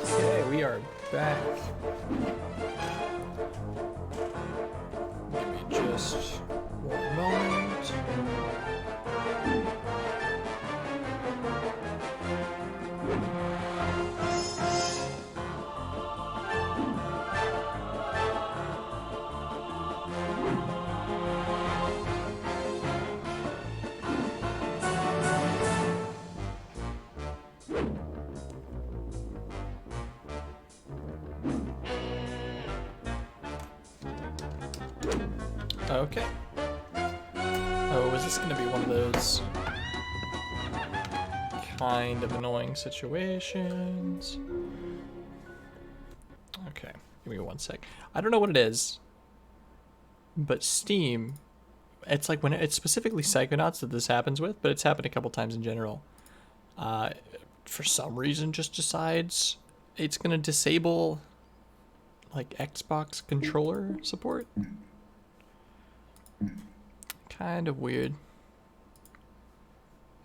Okay, we are back. Give me just one moment. Okay. Oh, is this gonna be one of those kind of annoying situations? Okay, give me one sec. I don't know what it is, but Steam, it's like when it's specifically Psychonauts that this happens with, but it's happened a couple times in general. For some reason, just decides it's gonna disable like Xbox controller support. Kind of weird.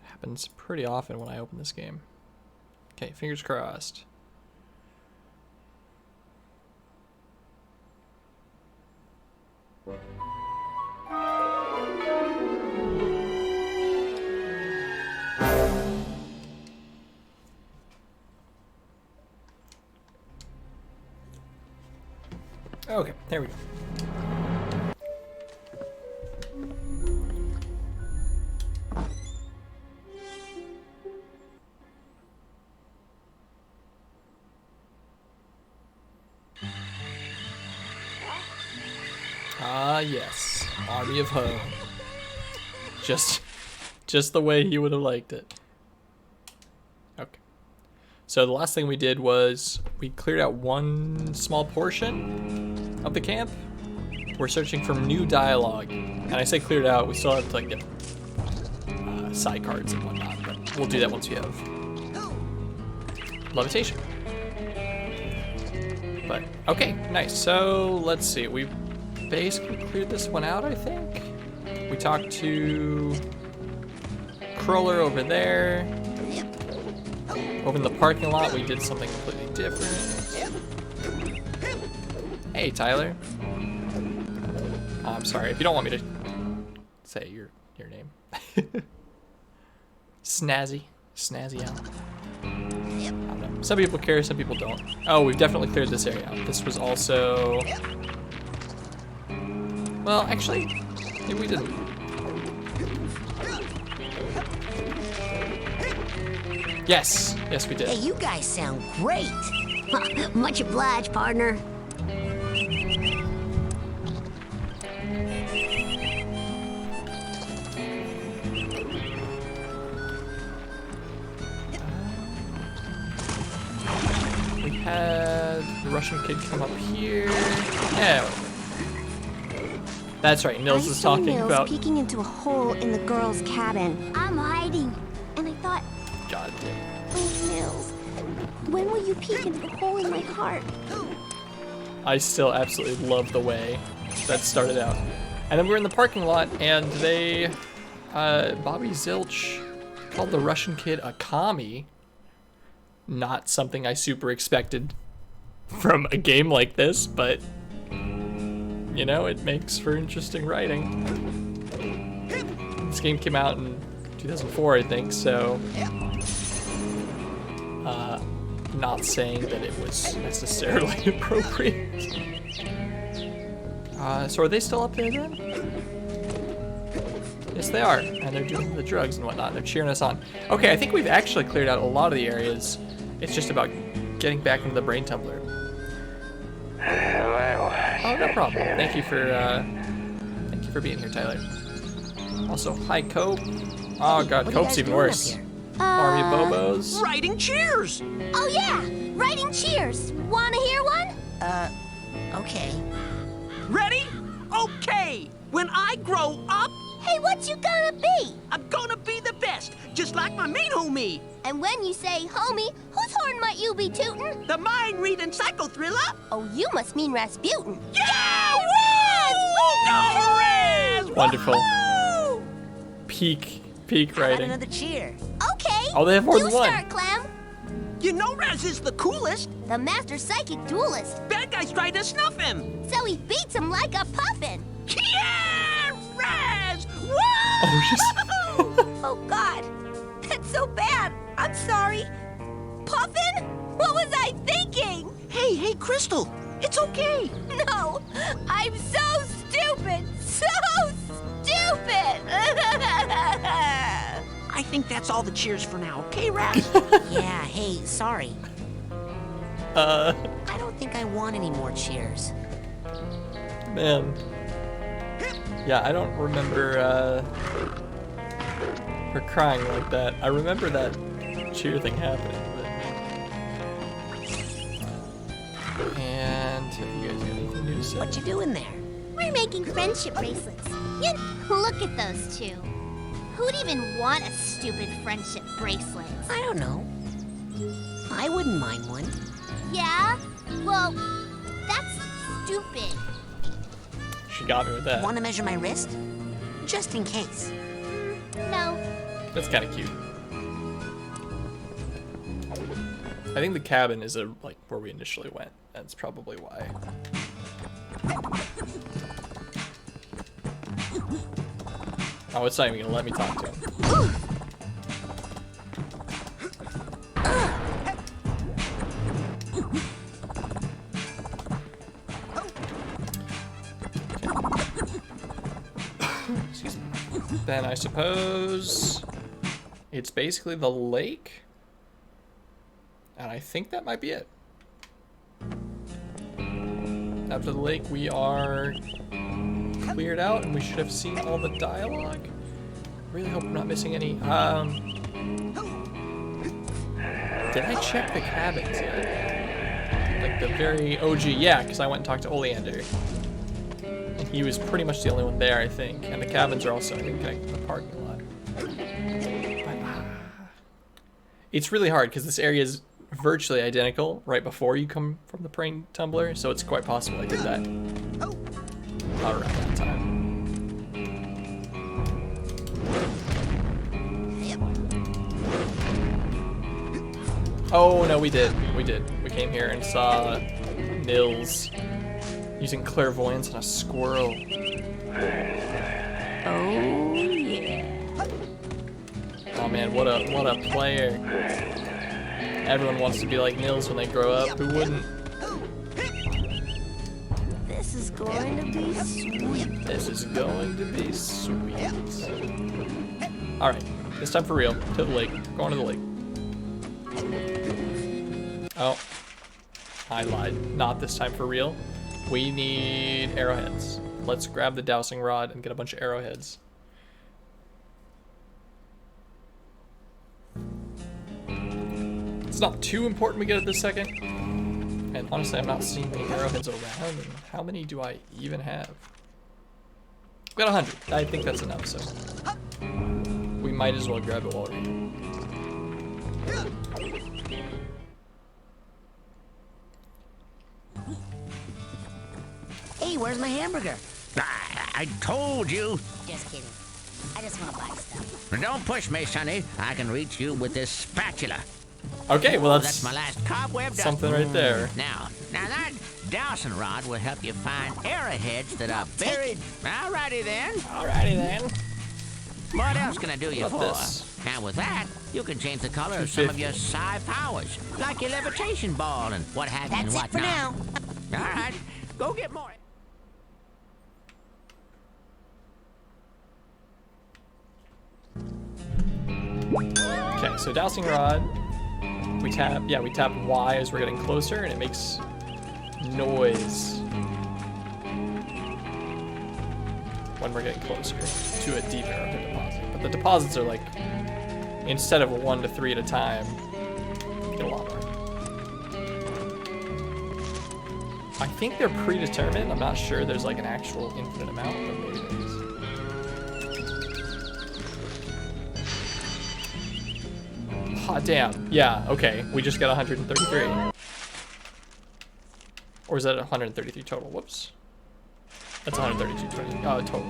Happens pretty often when I open this game. Okay, fingers crossed. Okay, there we go. Ah, yes. Army of Home. Just the way he would have liked it. Okay. So the last thing we did was we cleared out one small portion of the camp. We're searching for new dialogue. And I say cleared out, we still have to like get side cards and whatnot, but we'll do that once we have levitation. But, okay, nice. So, let's see. We've basically cleared this one out, I think. We talked to Crawler over there. Over in the parking lot, we did something completely different. Hey, Tyler. I'm sorry, if you don't want me to say your name. Snazzy Al. I don't know. Some people care, some people don't. Oh, we've definitely cleared this area out. This was also... Well, actually, maybe we didn't. Yes, we did. Hey, you guys sound great. Much obliged, partner. We had the Russian kid come up here. Yeah. That's right, Nils is talking about... peeking into a hole in the girl's cabin. I'm hiding. And I thought, God damn. oh, Nils, when will you peek into the hole in my heart? I still absolutely love the way that started out. And then we're in the parking lot, and they... Bobby Zilch called the Russian kid a commie. Not something I super expected from a game like this, but... You know, it makes for interesting writing. This game came out in 2004, I think, so... not saying that it was necessarily appropriate. So are they still up there then? Yes, they are, and they're doing the drugs and whatnot. They're cheering us on. Okay, I think we've actually cleared out a lot of the areas. It's just about getting back into the brain tumbler. Oh, no problem. Thank you for being here, Tyler. Also, hi, Cope. Oh god, Cope's even worse. Army of Bobos. Writing cheers! Oh, yeah, writing cheers. Wanna hear one? Okay. Ready? Okay! When I grow up, Hey, what you gonna be? I'm gonna be the best, just like my main homie. And when you say homie, whose horn might you be tootin'? The mind-reading psycho thriller. Oh, you must mean Rasputin. Yeah! Woo! Raz! Wonderful. Woo! Peak How about writing. another cheer? Okay. Oh, they have more you than one. start, Clem. You know Raz is the coolest. The master psychic duelist. Bad guys tried to snuff him. So he beats him like a puppet. Yeah, Raz! Woo! Oh, she's... Oh, God. That's so bad. I'm sorry. Puffin? What was I thinking? Hey, Crystal. It's okay. No, I'm so stupid. So stupid. I think that's all the cheers for now, okay, Raz? Yeah, hey, sorry. I don't think I want any more cheers. Man. Yeah, I don't remember her crying like that. I remember that cheer thing happening, but... And have you guys got anything new to say? What you doing there? We're making friendship bracelets. Look at those two. Who'd even want a stupid friendship bracelet? I don't know. I wouldn't mind one. Yeah? Well, that's stupid. She got me with that. Want to measure my wrist? Just in case. No. That's kind of cute. I think the cabin is like where we initially went. That's probably why. Oh, it's not even gonna let me talk to him. Excuse me. Then I suppose it's basically the lake. And I think that might be it. After the lake, we are cleared out, and we should have seen all the dialogue. Really hope I'm not missing any. Did I check the cabins yet? Like the very OG, yeah, because I went and talked to Oleander. And he was pretty much the only one there, I think. And the cabins are also, I think, connected to the parking lot. But, it's really hard, because this area is virtually identical right before you come from the praying tumbler, so it's quite possible I did that around that time. Oh no, we did. We came here and saw Nils using clairvoyance on a squirrel. Oh, yeah. Oh man, what a player. Everyone wants to be like Nils when they grow up. Who wouldn't? This is going to be sweet. This is going to be sweet. Alright, this time for real. To the lake. Going to the lake. Oh. I lied. Not this time for real. We need arrowheads. Let's grab the dowsing rod and get a bunch of arrowheads. It's not too important we get it this second. And honestly, I'm not seeing many arrowheads around. And how many do I even have? We got 100. I think that's enough, so we might as well grab it while we're here. Hey, where's my hamburger? I told you. Just kidding. I just want to buy stuff. Don't push me, Sonny. I can reach you with this spatula. Okay, well That's my last cobweb done. something right there. Now that dowsing rod will help you find arrowheads that are buried. Alrighty then. What else can I do you What for? about this? Now with that, you can change the color of some of your psi powers, like your levitation ball and what have you and That's it for whatnot. now. All right, go get more. Okay, so dowsing rod. We tap Y as we're getting closer, and it makes noise when we're getting closer to a deep arrowhead deposit. But the deposits are like, instead of 1 to 3 at a time, you get a lot more. I think they're predetermined. I'm not sure there's like an actual infinite amount, but maybe there is. Hot damn. Yeah, okay. We just got 133. Or is that 133 total? Whoops. That's 132 total.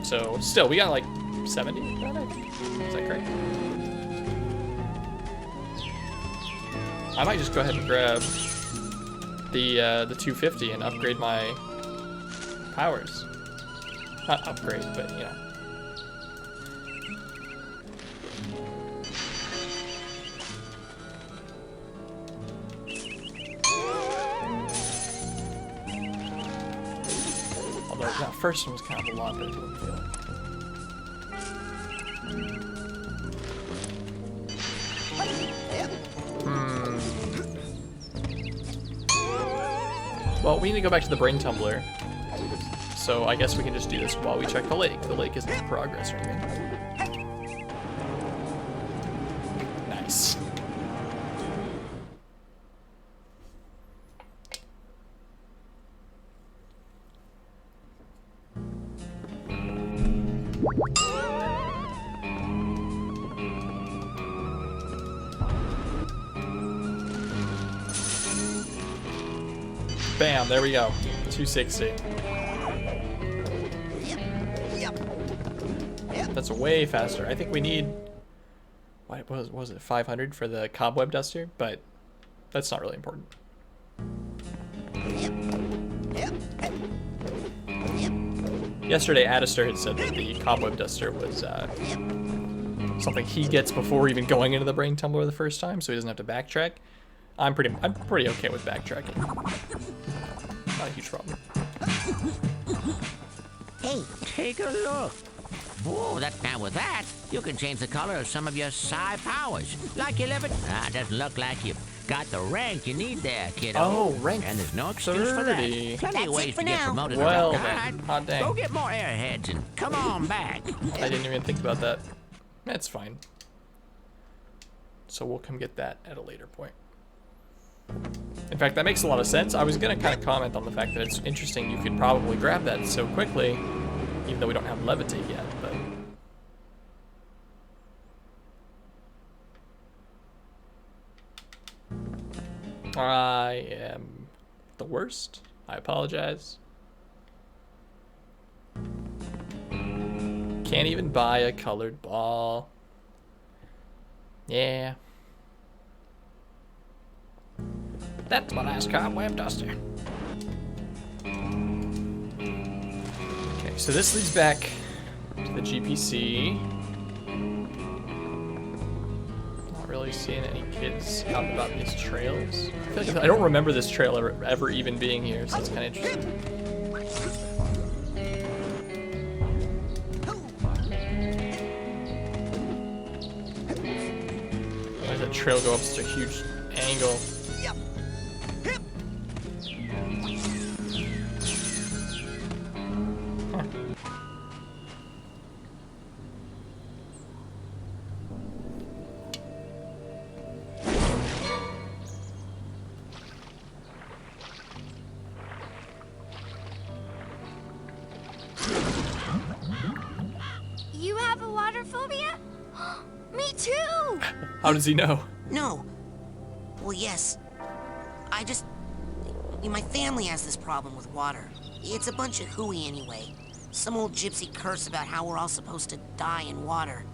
So still, we got like 70. Is that correct? I might just go ahead and grab the 250 and upgrade my powers. Not upgrade, but you know. Although that first one was kind of a lot, but it didn't feel it. Well, we need to go back to the brain tumbler. So I guess we can just do this while we check the lake. The lake isn't in progress or anything. Nice. Bam, there we go. 260. That's way faster. I think we need, what was it, 500 for the cobweb duster? But that's not really important. Yesterday, Adister had said that the cobweb duster was something he gets before even going into the brain tumbler the first time, so he doesn't have to backtrack. I'm pretty okay with backtracking. Not a huge problem. Hey, take a look. Whoa, now with that, you can change the color of some of your psi powers. Like you live it. It doesn't look like you've got the rank you need there, kiddo. Oh, rank And there's no excuse for that. 30. Plenty of ways to get promoted. Well, around. then. All right, Hot dang. go get more airheads and come on back. I didn't even think about that. That's fine. So we'll come get that at a later point. In fact, that makes a lot of sense. I was going to kind of comment on the fact that it's interesting you could probably grab that so quickly, even though we don't have levitate yet, but... I am the worst. I apologize. Can't even buy a colored ball. Yeah. That's my last cobweb duster. Okay, so this leads back to the GPC. Not really seeing any kids out and about these trails. I feel like I don't remember this trail ever even being here, so it's kind of interesting. Why does that trail go up such a huge angle? You have a water phobia? Me too! How does he know? No. Well, yes. My family has this problem with water. It's a bunch of hooey anyway. Some old gypsy curse about how we're all supposed to die in water.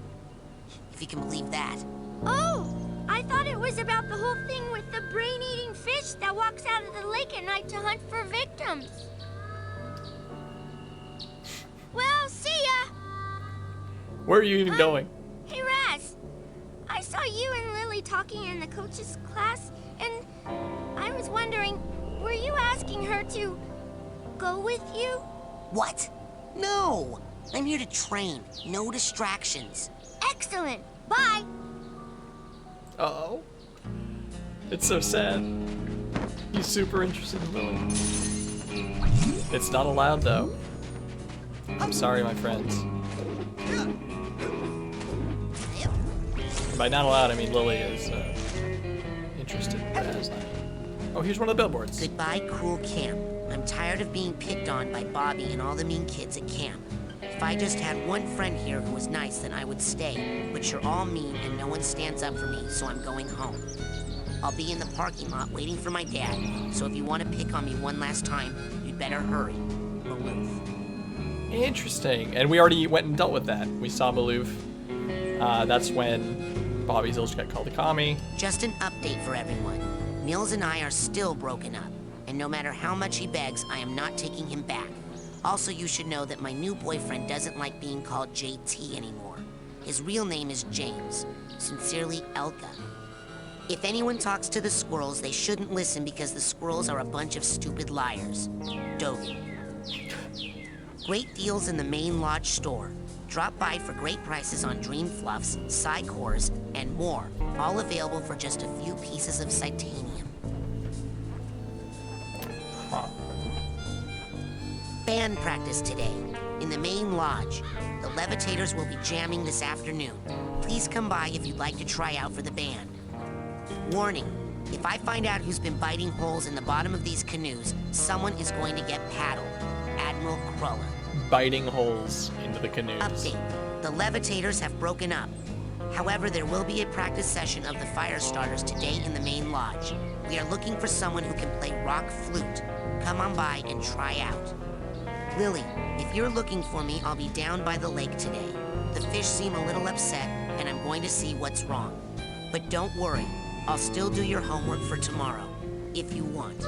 If you can believe that. Oh! I thought it was about the whole thing with the brain-eating fish that walks out of the lake at night to hunt for victims. Well, see ya! Where are you even going? Hey, Raz. I saw you and Lily talking in the coach's class, and I was wondering, were you asking her to go with you? What? No! I'm here to train. No distractions. Excellent. Bye. Uh-oh. It's so sad. He's super interested in Lily. It's not allowed, though. I'm sorry, my friends. And by not allowed, I mean Lily is interested in Raz. Oh, here's one of the billboards. Goodbye, cool camp. I'm tired of being picked on by Bobby and all the mean kids at camp. If I just had one friend here who was nice, then I would stay. But you're all mean and no one stands up for me, so I'm going home. I'll be in the parking lot waiting for my dad, so if you want to pick on me one last time, you'd better hurry. Maloof. Interesting. And we already went and dealt with that. We saw Maloof. That's when Bobby Zilch got called a commie. Just an update for everyone. Nils and I are still broken up, and no matter how much he begs, I am not taking him back. Also, you should know that my new boyfriend doesn't like being called JT anymore. His real name is James. Sincerely, Elka. If anyone talks to the squirrels, they shouldn't listen because the squirrels are a bunch of stupid liars. Dovi. Great deals in the main lodge store. Drop by for great prices on Dream Fluffs, Psycores, and more. All available for just a few pieces of titanium. Huh. Band practice today. In the main lodge. The levitators will be jamming this afternoon. Please come by if you'd like to try out for the band. Warning, if I find out who's been biting holes in the bottom of these canoes, someone is going to get paddled. Admiral Cruller. Biting holes into the canoes. Update, the levitators have broken up. However, there will be a practice session of the fire starters today in the main lodge. We are looking for someone who can play rock flute. Come on by and try out. Lily, if you're looking for me, I'll be down by the lake today. The fish seem a little upset, and I'm going to see what's wrong. But don't worry, I'll still do your homework for tomorrow, if you want.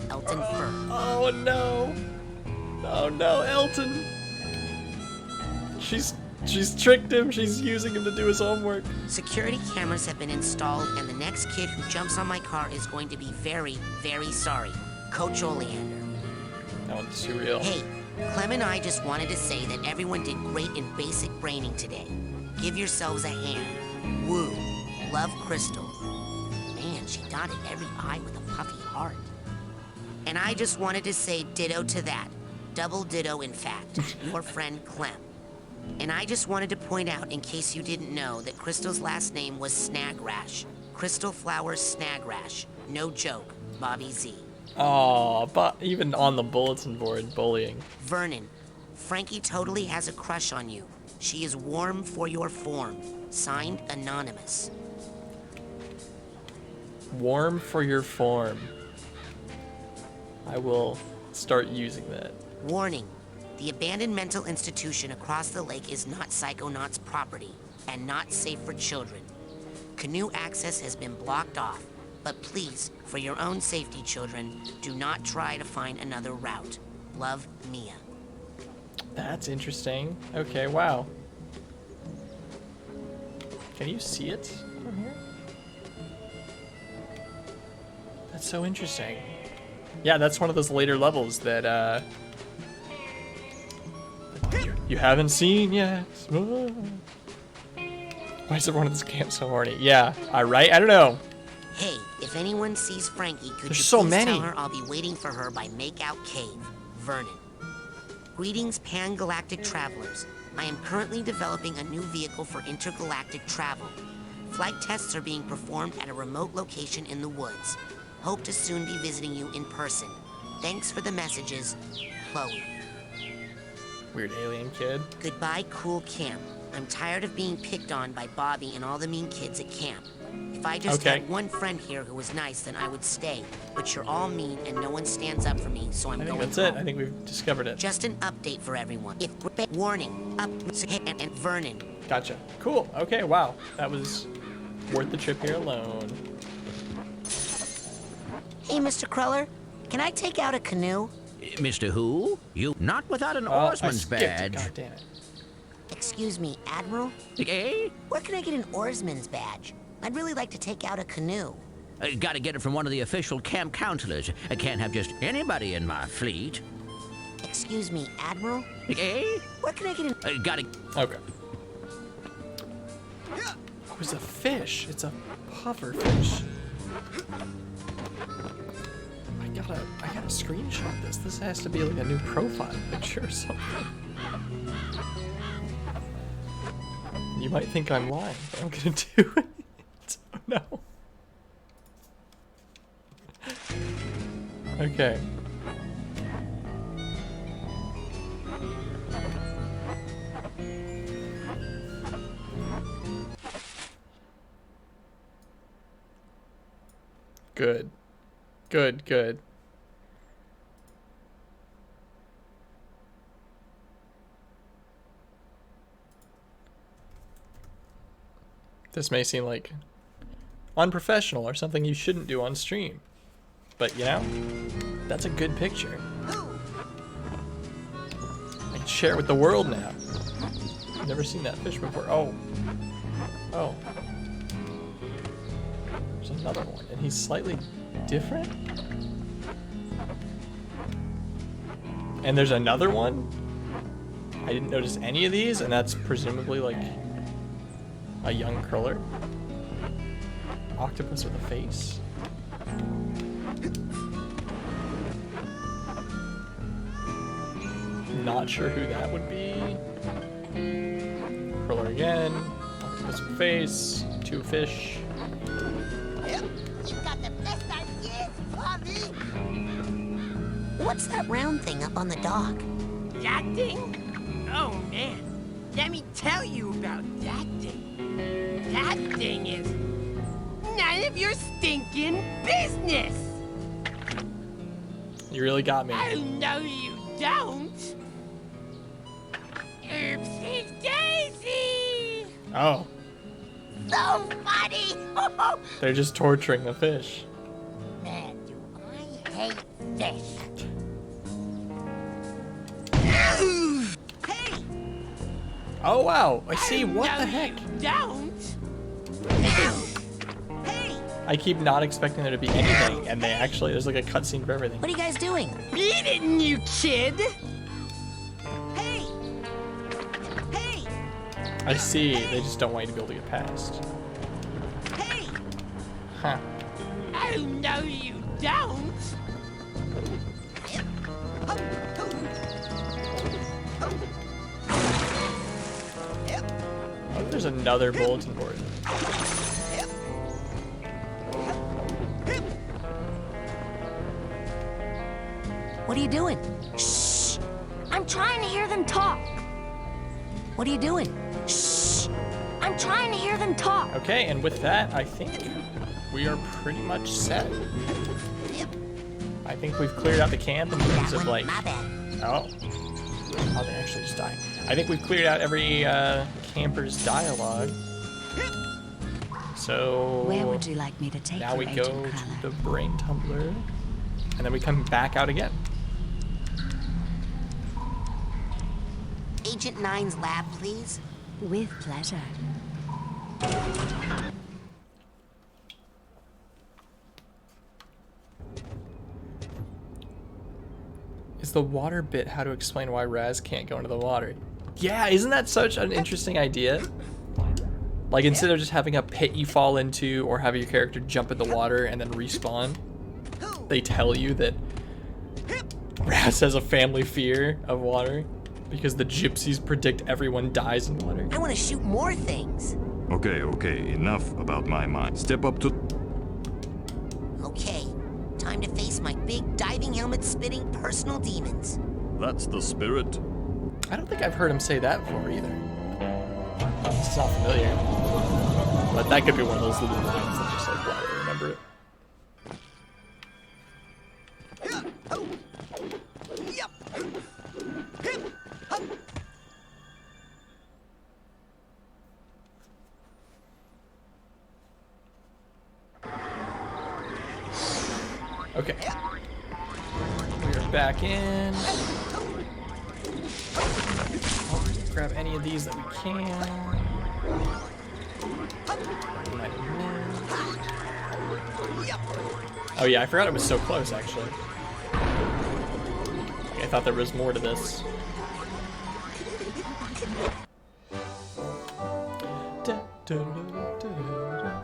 Elton Fur. Oh no! Oh no, Elton! She's tricked him. She's using him to do his homework. Security cameras have been installed, and the next kid who jumps on my car is going to be very, very sorry. Coach Oleander. That one's too real. Hey, Clem and I just wanted to say that everyone did great in basic braining today. Give yourselves a hand. Woo. Love, Crystal. Man, she dotted every I with a puffy heart. And I just wanted to say ditto to that. Double ditto, in fact. Your friend, Clem. And I just wanted to point out, in case you didn't know, that Crystal's last name was Snagrash. Crystal Flowers Snagrash. No joke. Bobby Z. Aw, but even on the bulletin board, bullying. Vernon. Frankie totally has a crush on you. She is warm for your form. Signed, Anonymous. Warm for your form. I will start using that. Warning. The abandoned mental institution across the lake is not Psychonauts' property and not safe for children. Canoe access has been blocked off, but please, for your own safety, children, do not try to find another route. Love, Mia. That's interesting. Okay, wow. Can you see it from here? That's so interesting. Yeah, that's one of those later levels that you haven't seen yet. Why is everyone at this camp so horny? Yeah, alright, I don't know. Hey, if anyone sees Frankie, could There's you so please many. tell her I'll be waiting for her by Makeout Cave, Vernon. Greetings, pan-galactic travelers. I am currently developing a new vehicle for intergalactic travel. Flight tests are being performed at a remote location in the woods. Hope to soon be visiting you in person. Thanks for the messages, Chloe. Weird alien kid. Goodbye, cool camp. I'm tired of being picked on by Bobby and all the mean kids at camp. If I just Okay. had one friend here who was nice, then I would stay. But you're all mean and no one stands up for me, so I'm I think going that's home. it. I think we've discovered it. Just an update for everyone. If warning, up and Vernon. Gotcha. Cool. Okay, wow. That was worth the trip here alone. Hey, Mr. Cruller, can I take out a canoe? Mr. Who? You not without an Oh, I oarsman's skipped it. badge. God damn it. Excuse me, Admiral? Eh? Where can I get an oarsman's badge? I'd really like to take out a canoe. Gotta get it from one of the official camp counselors. I can't have just anybody in my fleet. Excuse me, Admiral? Eh? Where can I get an... Gotta... Okay. Oh, it's a fish. It's a puffer fish. I gotta screenshot this. This has to be like a new profile picture or something. You might think I'm lying, but I'm gonna do it. Oh no. Okay. Good. Good, good. This may seem like unprofessional or something you shouldn't do on stream. But you know, that's a good picture. I can share it with the world now. I've never seen that fish before. Oh. Oh. There's another one, and he's slightly different? And there's another one? I didn't notice any of these, and that's presumably like a young cruller. Octopus with a face. Not sure who that would be. Cruller again. Octopus with a face. Two fish. You've got the best ideas, Bobby. What's that round thing up on the dock? That thing? Oh, man. Let me tell you about that thing. That thing is none of your stinking business. You really got me. Oh, no, you don't. Oopsie daisy. Oh, So funny! they're just torturing the fish. Man, do I hate fish. Hey! Oh wow, I see, Oh, what no, the heck? You don't. Hey! I keep not expecting there to be anything, and they actually, there's like a cutscene for everything. What are you guys doing? Beat it, you kid! Hey! Hey! I see, they just don't want you to be able to get past. Hey! Huh. Oh, no, you don't! Oh, there's another bulletin board. What are you doing? Shh! I'm trying to hear them talk. What are you doing? Shh! I'm trying to hear them talk. Okay, and with that, I think we are pretty much set. I think we've cleared out the camp in terms of like, My bad. oh, they actually just died. I think we've cleared out every camper's dialogue. So Where would you like me to take now you, we go Agent to Cruller? the brain tumbler, and then we come back out again. Agent Nine's lab, please. With pleasure. Is the water bit how to explain why Raz can't go into the water? Yeah, isn't that such an interesting idea? Like, instead of just having a pit you fall into or have your character jump in the water and then respawn, they tell you that Raz has a family fear of water because the gypsies predict everyone dies in water. I want to shoot more things. Okay, enough about my mind. Step up to... Okay, time to face my big diving helmet spitting personal demons. That's the spirit. I don't think I've heard him say that before either. It's not familiar. But that could be one of those little lines that just like, wow, I remember it. Okay. We're back in. I'll grab any of these that we can. Might have missed. Oh yeah, I forgot it was so close actually. I thought there was more to this. Da, da, da, da, da.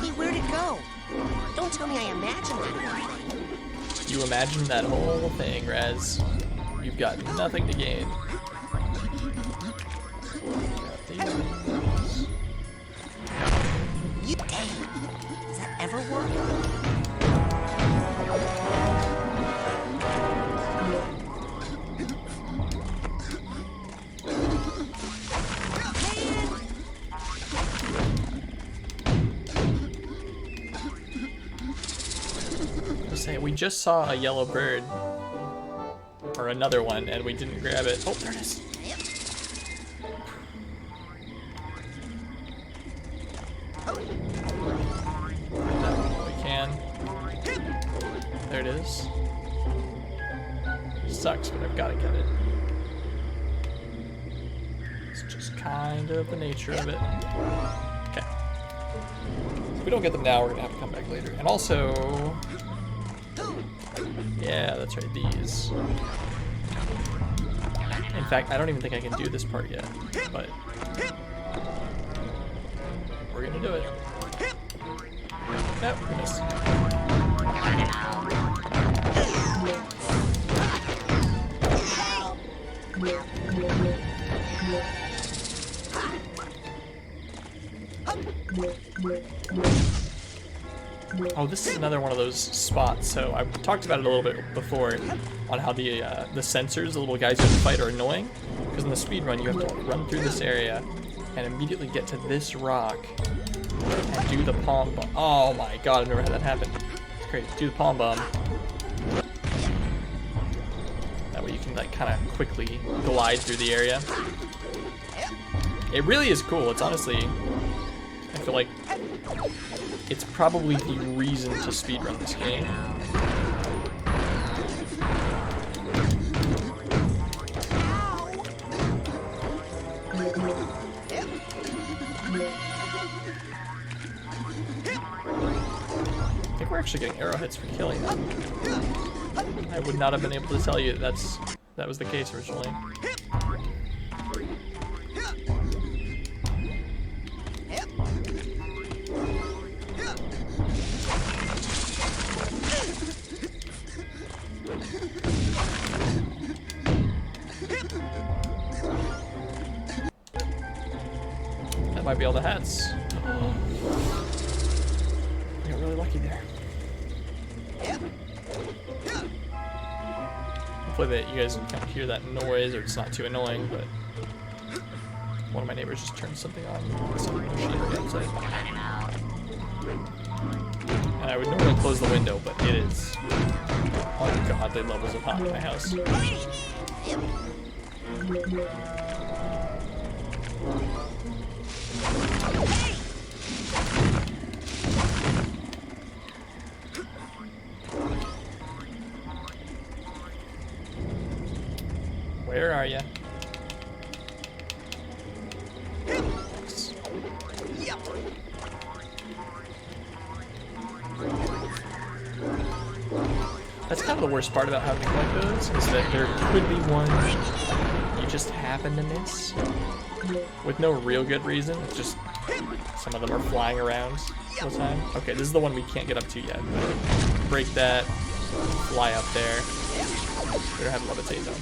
Hey, where'd it go? Don't tell me I imagined that. You imagine that whole thing, Raz. You've got nothing to gain. Got these. You dang. Does that ever work? Say, we just saw a yellow bird. Or another one, and we didn't grab it. Oh, there it is. sucks, but I've got to get it. It's just kind of the nature of it. Okay. If we don't get them now, we're gonna have to come back later. And also, yeah, that's right, these. In fact, I don't even think I can do this part yet, but we're gonna do it. Nope, we missed. Oh, this is another one of those spots. So I talked about it a little bit before on how the sensors, the little guys you have to fight, are annoying. Because in the speed run, you have to run through this area and immediately get to this rock and do the palm bomb. Oh my god, I've never had that happen. It's great. Do the palm bomb. That way you can like kind of quickly glide through the area. It really is cool. It's honestly, I feel like it's probably the reason to speedrun this game. I think we're actually getting arrowheads for killing them. I would not have been able to tell you that was the case originally. That might be all the hats. I got really lucky there. Hopefully that you guys can hear that noise, or it's not too annoying, but one of my neighbors just turned something on, some machinery outside. And I would normally close the window, but it is ungodly levels of hot in my house. Where are you? That's kind of the worst part about having to collect those, is that there could be one you just happen to miss with no real good reason. It's just some of them are flying around all the time. Okay, this is the one we can't get up to yet. Break that, fly up there. We don't have levitate though.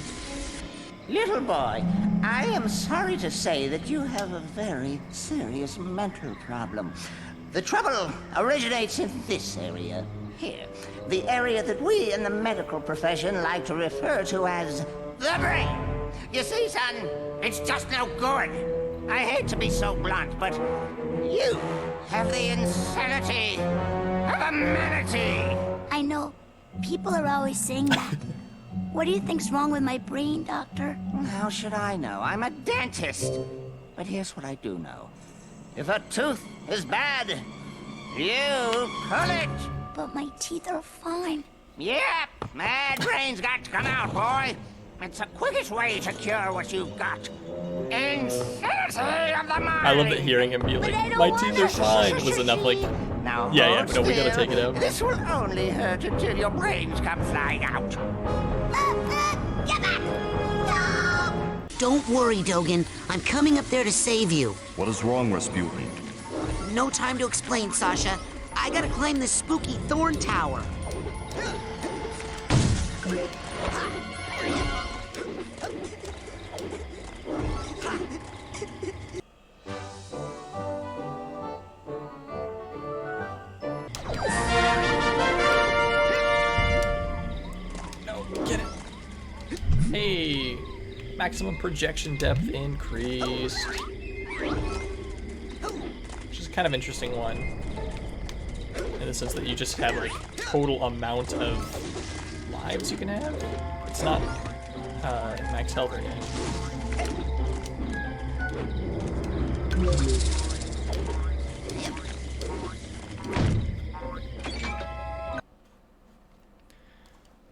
Little boy, I am sorry to say that you have a very serious mental problem. The trouble originates in this area, here. The area that we in the medical profession like to refer to as the brain. You see, son, it's just no good. I hate to be so blunt, but you have the insanity of a manatee. I know. People are always saying that. What do you think's wrong with my brain, Doctor? How should I know? I'm a dentist. But here's what I do know. If a tooth is bad, you pull it. But my teeth are fine. Yep, mad brain's got to come out, boy. It's the quickest way to cure what you've got. Insanity of the mind. I love that hearing him be like, my teeth are fine, was enough, like, Now, yeah, hold but no, we gotta still. take it out. This will only hurt until your brains come flying out. Get back! No! Don't worry, Dogen. I'm coming up there to save you. What is wrong, Rasputin? No time to explain, Sasha. I gotta climb this spooky thorn tower. No, get it. Hey, maximum projection depth increased. Which is kind of interesting one. In the sense that you just have like total amount of lives you can have. It's not max health or anything.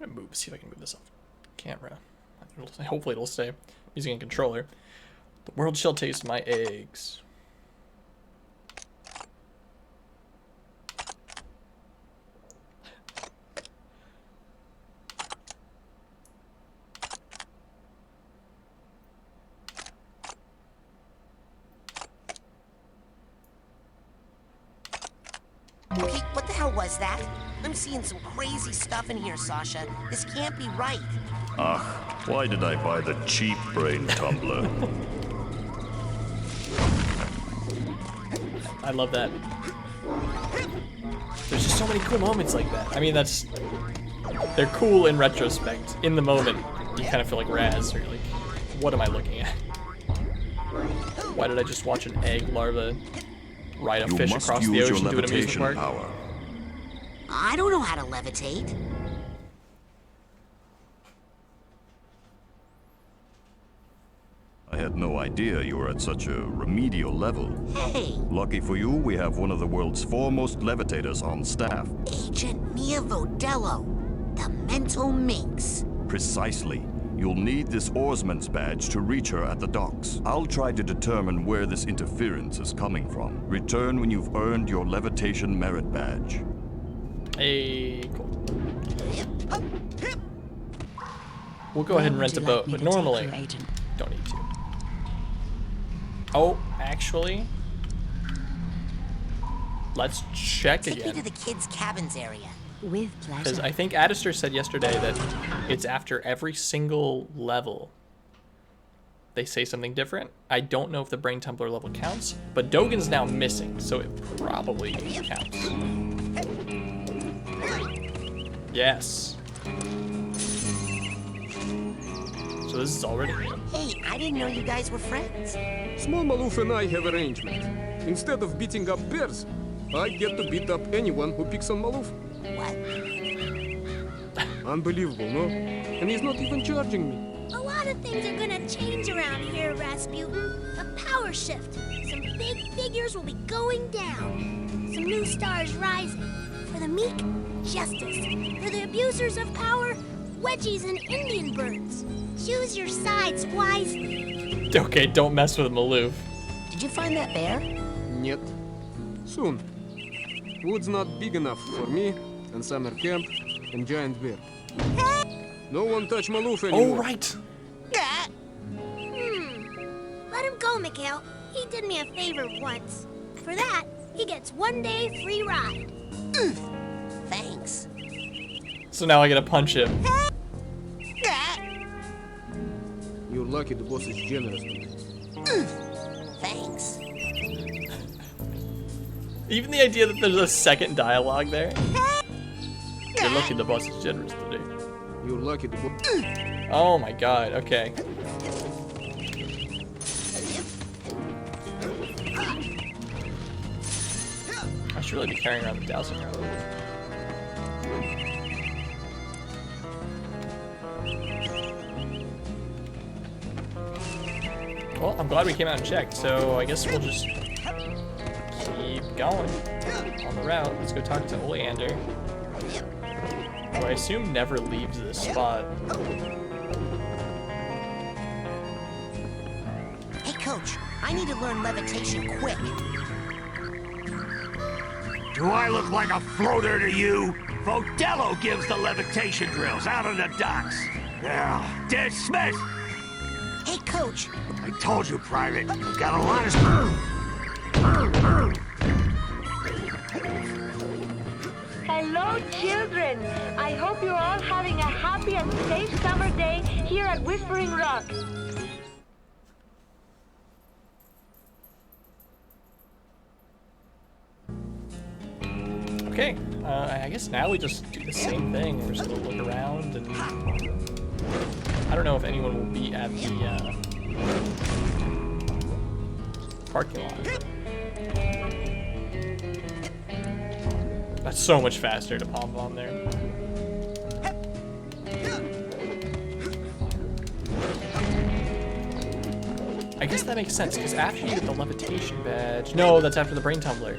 I'm gonna move, see if I can move this up camera. Hopefully it'll stay. Using a controller. The world shall taste my eggs. Hey, what the hell was that? I'm seeing some crazy stuff in here, Sasha. This can't be right. Why did I buy the cheap brain tumbler? I love that. There's just so many cool moments like that. I mean, they're cool in retrospect. In the moment, you kind of feel like Raz, or you're like, what am I looking at? Why did I just watch an egg larva ride a You fish must across the use ocean your to an amusement levitation park? power. I don't know how to levitate. I had no idea you were at such a remedial level. Hey, Lucky for you, we have one of the world's foremost levitators on staff. Agent Mia Vodello, the mental minx. Precisely. You'll need this oarsman's badge to reach her at the docks. I'll try to determine where this interference is coming from. Return when you've earned your levitation merit badge. Hey, cool. We'll go ahead and rent a Would you boat, like me but to take normally you, Agent? don't need to. Oh, actually, let's check Take me to again. the kids' cabins area. With Because pleasure. I think Addister said yesterday that it's after every single level they say something different. I don't know if the Brain Tumbler level counts, but Dogen's now missing, so it probably counts. Yes. So this is already new. Hey, I didn't know you guys were friends. Small Maloof and I have arrangement. Instead of beating up bears, I get to beat up anyone who picks on Maloof. What? Unbelievable, no? And he's not even charging me. A lot of things are gonna change around here, Rasputin. A power shift. Some big figures will be going down. Some new stars rising. For the meek, justice. For the abusers of power, wedgies and Indian birds. Choose your sides wisely. Okay, don't mess with Maloof. Did you find that bear? Нет. Soon. Wood's not big enough for me and summer camp and giant bear. No one touch Maloof anymore. Oh, right. Let him go, Mikhail. He did me a favor once. For that, he gets 1 day free ride. Thanks. So now I gotta punch him. You're lucky the boss is generous today. Thanks. Even the idea that there's a second dialogue there. You're lucky the boss is generous today. You're lucky the boss. Oh my god, okay. I should really be carrying around the dowsing rod. Well, I'm glad we came out and checked, so I guess we'll just keep going on the route. Let's go talk to Oleander, who I assume never leaves this spot. Hey, Coach, I need to learn levitation quick. Do I look like a floater to you? Vodello gives the levitation drills out on the docks. Yeah, dismissed. Hey, Coach. I told you, Private. You got a lot of... Hello, children. I hope you're all having a happy and safe summer day here at Whispering Rock. Okay, I guess now we just do the same thing. We're just gonna look around, and I don't know if anyone will be at the parking lot. That's so much faster to pom bomb there. I guess that makes sense, because after you get the levitation badge... No, that's after the brain tumbler.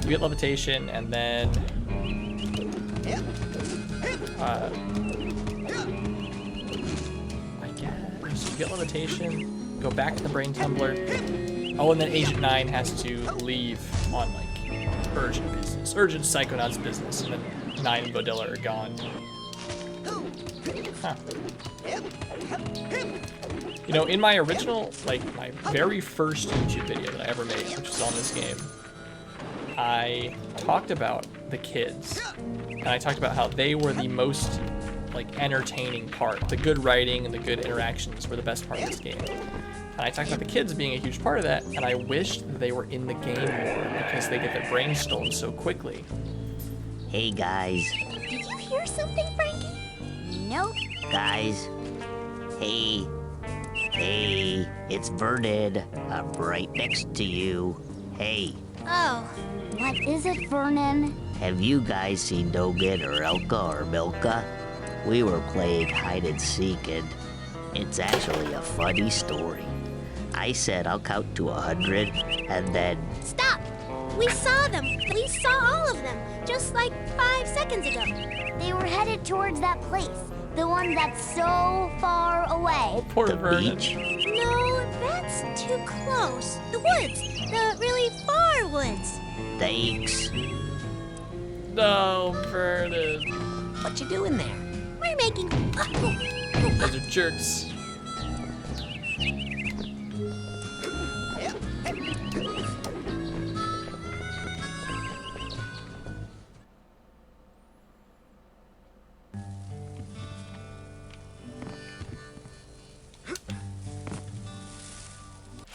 You get levitation, and then... get levitation, go back to the brain tumbler. Oh, and then Agent 9 has to leave on like urgent business, urgent Psychonauts business, and then 9 and Bodilla are gone. Huh. You know, in my original, like my very first YouTube video that I ever made, which was on this game, I talked about the kids, and I talked about how they were the most like entertaining part. The good writing and the good interactions were the best part of this game. And I talked about the kids being a huge part of that, and I wished that they were in the game more because they get their brains stolen so quickly. Hey, guys. Did you hear something, Frankie? Nope. Guys. Hey. Hey, it's Vernon. I'm right next to you. Hey, Oh, what is it, Vernon? have you guys seen Dogen or Elka or Milka? We were playing hide and seek, and it's actually a funny story. I said I'll count to 100, and then... Stop! We saw them. We saw all of them, just like 5 seconds ago. They were headed towards that place, the one that's so far away. Poor the Vernon. beach? No, that's too close. The woods, the really far woods. Thanks. No, Vernon. What you doing there? We're making... Those are jerks.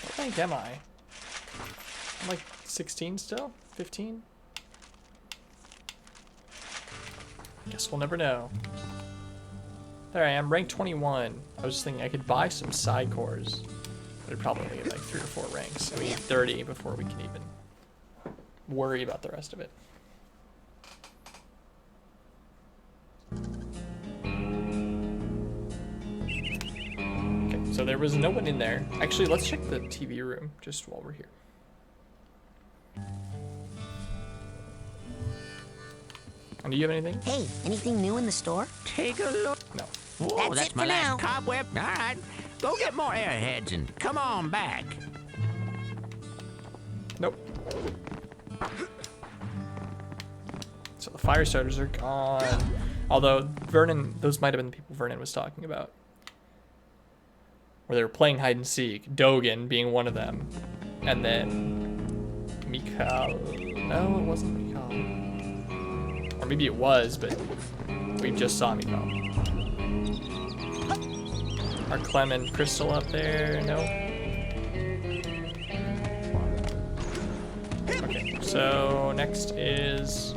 What rank am I? I'm like 16 still? 15? Guess we'll never know. There I am, rank 21. I was just thinking I could buy some side cores. But I'd probably only get like 3 or 4 ranks. And we need 30 before we can even worry about the rest of it. Okay, so there was no one in there. Actually, let's check the TV room just while we're here. And do you have anything? Hey, anything new in the store? Take a look. No. Whoa, That's that's it my for last now. cobweb. All right, go get more airheads and come on back. Nope. So the fire starters are gone. Although Vernon, those might have been the people Vernon was talking about. Where they were playing hide and seek, Dogen being one of them. And then Mikhail. No, it wasn't Mikhail. Or maybe it was, but we just saw Mikhail. Are Clem and Crystal up there? No. Okay, so next is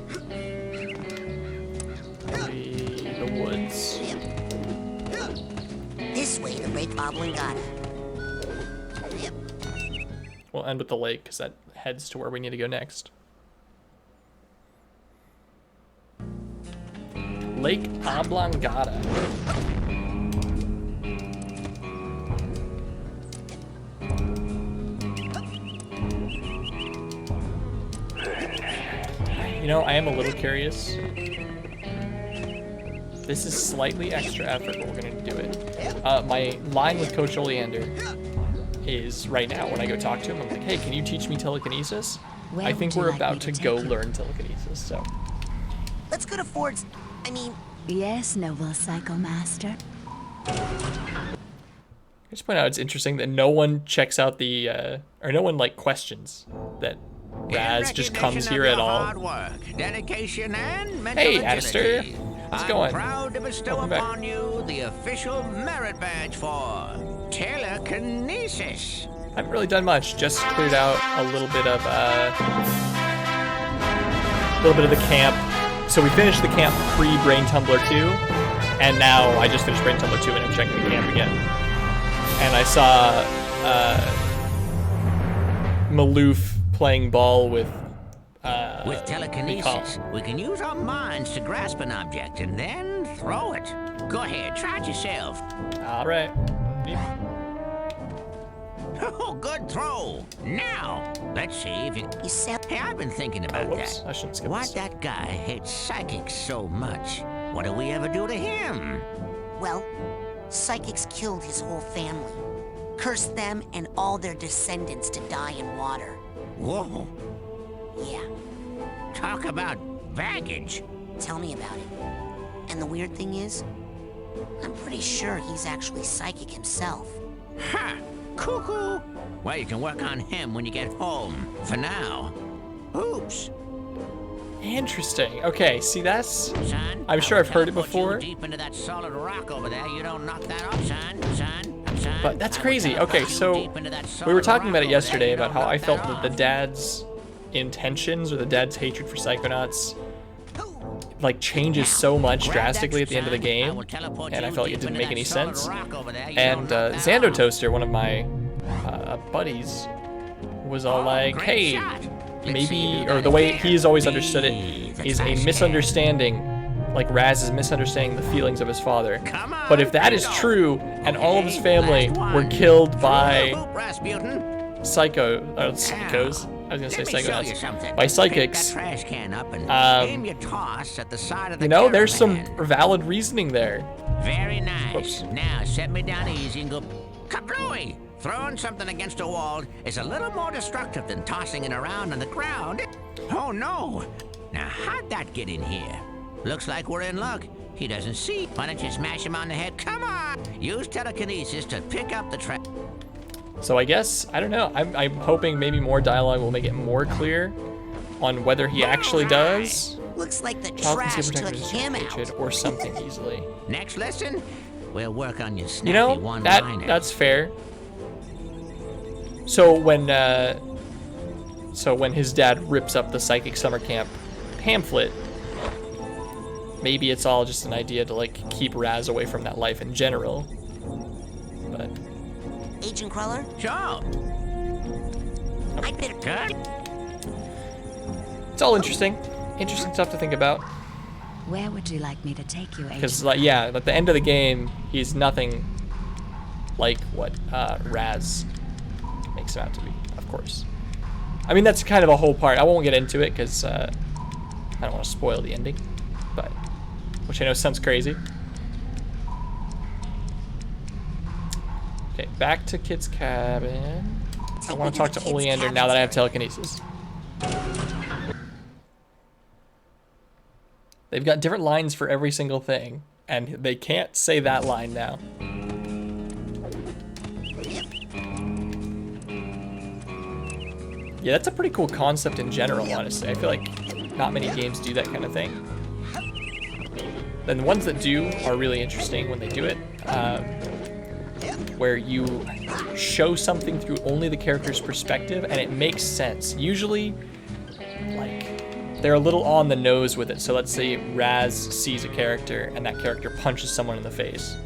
the woods. This way to break Oblongata. We'll end with the lake because that heads to where we need to go next. Lake Oblongata. You know, I am a little curious. This is slightly extra effort, but we're gonna do it. My line with Coach Oleander is right now when I go talk to him, I'm like, hey, can you teach me telekinesis? Where I would think you we're like about me to to go take you? learn telekinesis, so. Let's go to Ford's. I mean, Yes, noble Psycho Master. I just point out it's interesting that no one checks out the, or no one like questions that Raz just comes here at all. Hard work, dedication, and mental Hey, agility. Aster. How's it I'm going? proud to bestow Welcome back. upon you the official merit badge for telekinesis. I haven't really done much, just cleared out a little bit of the camp. So we finished the camp pre-Brain Tumbler 2, and now I just finished Brain Tumbler 2 and I'm checking the camp again. And I saw Maloof playing ball with With telekinesis, Mikhail. we can use our minds to grasp an object and then throw it. Go ahead, try it yourself. All right. Oh, good throw. Now, let's see if you... you said Hey, I've been thinking about Whoops, that. I shouldn't skip Why this. that guy hates psychics so much? What do we ever do to him? well, Psychics killed his whole family. Cursed them and all their descendants to die in water. Whoa. Yeah, Talk about baggage. tell me about it. And the weird thing is, I'm pretty sure he's actually psychic himself. Ha! Cuckoo! Well, you can work on him when you get home. For now. Oops. Interesting. Okay, see that's... Son, I'm sure I've heard it teleport you before. Deep into that solid rock over there. You don't knock that off, son. But that's I will crazy. teleport Okay, you so deep into that we were solid talking about rock it over there. yesterday You about don't how knock I felt that that the off. dad's intentions or the dad's hatred for Psychonauts like changes so much Grab that, drastically at the end of the son. game, will teleport and I you felt like it deep didn't into make any that solid sense. rock over there. You And don't knock that Xando off. Toaster, one of my buddies, was all like, great hey, shot. Let's maybe, see who or got the it way there. he's always understood it, Me, the is a trash can. misunderstanding, like Raz is misunderstanding the feelings of his father. Come on, But if that is bingo. true, and all of his Okay, family last were one. killed Through by the hoop, Rasputin. psychos, I was gonna say Let me show you psychonauts, something. by Pick psychics, that trash can up and aim your toss at the side of the you know, there's some caravan. valid reasoning there. Very nice. Oops. Now set me down easy and go kablooey. Throwing something against a wall is a little more destructive than tossing it around on the ground. Oh no! Now how'd that get in here? Looks like we're in luck. He doesn't see. Why don't you smash him on the head? Come on! Use telekinesis to pick up the trash. So I guess, I don't know, I'm hoping maybe more dialogue will make it more clear on whether he actually does Looks like the Child can trash see took protectors him hatred out. or something easily. Next lesson, we'll work on your snappy You know, one-liners. that's fair. So when his dad rips up the psychic summer camp pamphlet, maybe it's all just an idea to like keep Raz away from that life in general. But Agent Cruller, Sure. I'd better... Good. it's all interesting. Interesting stuff to think about. Where would you like me to take you, Agent? Because, like, yeah, at the end of the game, he's nothing like what Raz makes him out to be, of course. I mean, that's kind of a whole part. I won't get into it because I don't want to spoil the ending, but which I know sounds crazy. Okay, back to Kid's cabin. I want to talk to Oleander now that I have telekinesis. They've got different lines for every single thing, and they can't say that line now. Yeah, that's a pretty cool concept in general, honestly. I feel like not many games do that kind of thing. Then the ones that do are really interesting when they do it, where you show something through only the character's perspective, and it makes sense. Usually, like, they're a little on the nose with it. So let's say Raz sees a character and that character punches someone in the face.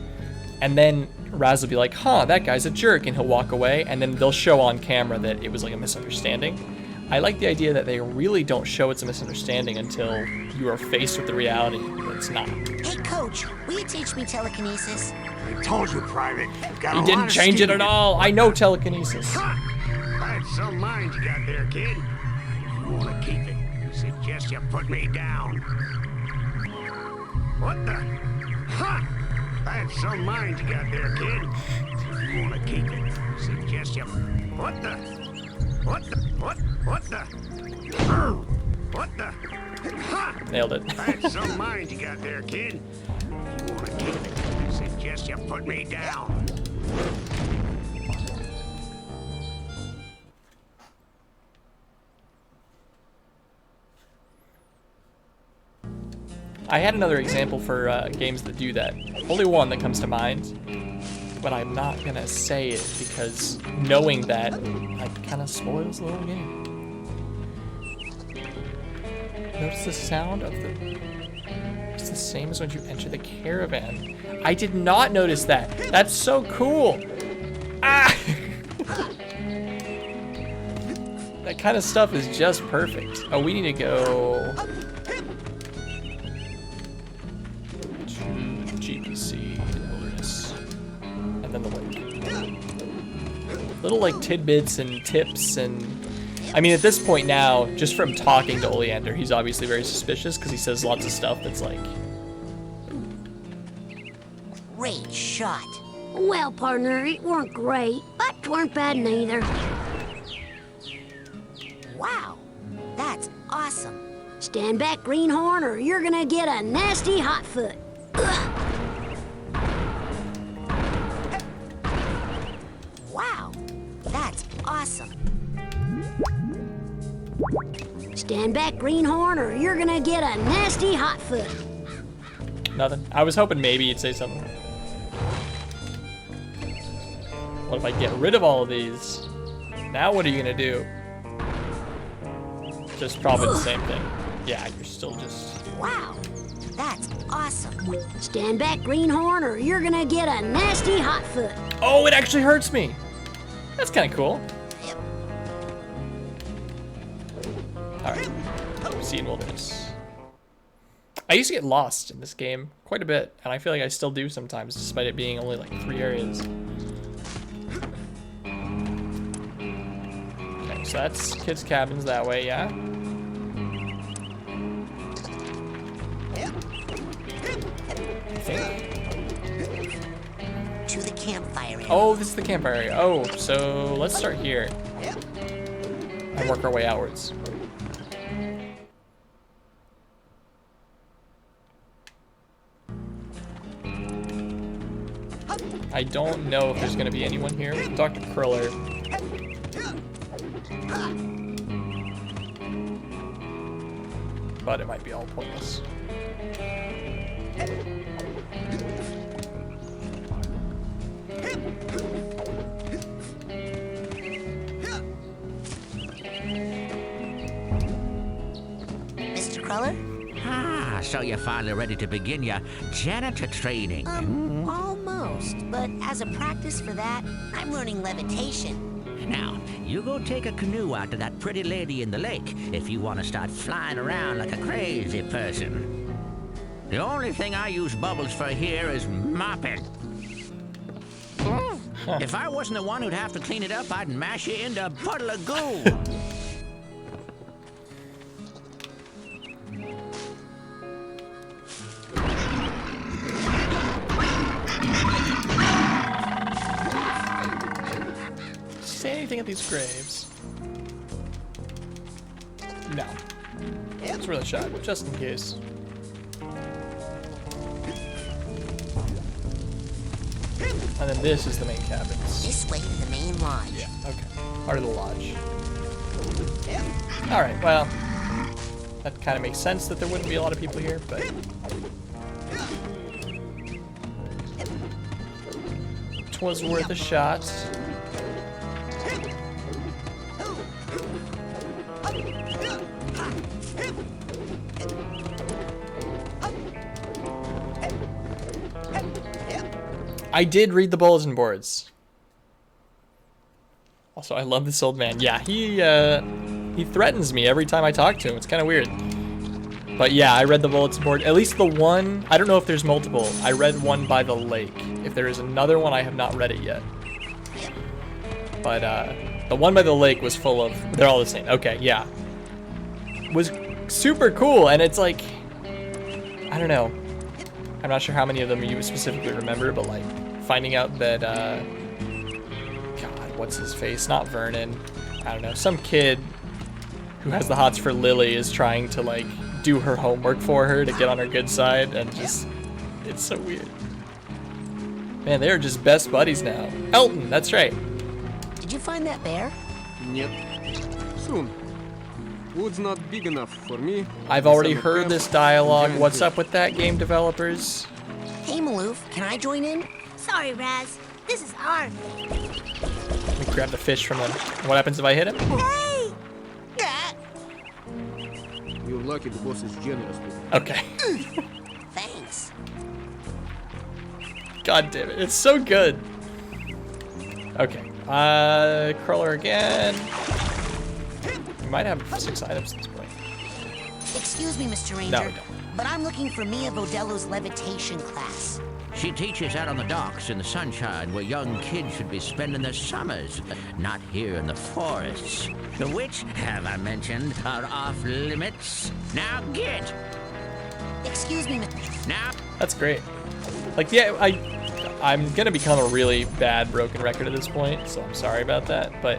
And then Raz will be like, huh, that guy's a jerk, and he'll walk away, and then they'll show on camera that it was like a misunderstanding. I like the idea that they really don't show it's a misunderstanding until you are faced with the reality that it's not. Hey, Coach, will you teach me telekinesis? I told you, Private. You've got He a didn't lot of change it steam at in you. all. I know telekinesis. That's some mind you got there, kid. If you want to keep it, I suggest you put me down. What the? Ha! That's some mind you got there, kid. If you want to keep it, I suggest you... What the? What the? What the? What the? Ha! Nailed it. That's some mind you got there, kid. If you want to keep it, I suggest you put me down. I had another example for games that do that. Only one that comes to mind, but I'm not gonna say it because knowing that like kind of spoils the whole game. Notice the sound of the... It's the same as when you enter the caravan. I did not notice that. That's so cool. Ah! That kind of stuff is just perfect. Oh, we need to go to GPC, Wilderness, and then the lake. Little like tidbits and tips and... I mean, at this point now, just from talking to Oleander, he's obviously very suspicious because he says lots of stuff that's like... Rick, great shot. Well, partner, it weren't great, but 'tweren't bad neither. Wow, that's awesome. Stand back, greenhorn, or you're gonna get a nasty hot foot. Wow, that's awesome. Stand back, greenhorn, or you're gonna get a nasty hot foot. Nothing. I was hoping maybe you'd say something. What if I get rid of all of these? Now what are you gonna do? Just probably the same thing. Yeah, you're still just... Wow, that's awesome. Stand back, greenhorn, or you're gonna get a nasty hot foot. Oh, it actually hurts me. That's kind of cool. All right, Sea and Wilderness. I used to get lost in this game quite a bit, and I feel like I still do sometimes, despite it being only like 3 areas. Okay, so that's kids' cabins that way, yeah? I think. To the campfire area. Oh, this is the campfire area. Oh, so let's start here and work our way outwards. I don't know if there's gonna be anyone here. We can talk to Cruller. But it might be all pointless. Mr. Cruller? Ah, so you're finally ready to begin your janitor training. Almost. But as a practice for that, I'm learning levitation. Now, you go take a canoe out to that pretty lady in the lake if you want to start flying around like a crazy person. The only thing I use bubbles for here is mopping. If I wasn't the one who'd have to clean it up, I'd mash you into a puddle of goo. Say anything at these graves? No. It's worth a shot, just in case. And then this is the main cabins. This way to the main lodge. Yeah, okay. Part of the lodge. Alright, well, that kind of makes sense that there wouldn't be a lot of people here, but... it was worth a shot. I did read the bulletin boards. Also, I love this old man. Yeah, he threatens me every time I talk to him. It's kind of weird. But yeah, I read the bulletin board. At least the one, I don't know if there's multiple. I read one by the lake. If there is another one, I have not read it yet. But the one by the lake was full of, they're all the same. Okay, yeah. Was super cool, and it's like, I don't know. I'm not sure how many of them you specifically remember, but like finding out that, God, what's his face? Not Vernon. I don't know. Some kid who has the hots for Lily is trying to like do her homework for her to get on her good side, and just, it's so weird. Man, they are just best buddies now. Elton, that's right. Did you find that bear? Yep. Soon. Wood's not big enough for me. I've already heard this dialogue. What's up with that, game developers? Hey, Maloof, can I join in? Sorry, Raz. This is our thing. Let me grab the fish from him. What happens if I hit him? Hey! You're lucky the boss is generous with you. Okay. Thanks. God damn it, it's so good. Okay, Cruller again. We might have 6 items at this point. Excuse me, Mr. Ranger, No, we don't. but I'm looking for Mia Vodello's levitation class. She teaches out on the docks in the sunshine where young kids should be spending their summers, not here in the forests, which, have I mentioned, are off limits. Now get! Excuse me, Mr. Now, That's great. Like, yeah, I'm gonna become a really bad broken record at this point, so I'm sorry about that, but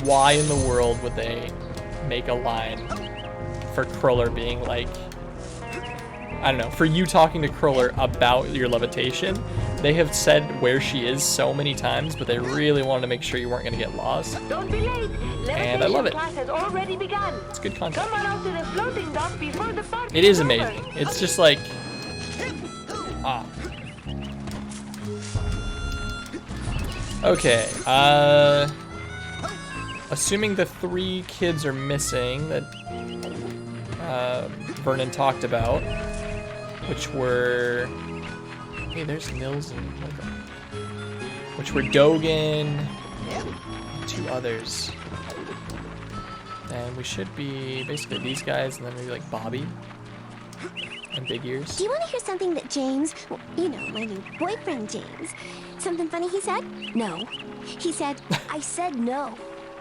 why in the world would they make a line for Cruller being like, I don't know, for you talking to Cruller about your levitation? They have said where she is so many times, but they really wanted to make sure you weren't gonna get lost. Don't be late. And I love it. Class has already begun. It's good content. Come on out to the floating dock before the party. It is amazing. It's just like, Okay, assuming the 3 kids are missing that Vernon talked about, which were, hey, there's Nils and Michael, which were Dogan and 2 others. And we should be basically these guys, and then maybe like Bobby and Big Ears. Do you want to hear something that James, well, you know, my new boyfriend James, something funny he said? No. He said, I said no.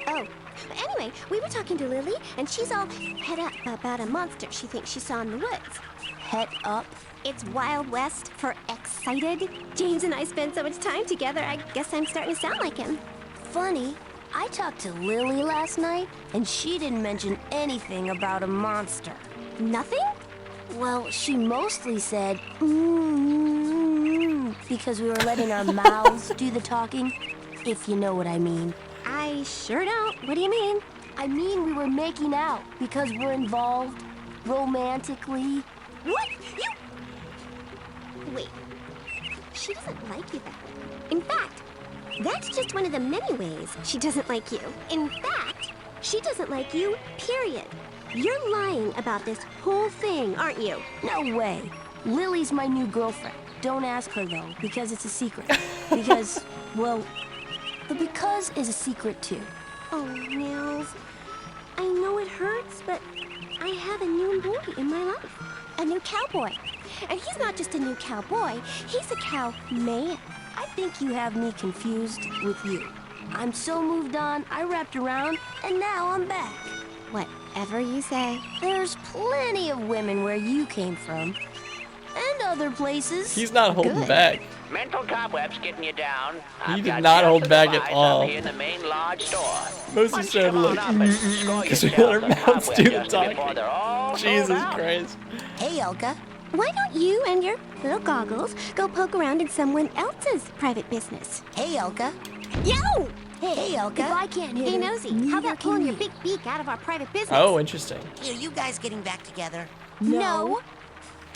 Oh. But anyway, we were talking to Lily, and she's all het up about a monster she thinks she saw in the woods. Het up? It's Wild West for excited. James and I spend so much time together, I guess I'm starting to sound like him. Funny, I talked to Lily last night, and she didn't mention anything about a monster. Nothing? Well, she mostly said, because we were letting our mouths do the talking, if you know what I mean. I sure don't. What do you mean? I mean we were making out because we're involved romantically. What? You... Wait. She doesn't like you that way. In fact, that's just one of the many ways she doesn't like you. In fact, she doesn't like you, period. You're lying about this whole thing, aren't you? No way. Lily's my new girlfriend. Don't ask her, though, because it's a secret. Because, well, the because is a secret, too. Oh, Nils. I know it hurts, but I have a new boy in my life. A new cowboy. And he's not just a new cowboy, he's a cow man. I think you have me confused with you. I'm so moved on, I wrapped around, and now I'm back. Whatever you say. There's plenty of women where you came from. And other places. He's not holding back. Mental cobwebs getting you down. He did not hold back at all. In the main lodge store. Mostly started like, because we let our mouths do the talking. Jesus Christ. Hey, Olga. Why don't you and your little goggles go poke around in someone else's private business? Hey, Olga. Yo! Hey, Olga. If I can't hit Nosy, how about pulling your big beak out of our private business? Oh, interesting. Here, you guys getting back together? No.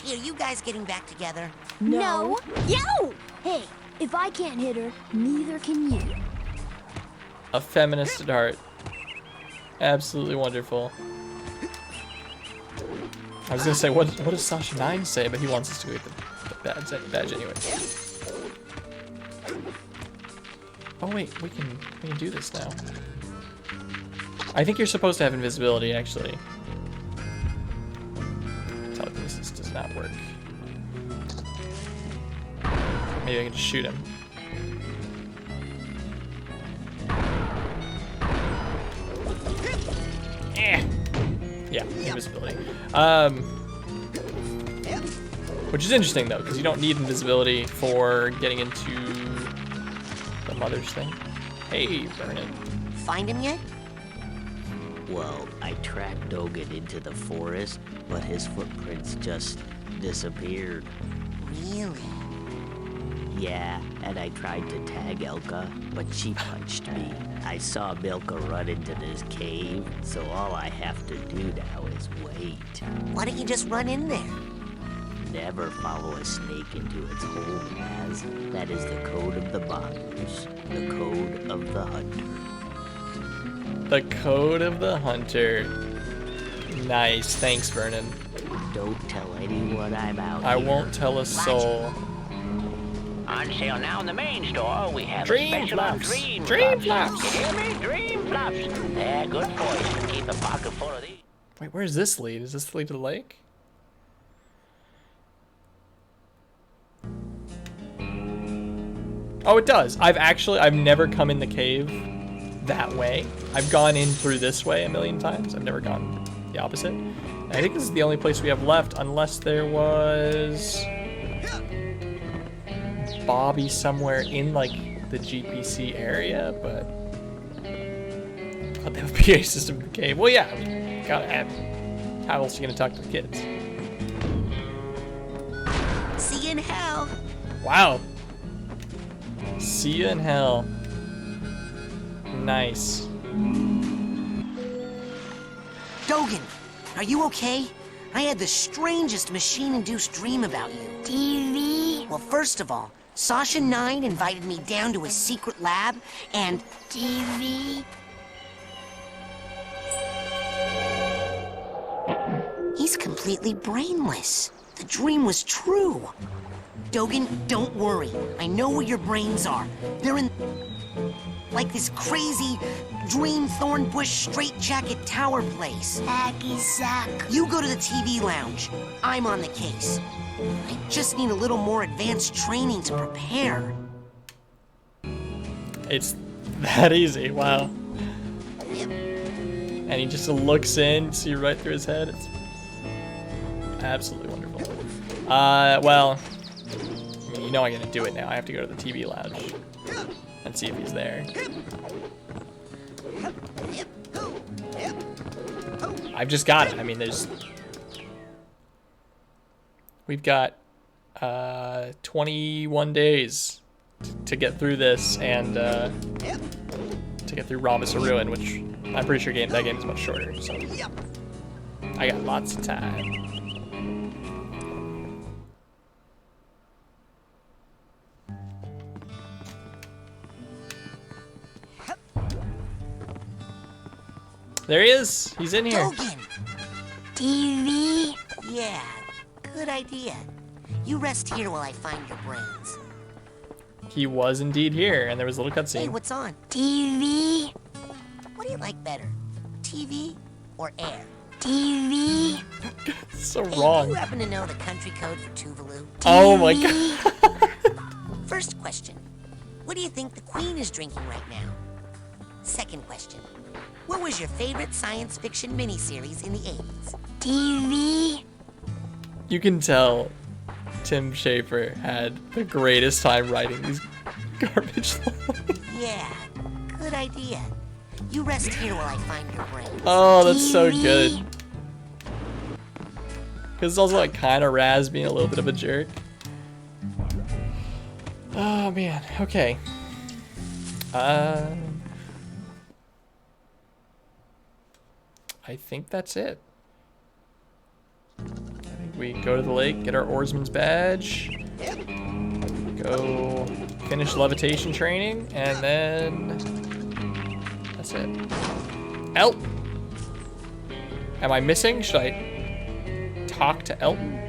Here, you guys getting back together? No. Yo! Hey, if I can't hit her, neither can you. A feminist at heart. Absolutely wonderful. I was gonna say, what does Sasha 9 say? But he wants us to go get the badge anyway. Oh wait, we can do this now. I think you're supposed to have invisibility, actually. Telekinesis does not work. Maybe I can just shoot him. Yeah, invisibility. Which is interesting though, because you don't need invisibility for getting into the mother's thing. Hey, Vernon. Find him yet? Well, I tracked Dogan into the forest, but his footprints just disappeared. Really? Yeah, and I tried to tag Elka, but she punched me. I saw Milka run into this cave, so all I have to do now is wait. Why don't you just run in there? Never follow a snake into its hole, Maz. That is the code of the Bonders, the code of the Hunter. The code of the Hunter. Nice, thanks, Vernon. Don't tell anyone I'm out I here. won't tell a soul. On sale now in the main store, we have Dream a special on Flaps. Dream Dream Flaps. Flaps. You hear me? Dream Flaps. They're good for you. Keep a pocket full of these. Wait, where's this lead? Is this lead to the lake? Oh, it does. I've never come in the cave that way. I've gone in through this way a million times. I've never gone the opposite. And I think this is the only place we have left, unless there was Bobby somewhere in like the GPC area, but they have a PA system in the cave. Well, yeah, I mean, gotta have. How else are you gonna talk to the kids? See you in hell. Wow. See you in hell. Nice. Dogen, are you okay? I had the strangest machine-induced dream about you. TV? Well, first of all, Sasha 9 invited me down to his secret lab, and... TV? He's completely brainless. The dream was true. Dogen, don't worry. I know where your brains are. They're in... like this crazy dream thornbush straitjacket tower place. Hacky sack. You go to the TV lounge. I'm on the case. I just need a little more advanced training to prepare. It's that easy, wow. And he just looks in, see right through his head. It's absolutely wonderful. Well, I mean, you know I'm gonna do it now. I have to go to the TV lounge and see if he's there. I've just got it. I mean, we've got 21 days to get through this and to get through Rhombus of Ruin, which I'm pretty sure that game is much shorter, so I got lots of time. There he is. He's in here. Dogen! TV? Yeah, good idea. You rest here while I find your brains. He was indeed here, and there was a little cutscene. Hey, what's on? TV? What do you like better, TV or air? TV? So Hey, wrong. do you happen to know the country code for Tuvalu? Oh my god. First question, what do you think the Queen is drinking right now? Second question, what was your favorite science fiction miniseries in the 80s? TV? You can tell Tim Schafer had the greatest time writing these garbage lines. Yeah, good idea. You rest here while I find your brains. Oh, that's so good. Because it's also like kind of Raz being a little bit of a jerk. Oh man, okay. I think that's it. I think we go to the lake, get our oarsman's badge, go finish levitation training, and then that's it. Elton! Am I missing? Should I talk to Elton?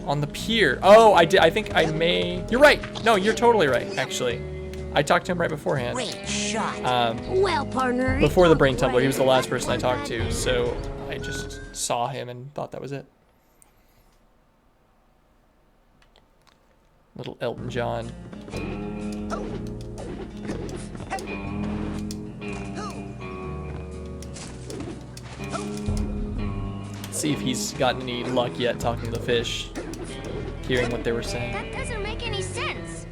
On the pier. Oh, I did. I think I may. You're right. No, you're totally right, actually. I talked to him right beforehand. Great shot. Well, partner. Before the brain tumbler, he was the last person I talked to, so I just saw him and thought that was it. Little Elton John. See if he's gotten any luck yet talking to the fish, hearing what they were saying. That doesn't make any sense.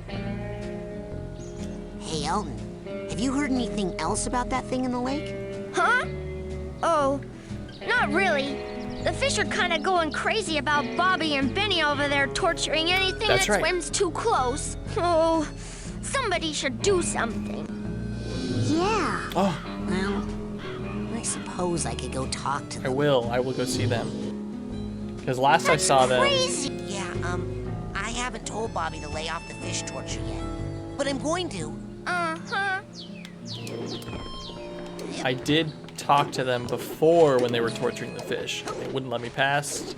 Hey, Elton, have you heard anything else about that thing in the lake? Huh? Oh, not really. The fish are kind of going crazy about Bobby and Benny over there torturing anything that swims too close. Oh, somebody should do something. Yeah. Oh. Well, I suppose I could go talk to them. I will go see them. Because last I saw them... Yeah, I haven't told Bobby to lay off the fish torture yet. But I'm going to. Uh-huh. I did talk to them before when they were torturing the fish. They wouldn't let me pass.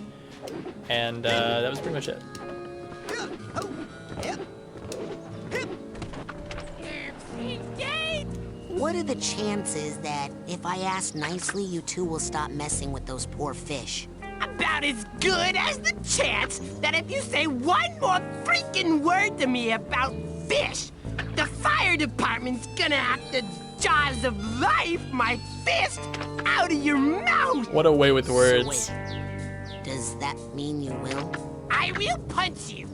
And that was pretty much it. What are the chances that if I ask nicely, you two will stop messing with those poor fish? About as good as the chance that if you say one more freaking word to me about fish, the fire department's gonna have to jaws of life my fist out of your mouth! What a way with words. Does that mean you will? I will punch you.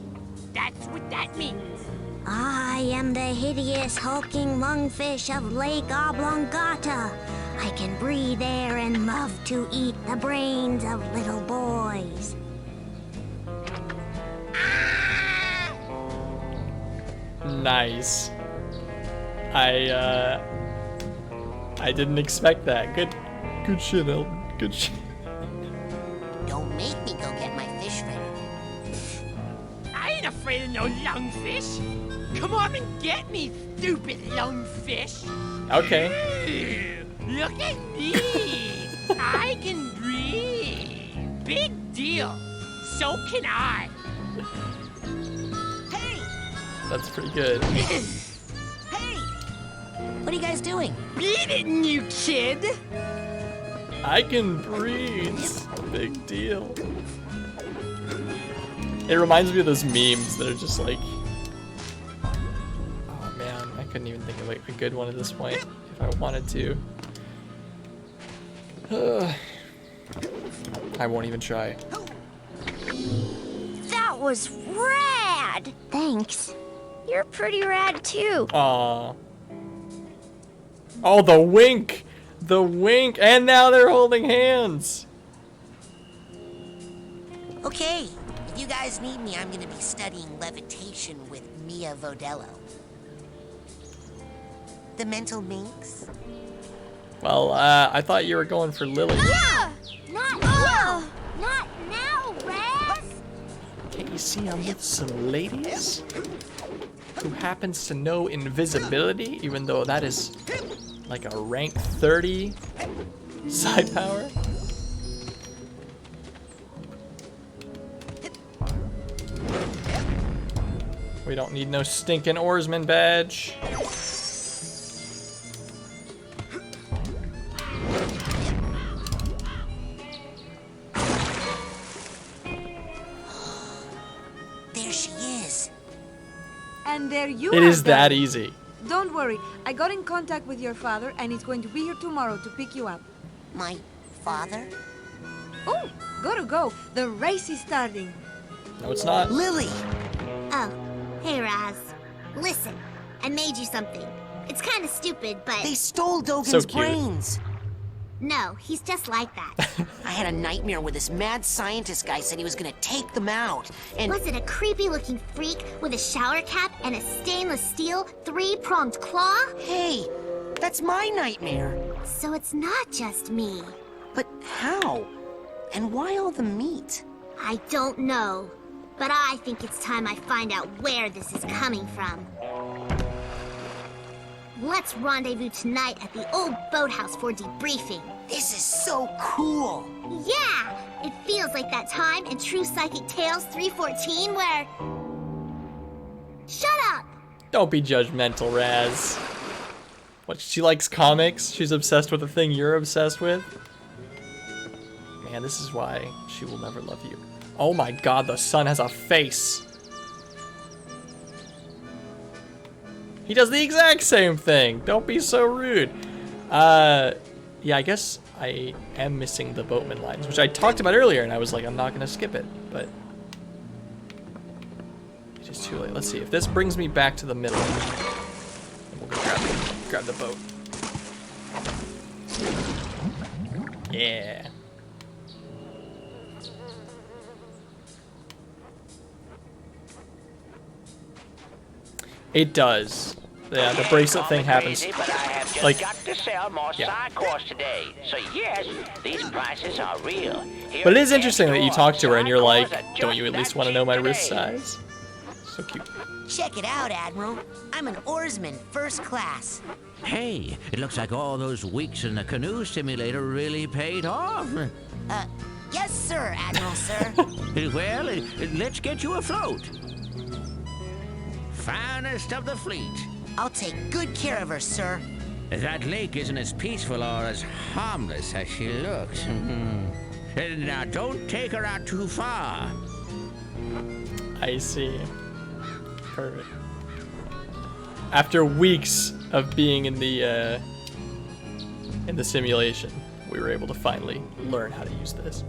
That's what that means. I am the hideous hulking lungfish of Lake Oblongata. I can breathe air and love to eat the brains of little boys. Nice. I didn't expect that. Good shit, Elton. Good shit. Don't make me go get my fish ready. I ain't afraid of no lungfish. Come on and get me, stupid lungfish. Okay. Look at me. I can breathe. Big deal. So can I. Hey! That's pretty good. Hey! What are you guys doing? Beat it, you kid. I can breathe. Big deal. It reminds me of those memes that are just like, oh man, I couldn't even think of like a good one at this point if I wanted to. I won't even try. That was rad! Thanks. You're pretty rad too. Aw. Oh, the wink! The wink! And now they're holding hands! Okay, if you guys need me, I'm gonna be studying levitation with Mia Vodello. The mental minx? Well, I thought you were going for Lily. Not now! Not now, Raz! Can't you see I'm with some ladies? Who happens to know invisibility, even though that is like a rank 30 side power? We don't need no stinking oarsman badge. There she is. And there you It are. is that then. easy. Don't worry. I got in contact with your father, and he's going to be here tomorrow to pick you up. My father? Oh, gotta go. The race is starting. No, it's not. Lily! Oh, hey Raz. Listen, I made you something. It's kind of stupid, but... They stole Dogen's So cute. brains. No, he's just like that. I had a nightmare where this mad scientist guy said he was gonna take them out, and... Was it a creepy-looking freak with a shower cap and a stainless steel three-pronged claw? Hey, that's my nightmare. So it's not just me. But how? And why all the meat? I don't know, but I think it's time I find out where this is coming from. Let's rendezvous tonight at the old boathouse for debriefing. This is so cool. Yeah! It feels like that time in True Psychic Tales 314 where... Shut up! Don't be judgmental, Raz. What, she likes comics? She's obsessed with the thing you're obsessed with? Man, this is why she will never love you. Oh my god, the sun has a face. He does the exact same thing. Don't be so rude. Yeah, I guess I am missing the boatman lines, which I talked about earlier, and I was like, I'm not gonna skip it, but it is too late. Let's see if this brings me back to the middle. We'll go grab the boat. Yeah. It does. Yeah, the bracelet thing happens. But I have just Like, got to sell more side course today. So yes, these prices are real. Here But it is at interesting that you store, talk to her and you're like, side cores are don't you at just least that want to know my cheap wrist today. size? So cute. Check it out, Admiral. I'm an oarsman, first class. Hey, it looks like all those weeks in the canoe simulator really paid off. Yes, sir, Admiral, sir. Well, let's get you afloat. Finest of the fleet. I'll take good care of her, sir. That lake isn't as peaceful or as harmless as she looks. Now, don't take her out too far. I see. Perfect. After weeks of being in the simulation, we were able to finally learn how to use this.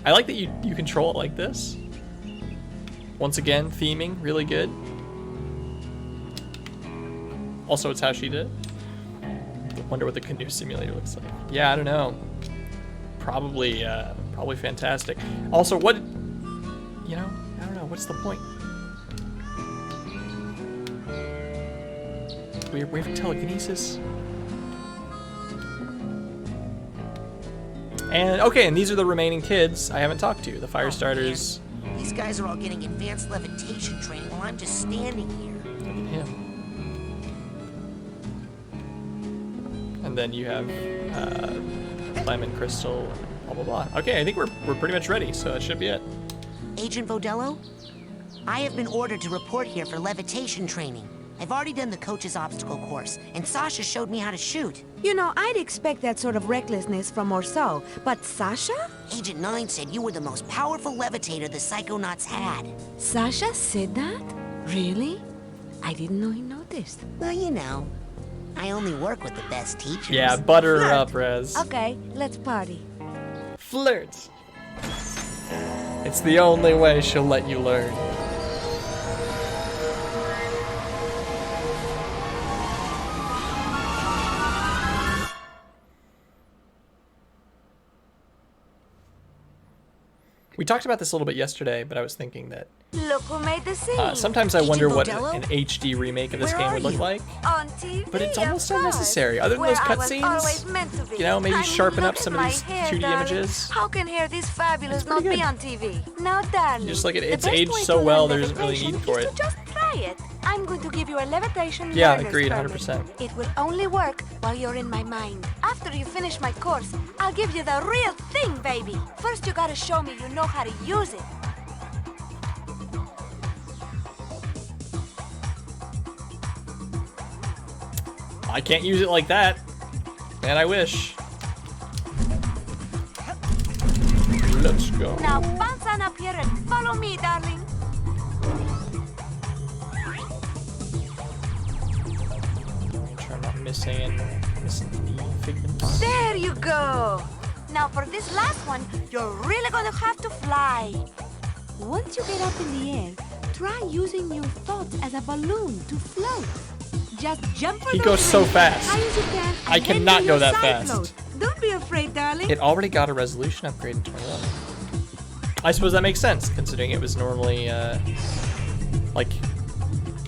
I like that you control it like this. Once again, theming, really good. Also, it's how she did. Wonder what the canoe simulator looks like. Yeah, I don't know. Probably fantastic. Also, what, you know, I don't know, what's the point? We have telekinesis. And, okay, and these are the remaining kids I haven't talked to, the fire starters. Man. These guys are all getting advanced levitation training while I'm just standing here. Look at him. And then you have Clem and Crystal, blah, blah, blah. Okay, I think we're pretty much ready, so that should be it. Agent Vodello, I have been ordered to report here for levitation training. I've already done the coach's obstacle course, and Sasha showed me how to shoot. You know, I'd expect that sort of recklessness from Orso, but Sasha? Agent 9 said you were the most powerful levitator the Psychonauts had. Sasha said that? Really? I didn't know he noticed. Well, you know, I only work with the best teachers. Yeah, butter her up, Rez. Okay, let's party. Flirt. It's the only way she'll let you learn. We talked about this a little bit yesterday, but I was thinking that Look who made the scene. sometimes I wonder what Vodello? an HD remake of this Where game are would look you? like. On TV, But it's almost of course. unnecessary. Other than Where those I was cutscenes, always meant to be. you know, maybe I mean, sharpen look up at some of my these hair, 2D darling. images. How can hair this fabulous It's not pretty be good. on TV? Now, darling. Just like the it's best aged way so to well, learn there isn't really levitation need for is it. to just try it. I'm going to give you a levitation Yeah, learner's agreed, permit. 100%. It will only work while you're in my mind. After you finish my course, I'll give you the real thing, baby. First, you gotta show me you know how to use it. I can't use it like that. Man, I wish. Let's go. Now bounce on up here and follow me, darling. Make sure I'm not missing any figments. There you go. Now for this last one, you're really gonna have to fly. Once you get up in the air, try using your thoughts as a balloon to float. Just jump for He those goes so wings fast. as high as you can, I and then cannot do go your that side fast. float. Don't be afraid, darling. It already got a resolution upgrade in 2011. I suppose that makes sense, considering it was normally, like,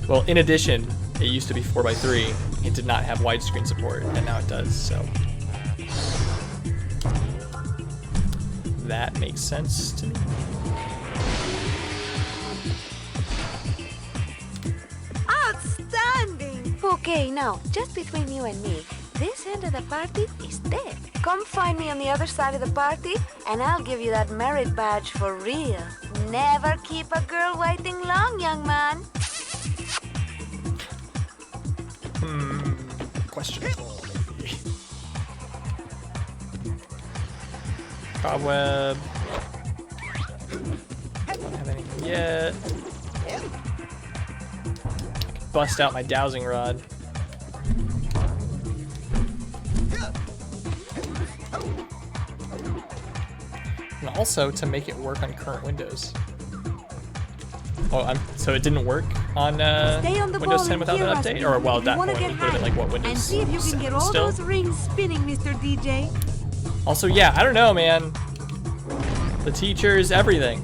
well, in addition, it used to be 4:3. It did not have widescreen support, and now it does, so. That makes sense to me. Outstanding. Okay, now, just between you and me, this end of the party is dead. Come find me on the other side of the party, and I'll give you that merit badge for real. Never keep a girl waiting long, young man. Questionable, maybe. Cobweb. Don't have anything yet. I can bust out my dowsing rod. And also to make it work on current Windows. Oh, so it didn't work on Stay on the Windows ball 10 and without hear that us, update? baby, Or, well, if you that wanna would get have been like what Windows And see if you can get all still? those rings spinning, Mr. DJ. Also, yeah, I don't know, man. The teacher's everything.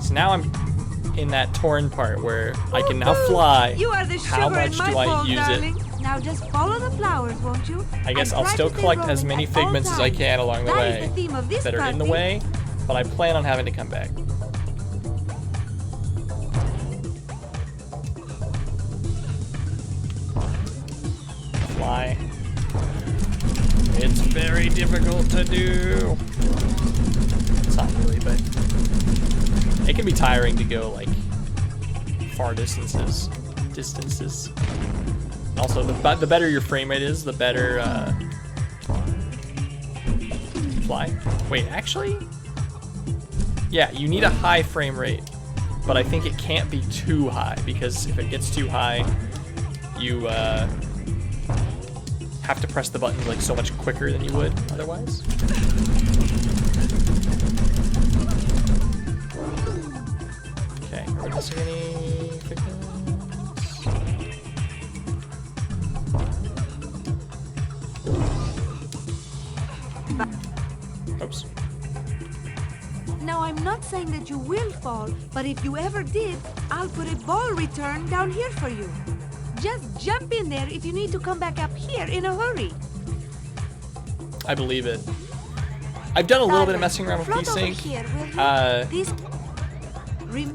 So now I'm in that torn part where I can now fly. You are the How sugar in much my do I bowl, use darling. it? Now just follow the flowers, won't you? I guess And I'll try still to stay collect as rolling many at all figments as I times. can along the That way is the theme of this that are in the party. way, but I plan on having to come back. Fly. It's very difficult to do. It's not really, but it can be tiring to go like far distances. Also, the better your frame rate is, the better fly. Wait, actually, yeah, you need a high frame rate, but I think it can't be too high because if it gets too high, you have to press the buttons like so much quicker than you would otherwise. Okay, are we missing any victims? Oops. Now, I'm not saying that you will fall, but if you ever did, I'll put a ball return down here for you. Just jump in there if you need to come back up here in a hurry. I believe it. I've done a little bit of messing around with VSync.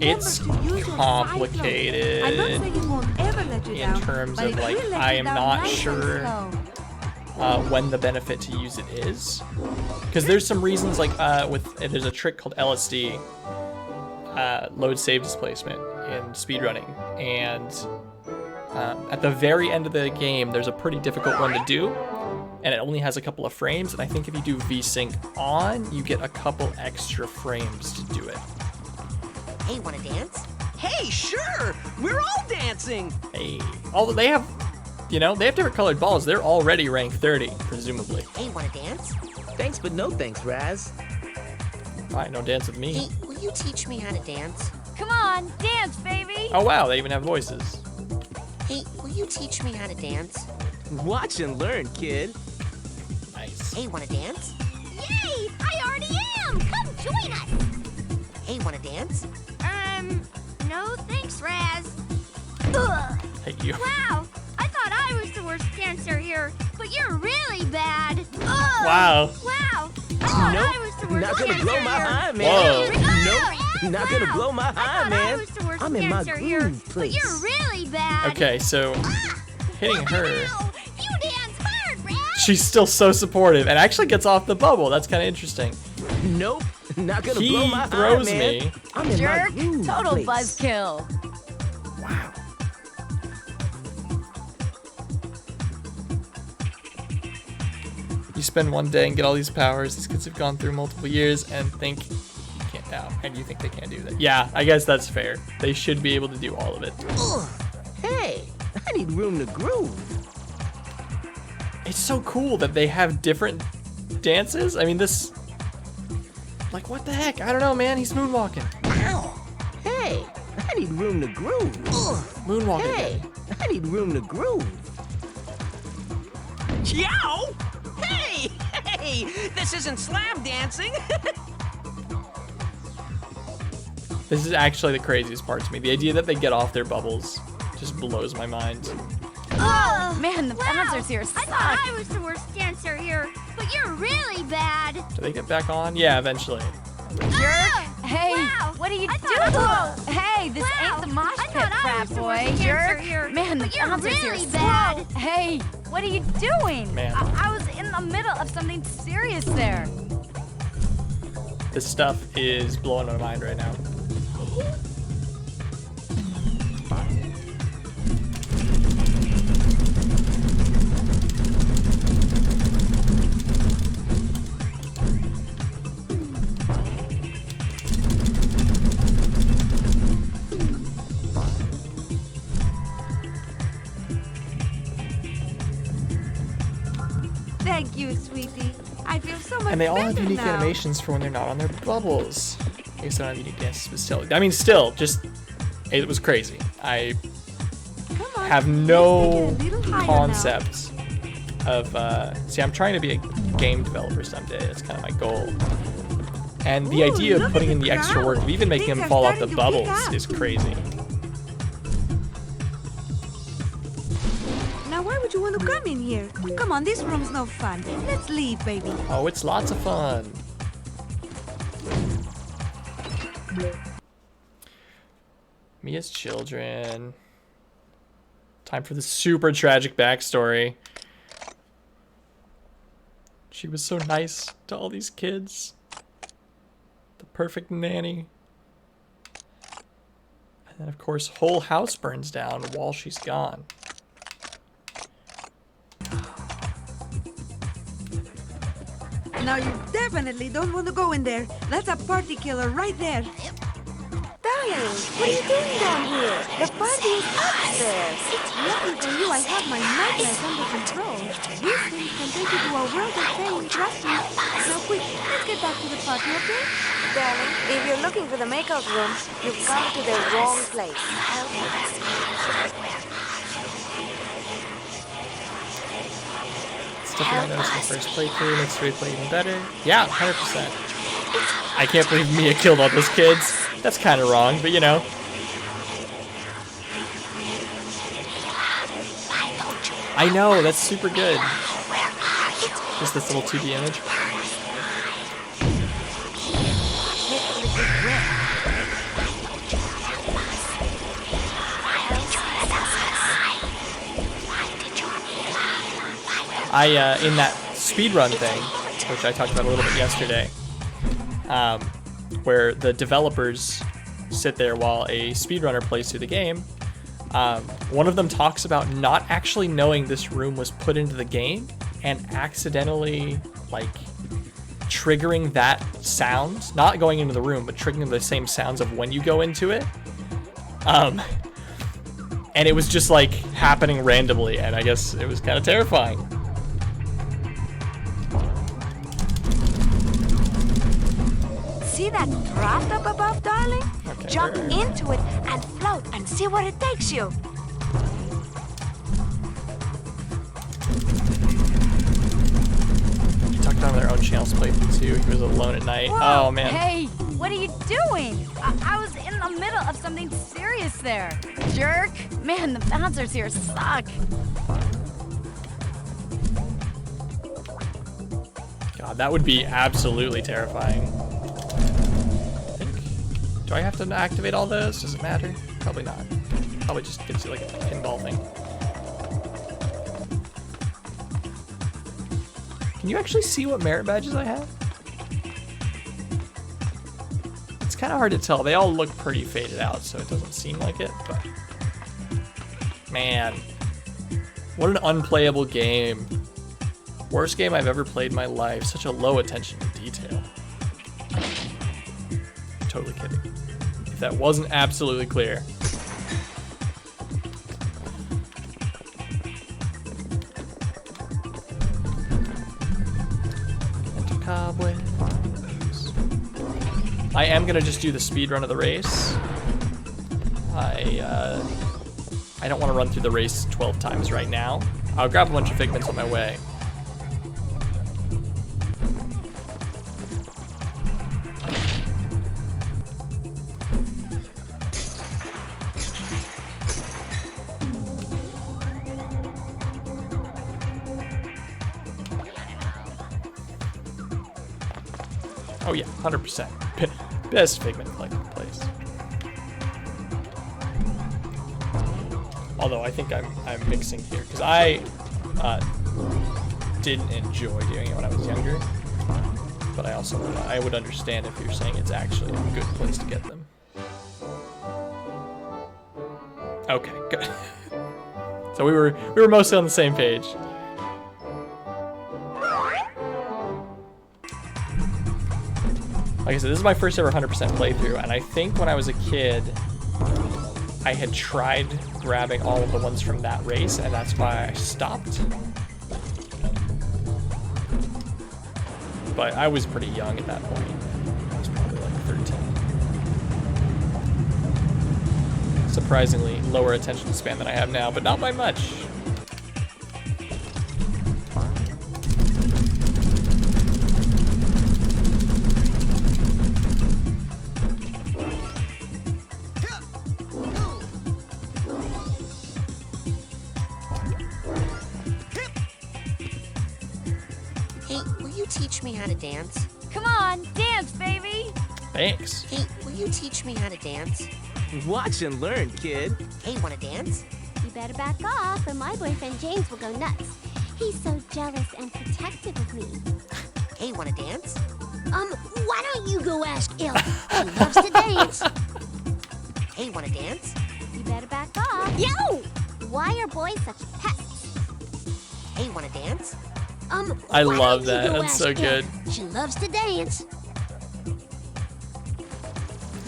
It's complicated in terms of like I am not sure when the benefit to use it is, because there's some reasons like there's a trick called LSD, load save displacement in speedrunning, and at the very end of the game there's a pretty difficult one to do, and it only has a couple of frames, and I think if you do VSync on, you get a couple extra frames to do it. Hey, wanna dance? Hey, sure! We're all dancing! Hey, although they have, you know, they have different colored balls. They're already rank 30, presumably. Hey, wanna dance? Thanks, but no thanks, Raz. Alright, no dance with me. Hey, will you teach me how to dance? Come on, dance, baby! Oh wow, they even have voices. Hey, will you teach me how to dance? Watch and learn, kid. Nice. Hey, wanna dance? Yay! I already am! Come join us! Hey, wanna dance? No thanks, Raz. Ugh. Hate you. Wow, I thought I was the worst dancer here, but you're really bad. Ugh. Wow. Wow, I thought I was the worst Not gonna dancer blow my here. high, man. Ugh. Nope, not gonna blow my I high, thought man. I was the worst I'm in my dancer here, groove but place. you're really bad. Okay, so hitting her, Wow, you dance hard, Raz. she's still so supportive and actually gets off the bubble. That's kind of interesting. Nope, not gonna He blow my throws high, man. me. I'm in my Jerk, groove total place. buzzkill. Wow. You spend one day and get all these powers. These kids have gone through multiple years and think you can't now, and you think they can't do that. Yeah, I guess that's fair. They should be able to do all of it. Hey, I need room to groove. It's so cool that they have different dances. I mean, this, like, what the heck? I don't know, man. He's moonwalking. Hey, I need room to groove. Moonwalking. Hey, I need room to groove. Yow! Hey! Hey! This isn't slam dancing! This is actually the craziest part to me. The idea that they get off their bubbles just blows my mind. Oh, man, the bouncers here I suck. thought I was the worst dancer here, but you're really bad. Do they get back on? Yeah, eventually. Jerk. Hey, Wow. what are you I doing? thought- Hey, this Wow. ain't the mosh I pit, thought I crap was the boy. worst dancer Jerk. here, Man, the but you're bouncers here really slow. bad. Hey, what are you doing? Man. I was in the middle of something serious there. This stuff is blowing my mind right now. Thank you, sweetie. I feel so much And they all have better unique now. animations for when they're not on their bubbles. I guess they don't have unique dances, but still. I mean, still, just, it was crazy. I Come on, have let's no take it a little higher concept of, see, I'm trying to be a game developer someday. That's kind of my goal. And the Ooh, idea look of putting at in the the extra work, of ground. even making Things them are fall off the starting to pick bubbles up. is crazy. Now, why would you want to come in here? Come on, this room's no fun. Let's leave, baby. Oh, it's lots of fun. Mia's children. Time for the super tragic backstory. She was so nice to all these kids. The perfect nanny. And then, of course, whole house burns down while she's gone. Now, you definitely don't want to go in there. That's a party killer right there. darling, what are you doing down here? The party is upstairs. Lucky for you, I have my nightlife under control. These things can take you to a world of pain, trust me. Now quick, let's get back to the party, okay? Darling, if you're looking for the makeout room, you've come to the wrong place. Stuff I noticed in the first playthrough makes the replay even better. Yeah, 100%. I can't believe Mia killed all those kids. That's kind of wrong, but you know. I know, that's super good. Just this little 2D image. In that speedrun thing, which I talked about a little bit yesterday, where the developers sit there while a speedrunner plays through the game, one of them talks about not actually knowing this room was put into the game and accidentally, like, triggering that sound, not going into the room, but triggering the same sounds of when you go into it. And it was just, like, happening randomly, and I guess it was kind of terrifying. See that draft up above, darling? Okay, Jump into it and float and see where it takes you. You talked about their own channels playthrough too. He was alone at night. Whoa, Oh man. Hey, what are you doing? I was in the middle of something serious there. Jerk. Man, the bouncers here suck. God, that would be absolutely terrifying. Do I have to activate all those? Does it matter? Probably not. Probably just gives you like a pinball thing. Can you actually see what merit badges I have? It's kind of hard to tell. They all look pretty faded out, so it doesn't seem like it, but... Man. What an unplayable game. Worst game I've ever played in my life. Such a low attention to detail. Totally kidding. If that wasn't absolutely clear. Enter cobwebs. I am gonna just do the speed run of the race. I don't want to run through the race 12 times right now. I'll grab a bunch of figments on my way. Oh yeah, 100%. Best figment collecting place. Although I think I'm mixing here because I didn't enjoy doing it when I was younger. But I would understand if you're saying it's actually a good place to get them. Okay, good. So we were mostly on the same page. Like I said, this is my first ever 100% playthrough, and I think when I was a kid, I had tried grabbing all of the ones from that race, and that's why I stopped. But I was pretty young at that point. I was probably like 13. Surprisingly lower attention span than I have now, but not by much. Teach me how to dance? Come on, dance, baby! Thanks. Hey, will you teach me how to dance? Watch and learn, kid. Hey, wanna dance? You better back off, or my boyfriend James will go nuts. He's so jealous and protective of me. Hey, wanna dance? Why don't you go ask Il? She loves to dance. Hey, wanna dance? You better back off. Yo! Why are boys such pests? Hey, wanna dance? I love that. That's so good. She loves to dance.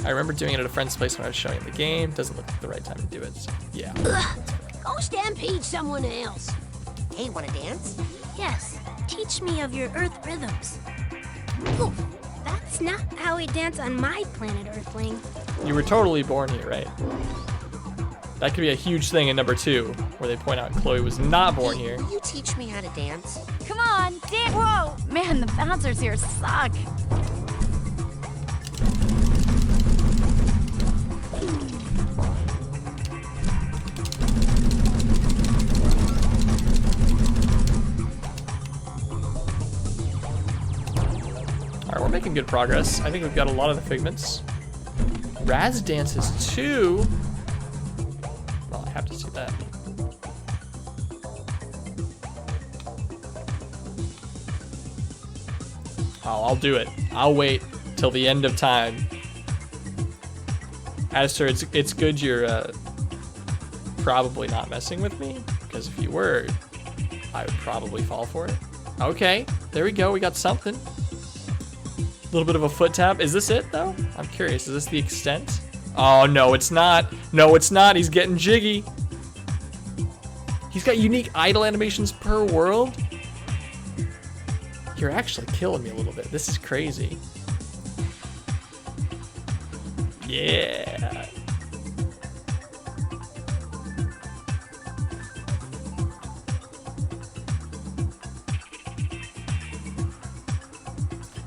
I remember doing it at a friend's place when I was showing him the game. Doesn't look like the right time to do it, so yeah. Go stampede someone else. Hey, wanna dance? Yes, teach me of your Earth rhythms. Ooh, that's not how we dance on my planet, Earthling. You were totally born here, right? That could be a huge thing in number 2, where they point out Chloe was not born here. Will you teach me how to dance? Come on, dance. Whoa! Man, the bouncers here suck. Alright, we're making good progress. I think we've got a lot of the figments. Raz dances too. Well, I have to see that. Oh, I'll do it. I'll wait till the end of time. Alistair, it's good you're probably not messing with me, because if you were, I would probably fall for it. Okay, there we go. We got something. A little bit of a foot tap. Is this it, though? I'm curious. Is this the extent? Oh, no, it's not. No, it's not. He's getting jiggy. He's got unique idle animations per world. You're actually killing me a little bit. This is crazy. Yeah.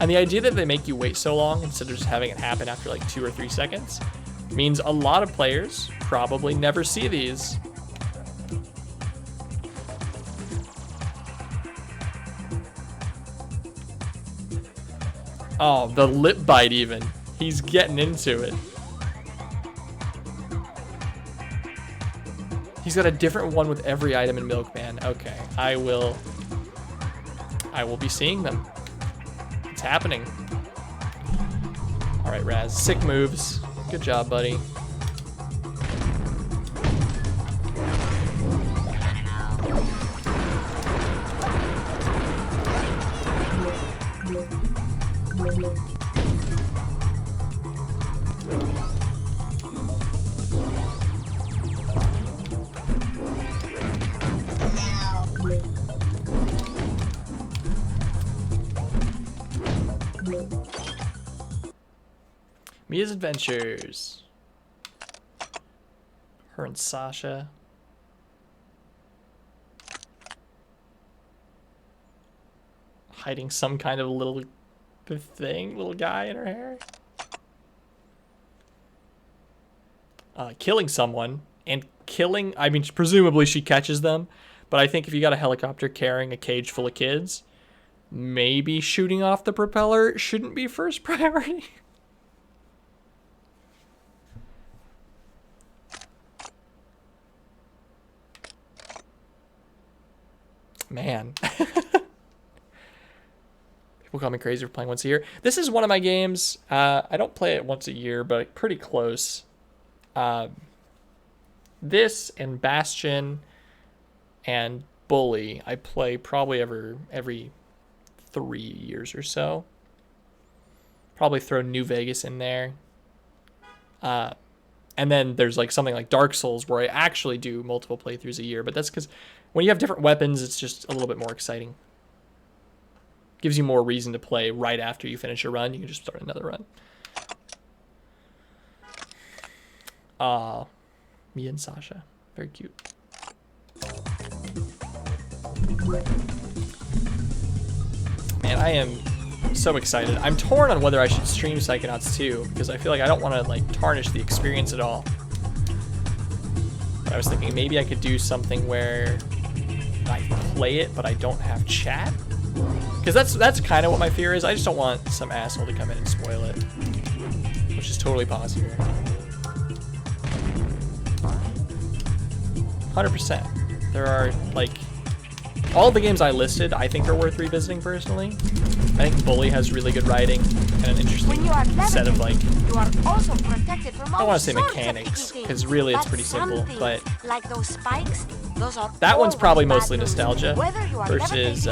And the idea that they make you wait so long instead of just having it happen after like 2 or 3 seconds means a lot of players probably never see these. Oh, the lip bite even. He's getting into it. He's got a different one with every item in Milkman. Okay, I will be seeing them. It's happening. All right, Raz, sick moves. Good job, buddy. Mia's Adventures. Her and Sasha. Hiding some kind of little guy in her hair. Killing someone and killing, I mean, presumably she catches them, but I think if you got a helicopter carrying a cage full of kids, maybe shooting off the propeller shouldn't be first priority. Man. People call me crazy for playing once a year. This is one of my games. I don't play it once a year, but pretty close. This and Bastion and Bully, I play probably every 3 years or so. Probably throw New Vegas in there. And then there's like something like Dark Souls where I actually do multiple playthroughs a year, but that's because when you have different weapons, it's just a little bit more exciting. Gives you more reason to play right after you finish a run. You can just start another run. Mia and Sasha. Very cute. Man, I am so excited. I'm torn on whether I should stream Psychonauts 2 because I feel like I don't want to like tarnish the experience at all. But I was thinking maybe I could do something where I play it but I don't have chat. Because that's kind of what my fear is. I just don't want some asshole to come in and spoil it. Which is totally possible. 100%. There are, like, all the games I listed I think are worth revisiting personally. I think Bully has really good writing and an interesting set of, like, you are also protected from I don't want to say mechanics, because really it's pretty simple, but like those spikes, those are that one's probably mostly nostalgia versus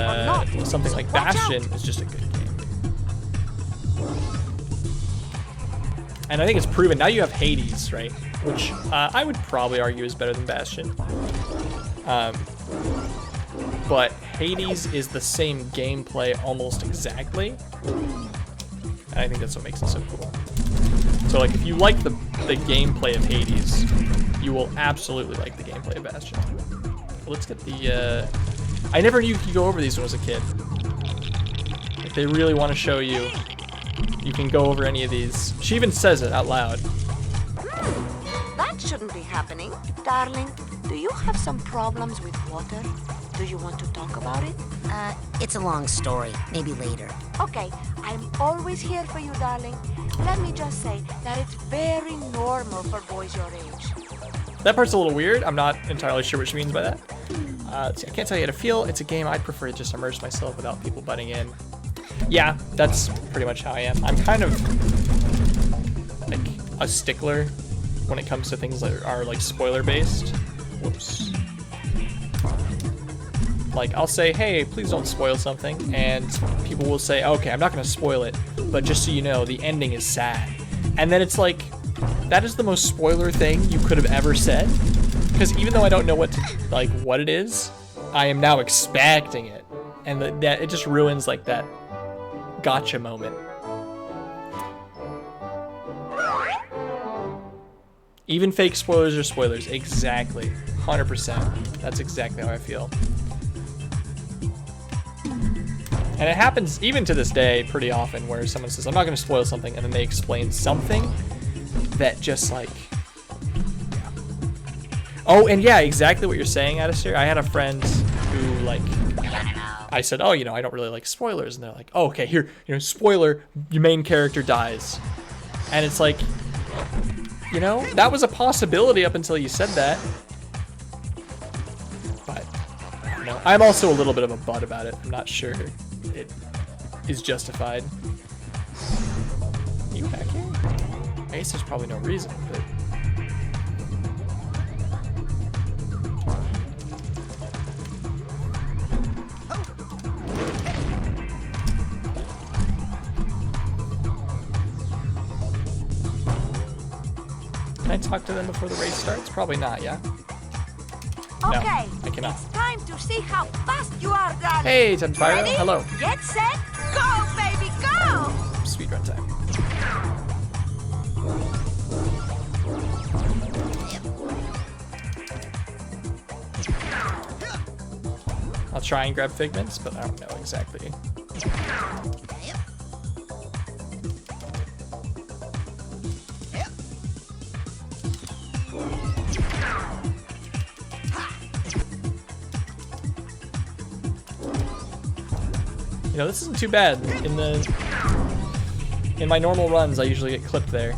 something like Bastion is just a good game. And I think it's proven. Now you have Hades, right? Which I would probably argue is better than Bastion. But Hades is the same gameplay almost exactly. And I think that's what makes it so cool. So like if you like the gameplay of Hades, you will absolutely like the gameplay of Bastion. Let's get the, I never knew you could go over these when I was a kid. If they really want to show you, you can go over any of these. She even says it out loud. That shouldn't be happening. Darling, do you have some problems with water? Do you want to talk about it? It's a long story. Maybe later. Okay, I'm always here for you, darling. Let me just say that it's very normal for boys your age. That part's a little weird. I'm not entirely sure what she means by that. Let's see, I can't tell you how to feel. It's a game I'd prefer to just immerse myself without people butting in. Yeah, that's pretty much how I am. I'm kind of like a stickler when it comes to things that are like spoiler based. Whoops. Like I'll say, hey, please don't spoil something, and people will say, okay, I'm not gonna spoil it, but just so you know, the ending is sad. And then it's like, that is the most spoiler thing you could have ever said, because even though I don't know what it is, I am now expecting it, and that it just ruins like that gotcha moment. Even fake spoilers are spoilers. Exactly. 100%. That's exactly how I feel. And it happens even to this day pretty often where someone says, I'm not going to spoil something, and then they explain something that just like, yeah. Oh, and yeah, exactly what you're saying, Adisir. I had a friend who like, I said, oh, you know, I don't really like spoilers. And they're like, oh, okay, here, you know, spoiler, your main character dies. And it's like, you know, that was a possibility up until you said that. But, you know, I'm also a little bit of a butt about it. I'm not sure it is justified. Are you back here? I guess there's probably no reason, but... Can I talk to them before the race starts? Probably not, yeah? Okay, no, I cannot. It's time to see how fast you are, darling. Hey, Tenpyro. Ready? Hello. Get set, go, baby, go! Speedrun time. I'll try and grab Figments, but I don't know exactly. You know, this isn't too bad. In my normal runs, I usually get clipped there.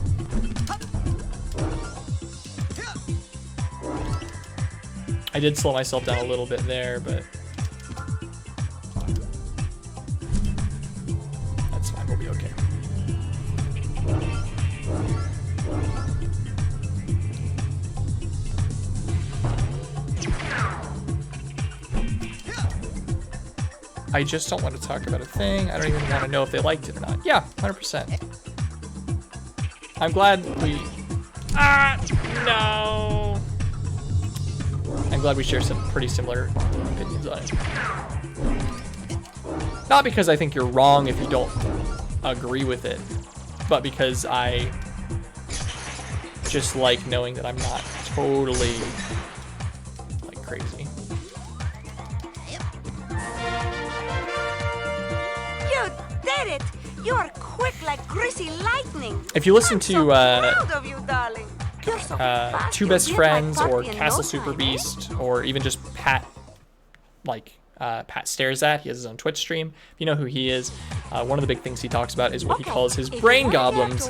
I did slow myself down a little bit there, but that's fine, we'll be okay. I just don't want to talk about a thing. I don't even want to know if they liked it or not. Yeah, 100%. I'm glad we... no! I'm glad we share some pretty similar opinions on it. Not because I think you're wrong if you don't agree with it, but because I just like knowing that I'm not totally, like, crazy. Did it! You are quick like greasy lightning. If you listen to so proud of you, darling. You're so fast, Two you Best did Friends my or party in Castle no Super time, Beast, or even just Pat, like Pat Stares At. He has his own Twitch stream. If you know who he is, one of the big things he talks about is what he calls his brain goblins,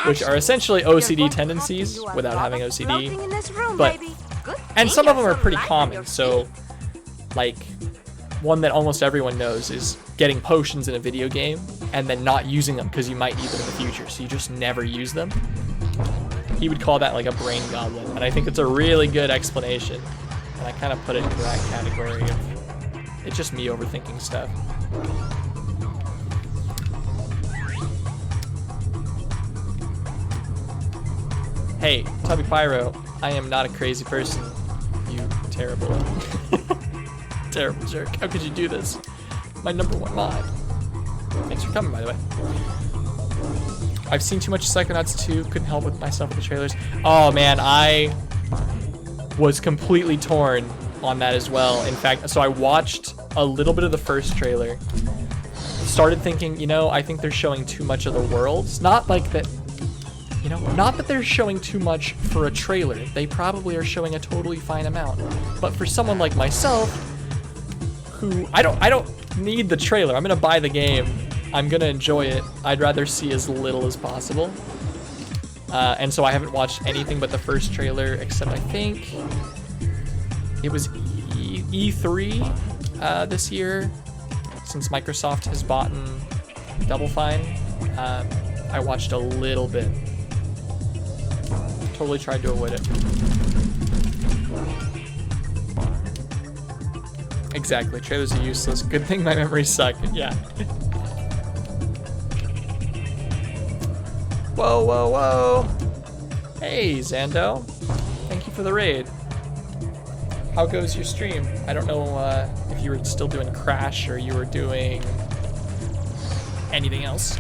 which are essentially OCD tendencies without having OCD. But and some of them are pretty common. So, like, one that almost everyone knows is getting potions in a video game and then not using them because you might need them in the future, so you just never use them. He would call that like a brain goblin, and I think it's a really good explanation. And I kind of put it into that category of it's just me overthinking stuff. Hey, Tubby Pyro, I am not a crazy person. You terrible, terrible jerk. How could you do this? My #1 mod. Thanks for coming, by the way. I've seen too much Psychonauts 2. Couldn't help with myself with the trailers. Oh man, I was completely torn on that as well. In fact, so I watched a little bit of the first trailer. Started thinking, you know, I think they're showing too much of the worlds. Not like that, you know, not that they're showing too much for a trailer. They probably are showing a totally fine amount. But for someone like myself, who I don't need the trailer. I'm gonna buy the game. I'm gonna enjoy it. I'd rather see as little as possible. And so I haven't watched anything but the first trailer, except I think it was E3 this year, since Microsoft has bought Double Fine. I watched a little bit. Totally tried to avoid it. Exactly, trailers are useless. Good thing my memories suck, yeah. Whoa, whoa, whoa. Hey, Zando. Thank you for the raid. How goes your stream? I don't know if you were still doing Crash or you were doing anything else.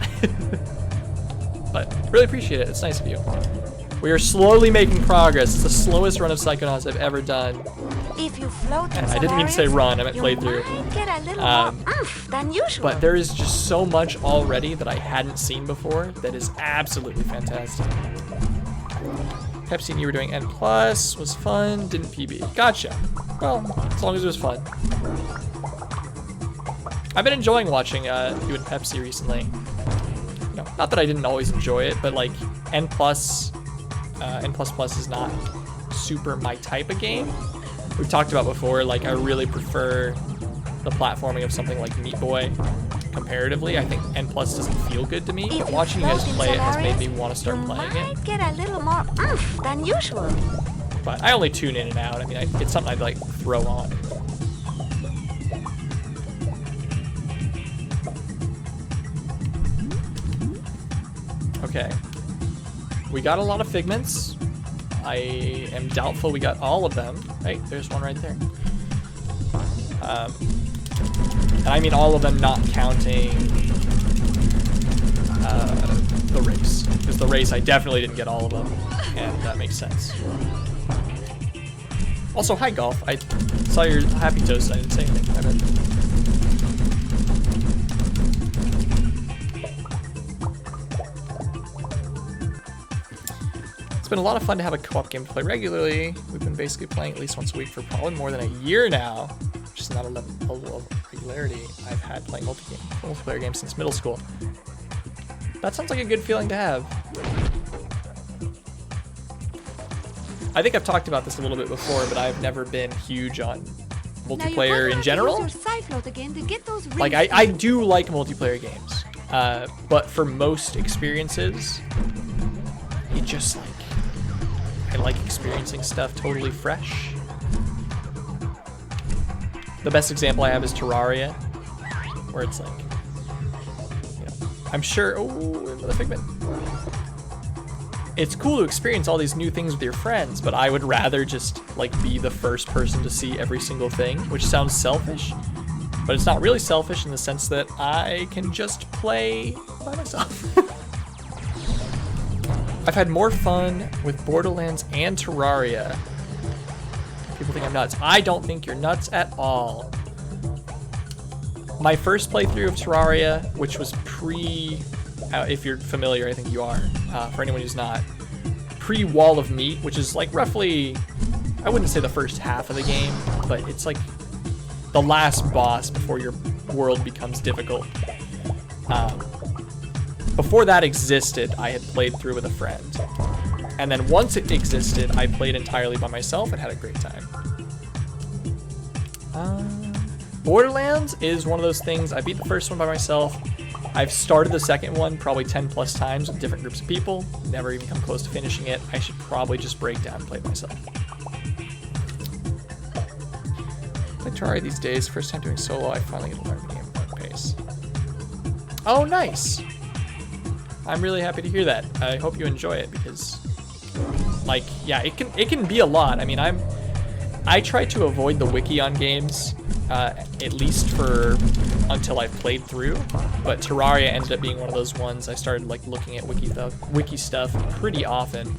But really appreciate it. It's nice of you. We are slowly making progress. It's the slowest run of Psychonauts I've ever done. If you float And I didn't mean to say run, I meant playthrough. Get a little more than usual. But there is just so much already that I hadn't seen before that is absolutely fantastic. Pepsi and you were doing N+, was fun, didn't PB. Gotcha. Well, as long as it was fun. I've been enjoying watching you and Pepsi recently. You know, not that I didn't always enjoy it, but like N+, N++ is not super my type of game. We've talked about before, like I really prefer the platforming of something like Meat Boy comparatively. I think N+ doesn't feel good to me, but watching you guys play it has made me want to start playing it. Get a little more than usual. But I only tune in and out. I mean, it's something I'd like throw on. Okay. We got a lot of figments. I am doubtful we got all of them. Right, there's one right there. And I mean all of them, not counting the race. Because the race, I definitely didn't get all of them. And that makes sense. Also, hi Golf. I saw your happy toast. I didn't say anything. I bet. It's been a lot of fun to have a co-op game to play regularly. We've been basically playing at least once a week for probably more than a year now, which is not a level of regularity I've had playing multiplayer games since middle school. That sounds like a good feeling to have. I think I've talked about this a little bit before, but I've never been huge on multiplayer in general. Like, I do like multiplayer games, but for most experiences, it just like, I like experiencing stuff totally fresh. The best example I have is Terraria, where it's like, you know, I'm sure, oh, another figment. It's cool to experience all these new things with your friends, but I would rather just like be the first person to see every single thing, which sounds selfish, but it's not really selfish in the sense that I can just play by myself. I've had more fun with Borderlands and Terraria. People think I'm nuts. I don't think you're nuts at all. My first playthrough of Terraria, which was if you're familiar, I think you are, for anyone who's not, pre-Wall of Meat, which is like roughly, I wouldn't say the first half of the game, but it's like the last boss before your world becomes difficult. Before that existed, I had played through with a friend. And then once it existed, I played entirely by myself and had a great time. Borderlands is one of those things, I beat the first one by myself. I've started the second one probably 10 plus times with different groups of people. Never even come close to finishing it. I should probably just break down and play it myself. I try these days, first time doing solo, I finally get to learn the game at pace. Oh, nice. I'm really happy to hear that. I hope you enjoy it because Like, yeah, it can be a lot. I mean, I try to avoid the wiki on games, at least for until I've played through. But Terraria ended up being one of those ones I started like looking at wiki stuff pretty often.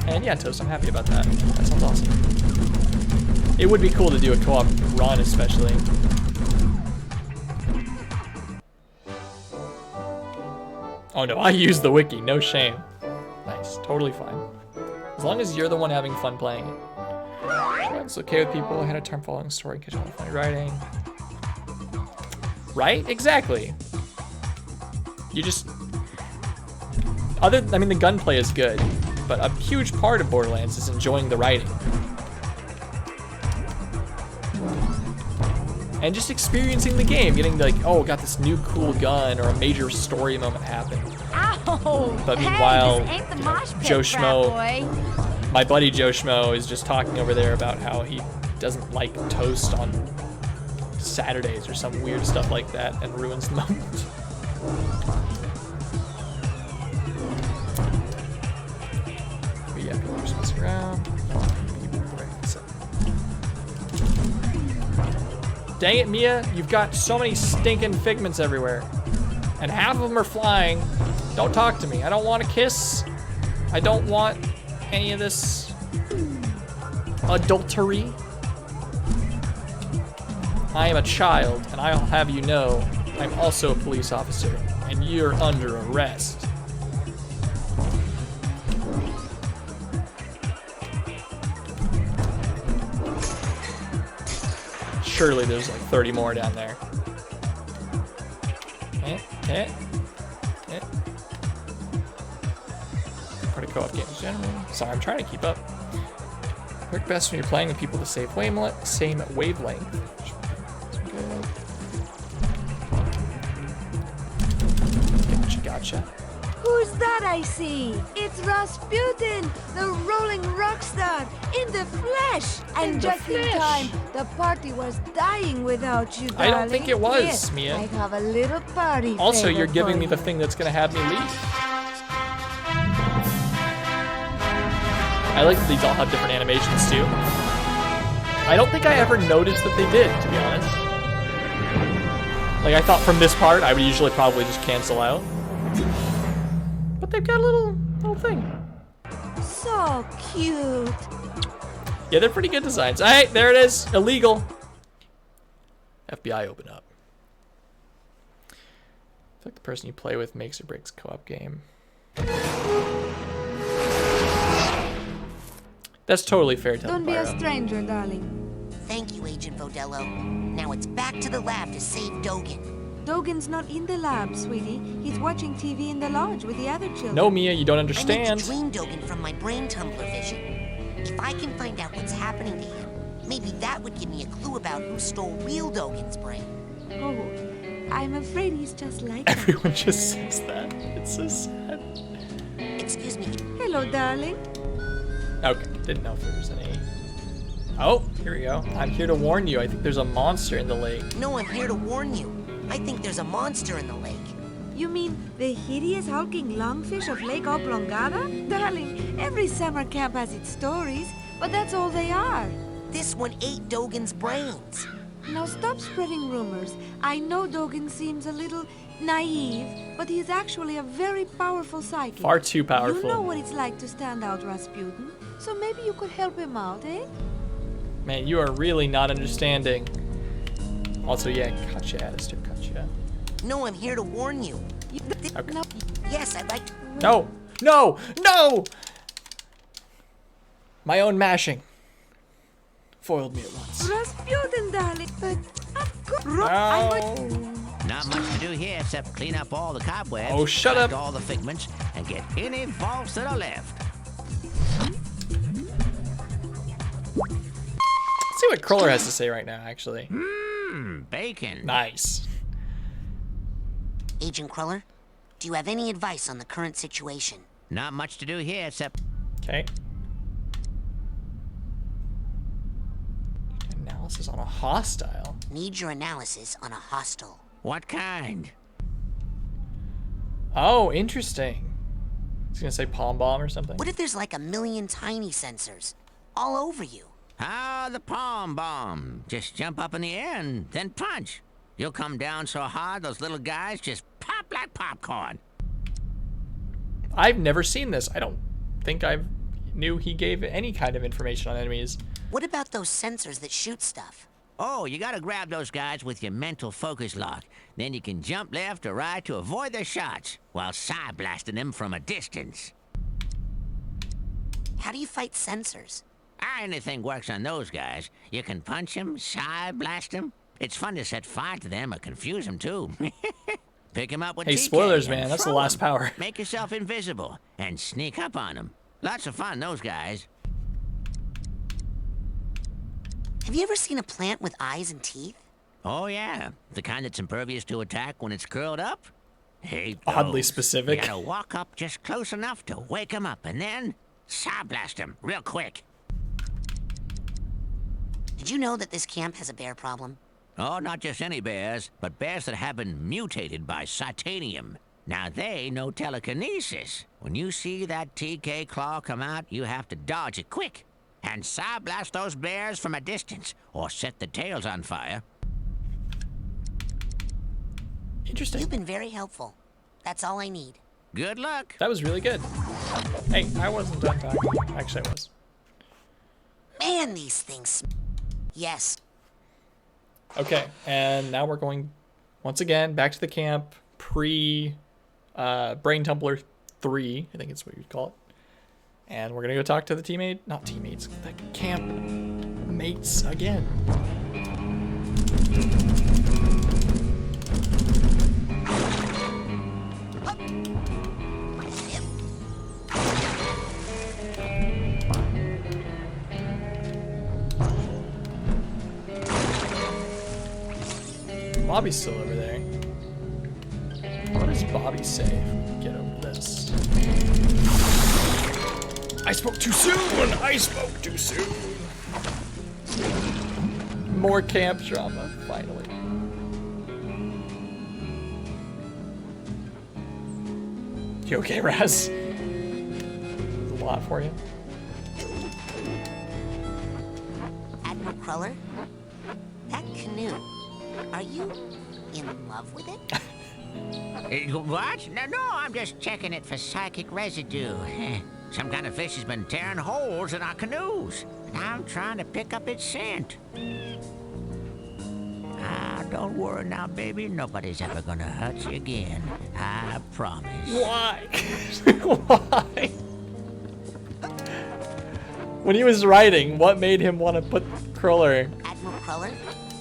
And yeah, Toast, I'm happy about that. That sounds awesome. It would be cool to do a co-op run, especially. Oh no, I use the wiki, no shame. Nice, totally fine. As long as you're the one having fun playing it. It's okay with people ahead of time following story and catching all the funny writing. Right? Exactly. You just... I mean, the gunplay is good, but a huge part of Borderlands is enjoying the writing. And just experiencing the game, getting like, oh, got this new cool gun, or a major story moment happened. Ow! But meanwhile, hey, this ain't the mosh pit, Joe frat Schmo, my buddy Joe Schmo is just talking over there about how he doesn't like Toast on Saturdays or some weird stuff like that, and ruins the moment. But yeah, people are just messing around. Dang it, Mia, you've got so many stinking figments everywhere. And half of them are flying. Don't talk to me. I don't want a kiss. I don't want any of this adultery. I am a child, and I'll have you know, I'm also a police officer, and you're under arrest. Surely there's like 30 more down there. Pretty co-op games generally. Sorry, I'm trying to keep up. Work best when you're playing with people the same wavelength. Gotcha. Who's that I see? It's Rasputin, the rolling rock star, in the flesh. And just in time, the party was dying without you, darling. I don't think it was, Here, Mia. I have a little party Also, favor you're giving for me the you. thing that's gonna have me leave. I like that these all have different animations too. I don't think I ever noticed that they did, to be honest. Like, I thought from this part, I would usually probably just cancel out. But they've got a little thing. So cute. Yeah, they're pretty good designs. All right, there it is. Illegal. FBI, open up. I feel like the person you play with makes or breaks co-op game. That's totally fair, Don't be a Telepyro. stranger, darling. Thank you, Agent Vodello. Now it's back to the lab to save Dogen. Dogen's not in the lab, sweetie. He's watching TV in the lodge with the other children. No, Mia, you don't I understand. need to dream Dogen from my brain tumbler vision. If I can find out what's happening to him, maybe that would give me a clue about who stole real Dogen's brain. Oh, I'm afraid he's just like that. Everyone just says that. It's so sad. Excuse me. Hello, darling. Okay, didn't know if there was any. Oh, here we go. I'm here to warn you. I think there's a monster in the lake. No, I'm here to warn you. I think there's a monster in the lake. You mean the hideous hulking lungfish of Lake Oblongata? Darling, every summer camp has its stories, but that's all they are. This one ate Dogen's brains. Now stop spreading rumors. I know Dogen seems a little naive, but he's actually a very powerful psychic. Far too powerful. You know what it's like to stand out, Rasputin, so maybe you could help him out, eh? Man, you are really not understanding. Also, yeah, gotcha, Alistair, gotcha. No, I'm here to warn you. Okay. No. Yes, I'd like... No! No! No! My own mashing. Foiled me at once. Rasputin, darling, but of course... No. Not much to do here except clean up all the cobwebs, Oh, shut collect up. all the figments, and get any vaults that are left. Let's see what Cruller has to say right now, actually. Bacon. Nice. Agent Cruller, do you have any advice on the current situation? Not much to do here except... Okay. Analysis on a hostile. Need your analysis on a hostile. What kind? Oh, interesting. I was gonna say palm bomb or something. What if there's like a million tiny sensors all over you? Ah, the palm bomb. Just jump up in the air and then punch. You'll come down so hard those little guys just pop like popcorn. I've never seen this. I don't think I knew he gave any kind of information on enemies. What about those sensors that shoot stuff? Oh, you gotta grab those guys with your mental focus lock. Then you can jump left or right to avoid their shots while side blasting them from a distance. How do you fight sensors? Anything works on those guys. You can punch them, side blast them. It's fun to set fire to them or confuse them too. Pick them up with Hey, TK spoilers, and man. That's the throw last 'em. power. Make yourself invisible and sneak up on them. Lots of fun, those guys. Have you ever seen a plant with eyes and teeth? Oh yeah, the kind that's impervious to attack when it's curled up. Hey, Oddly those. specific. You gotta walk up just close enough to wake them up, and then side blast them real quick. Did you know that this camp has a bear problem? Oh, not just any bears, but bears that have been mutated by Psychonauts. Now they know telekinesis. When you see that TK claw come out, you have to dodge it quick and side blast those bears from a distance, or set the tails on fire. Interesting. You've been very helpful. That's all I need. Good luck. That was really good. Hey, I wasn't done talking. Actually, I was. Man, these things. Yes. Okay, and now we're going once again back to the camp pre Brain Tumbler 3, I think it's what you'd call it. And we're gonna go talk to the not teammates, the camp mates again. Bobby's still over there. What does Bobby say if we get over this? I spoke too soon! I spoke too soon! More camp drama, finally. You okay, Raz? There's a lot for you. Admiral Cruller? That canoe. Are you in love with it? What? No, I'm just checking it for psychic residue. Some kind of fish has been tearing holes in our canoes, and I'm trying to pick up its scent. Don't worry now, baby. Nobody's ever gonna hurt you again. I promise. Why? Why? When he was writing, what made him want to put Cruller Admiral Cruller?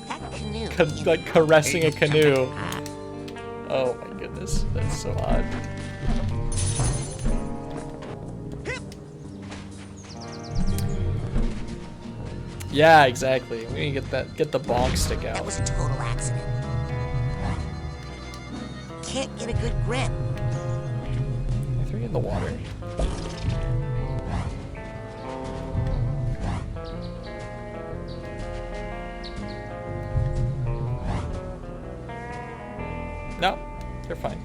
That canoe. like caressing a canoe? Oh my goodness, that's so odd. Yeah, exactly. We need to get the bonk stick out. That was a total accident. Can't get a good grip. I threw you in the water. No, they're fine.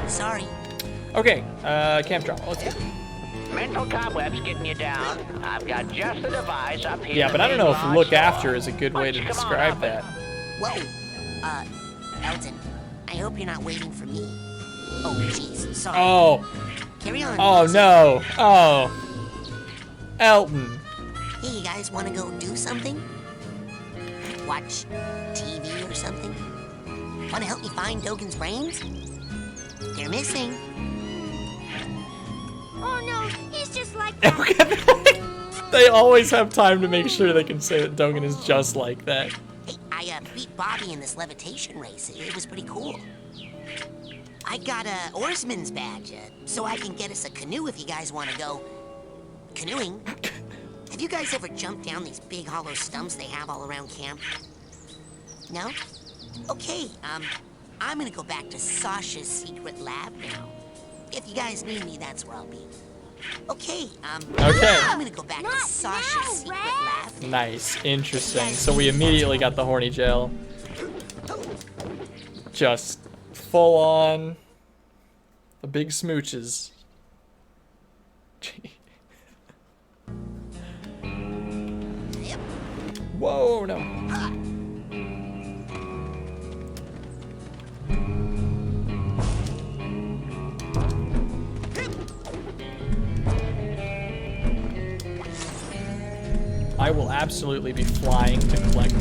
Sorry. Okay, camp drama. Let's go. Mental cobwebs getting you down. I've got just the device up here. Yeah, but I don't know if look after is a good way to describe that. Whoa. Elton, I hope you're not waiting for me. Oh, jeez, sorry. Oh. Carry on. Oh no. Oh. Elton. Hey, you guys want to go do something? Watch TV or something? Want to help me find Dogen's brains? They're missing. Oh no, he's just like that. They always have time to make sure they can say that Dogen is just like that. Hey, I beat Bobby in this levitation race. It was pretty cool. I got a oarsman's badge, so I can get us a canoe if you guys want to go canoeing. Have you guys ever jumped down these big hollow stumps they have all around camp? No? Okay, I'm gonna go back to Sasha's secret lab now. If you guys need me, that's where I'll be. Okay, Okay. I'm gonna go back to Sasha's secret lab now. Nice, interesting. So we immediately got the horny gel. Just full on the big smooches. Gee. Whoa, no. I will absolutely be flying to collect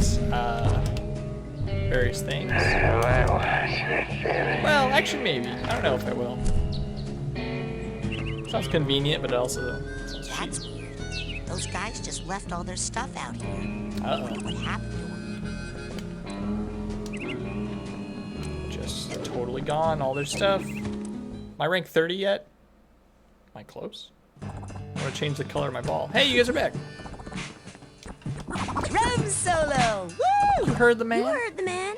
various things. Well, actually, maybe. I don't know if I will. Sounds convenient, but it also sounds cheap. That's weird. Those guys just left all their stuff out here. Uh-oh. Wonder what happened to them. Just totally gone, all their stuff. Am I rank 30 yet? Am I close? I want to change the color of my ball. Hey, you guys are back. Drum solo! Woo! You heard the man? You heard the man.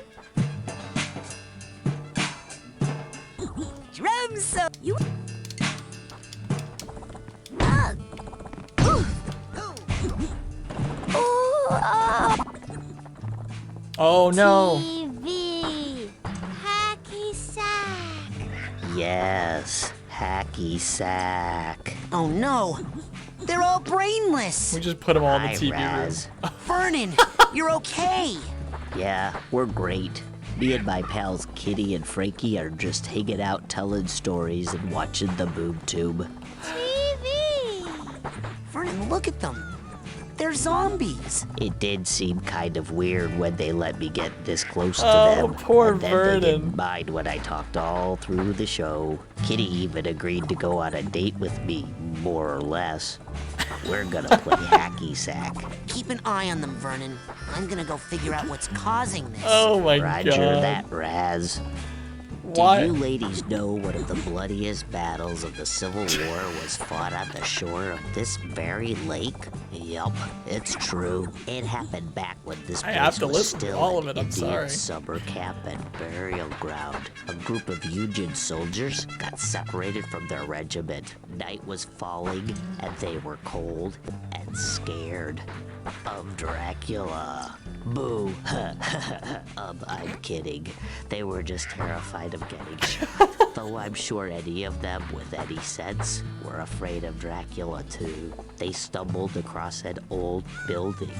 Drum solo! You. Oh no. TV. Hacky sack. Yes, hacky sack. Oh no! They're all brainless! We just put them all in the Hi, TV Raz. room. Vernon, you're okay! Yeah, we're great. Me and my pals Kitty and Frankie are just hanging out telling stories and watching the boob tube. TV. Vernon, look at them. They're zombies. It did seem kind of weird when they let me get this close to Oh, them. poor and then Vernon. They didn't mind when I talked all through the show. Kitty even agreed to go on a date with me, more or less. We're gonna play hacky sack. Keep an eye on them, Vernon. I'm gonna go figure out what's causing this. Oh my Roger god. that, Raz. Why? Do you ladies know one of the bloodiest battles of the Civil War was fought on the shore of this very lake? Yup, it's true. It happened back when this I place have to was listen to still all of an it, I'm Indian sorry. summer camp and burial ground. A group of Union soldiers got separated from their regiment. Night was falling, and they were cold and scared of Dracula. Boo. I'm kidding. They were just terrified of getting shot. Though I'm sure any of them with any sense were afraid of Dracula too. They stumbled across an old building.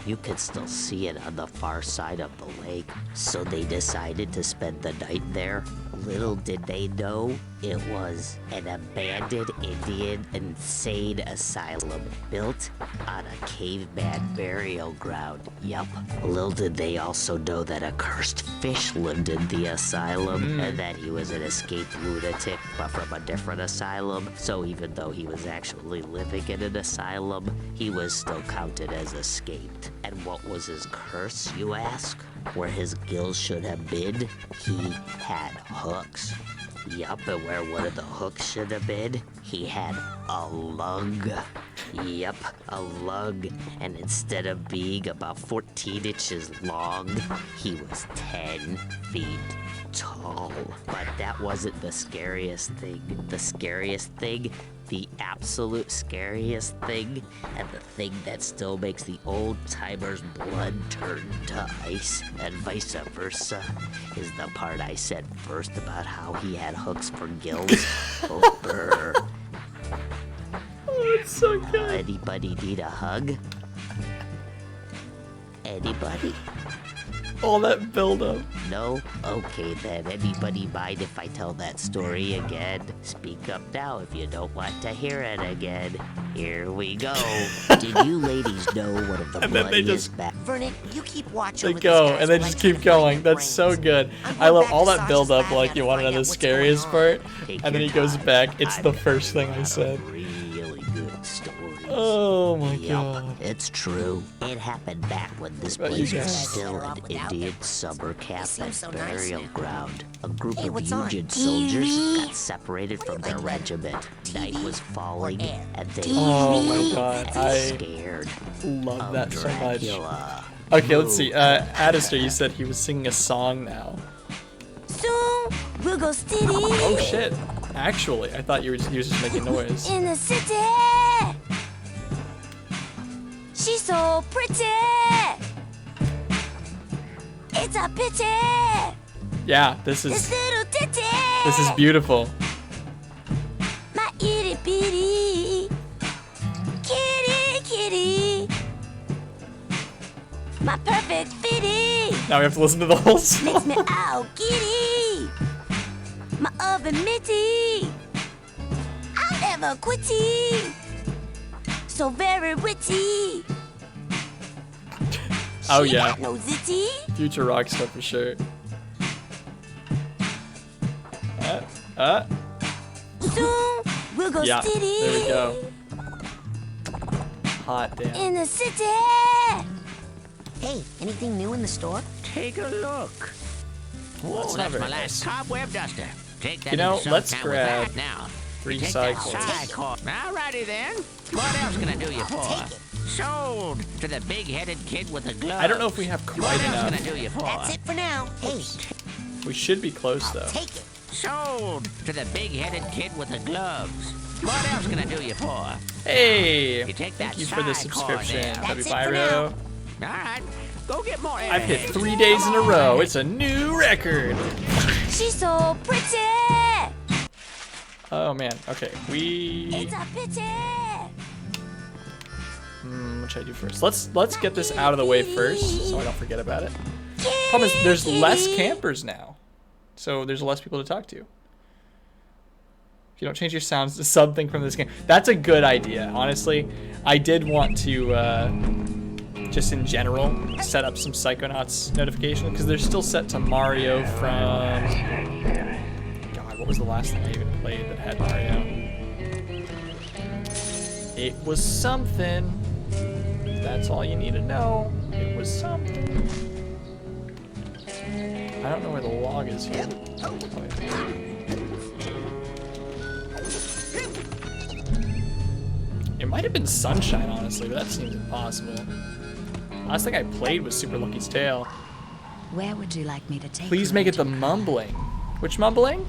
You could still see it on the far side of the lake. So they decided to spend the night there. Little did they know it was an abandoned Indian insane asylum built on a caveman burial ground. Yup. Little did they also know that a cursed fish lived in the asylum and that he was an escaped lunatic but from a different asylum. So even though he was actually living in an asylum, he was still counted as escaped. And what was his curse, you ask? Where his gills should have been, he had hooks. Yup, and where one of the hooks should have been, he had a lug. Yup, a lug. And instead of being about 14 inches long, he was 10 feet tall. But that wasn't the scariest thing. The scariest thing, the absolute scariest thing, and the thing that still makes the old-timers' blood turn to ice, and vice versa, is the part I said first about how he had hooks for gills. Oh, it's so good. Anybody need a hug? Anybody? All that build-up. No? Okay then. Anybody mind if I tell that story again? Speak up now if you don't want to hear it again. Here we go. Did you ladies know one of the And then they bloodiest Vernon, you keep watch They over go, these guys and they while I just try keep to find going. their That's so brains. good. I'm I going love back all to that Sasha's build-up, lab like now you to want to know find the out what's scariest going part, on. Take and then your he goes time. back. It's the I've first thing I got said. a really good story. Oh my Yup, god. it's true. It happened back when this What about you place was guys? still Better an off without Indian them. summer camp seem and so nice burial now. ground. A group Hey, of what's on? Union soldiers TV? got separated from their regiment. Night was falling, air? and they Oh were my god. I scared love of that so much. Dracula. Okay, let's see. Addister, you said he was singing a song now. Soon we'll go steady Oh shit. Actually, I thought he was just making noise. in the city. She's so pretty. It's a pity. Yeah, this This is little city. This is beautiful. My itty bitty kitty kitty. My perfect fitty. Now we have to listen to the whole song. Makes me all giddy. My oven mitty. I'll never quitty. So very witty. Oh She yeah. got no zitty. Future rock stuff for sure. Soon we'll go Yeah, city. there we go. Hot damn. In the city. Hey, anything new in the store? Take a look. Whoa, That's not that's very my last nice. cobweb duster. Take that You know, into let's Stumptown with grab that now. 3 Take that cycles. Alrighty then. What else can I do you for? Sold to the big-headed kid with the glove. I don't know if we have What quite else enough. can I do you for? That's it for now. Hey, We should be close though. take it. Sold to the big-headed kid with the gloves. What else can I do you for? Hey! You take that Thank you for the side subscription, cord W there. Pyro. All right, go get more. I've hit eggs. 3 days in a row. It's a new record. She's so pretty. Oh man. Okay, we. It's a pity. What should I do first? Let's get this out of the way first, so I don't forget about it. Problem is, there's less campers now, so there's less people to talk to. If you don't change your sounds to something from this game, that's a good idea. Honestly, I did want to just in general set up some Psychonauts notifications because they're still set to Mario from. God, what was the last thing I even played that had Mario? It was something. That's all you need to know. It was something. I don't know where the log is here. It might have been Sunshine, honestly, but that seems impossible. Last thing I played was Super Lucky's Tale. Where would you like me to take Please you, make it the Agent? mumbling. Which mumbling?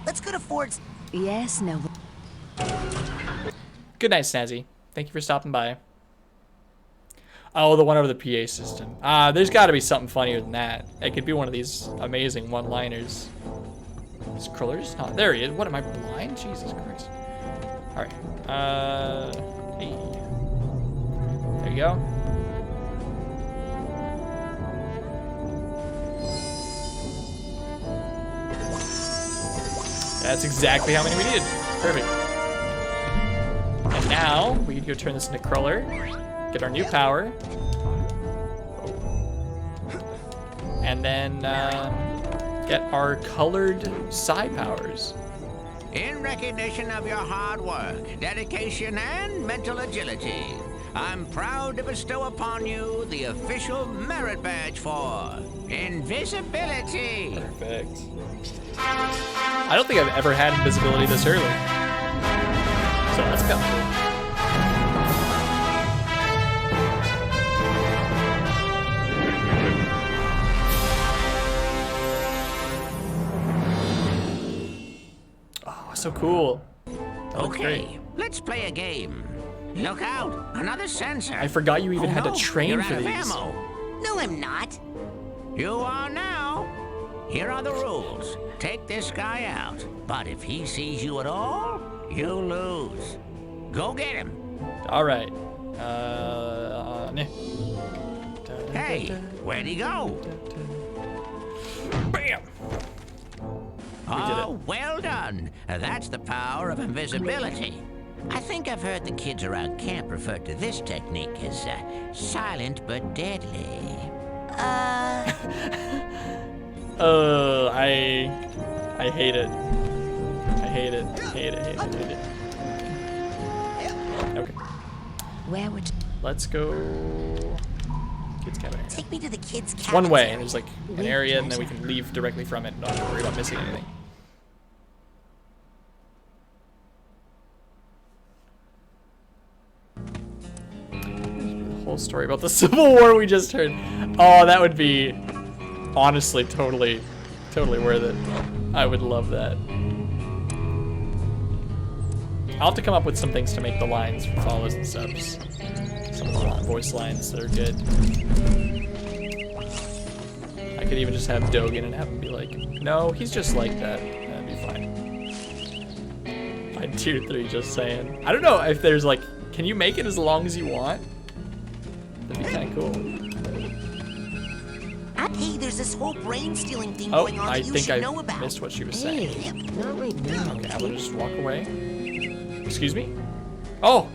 Let's go to Ford's. Yes, no. Good night, Snazzy. Thank you for stopping by. Oh, the one over the PA system. There's got to be something funnier than that. It could be one of these amazing one-liners. Is Kruller's not there? He is. What am I blind? Jesus Christ! All right. Hey. There you go. That's exactly how many we needed. Perfect. And now we can go turn this into Cruller, get our new power, and then get our colored psi powers. In recognition of your hard work, dedication, and mental agility, I'm proud to bestow upon you the official merit badge for invisibility. Perfect. I don't think I've ever had invisibility this early. So that's kind of cool. Oh, so cool. That looks Okay, great. let's play a game. Look out, another sensor. I forgot you even had to train you're for out of these. ammo. No, I'm not. You are now. Here are the rules. Take this guy out, but if he sees you at all, you lose. Go get him. All right. Nah. Hey, where'd he go? Bam! Oh, well done. That's the power of invisibility. I think I've heard the kids around camp refer to this technique as silent but deadly. I hate it. I hate it. Hate it. Hate it. Hate it. Okay. Where would you... Let's go. Kids cabin area. Take me to the kids' It's cabin. one way. There's like an area, and then we can leave directly from it. Not have to worry about missing anything. The whole story about the Civil War we just heard. Oh, that would be honestly totally worth it. I would love that. I'll have to come up with some things to make the lines for follows and subs. Some of the voice lines that are good. could even just have Dogen and have him be like, no, he's just like that. That'd be fine. Fine, tier 3, just saying. I don't know if there's like, can you make it as long as you want? That'd be kind of cool. Hey, there's this whole brain stealing thing Oh, going on I that you think should I know about. missed what she was saying. Not right now. Okay, I'm gonna just walk away. Excuse me? Oh!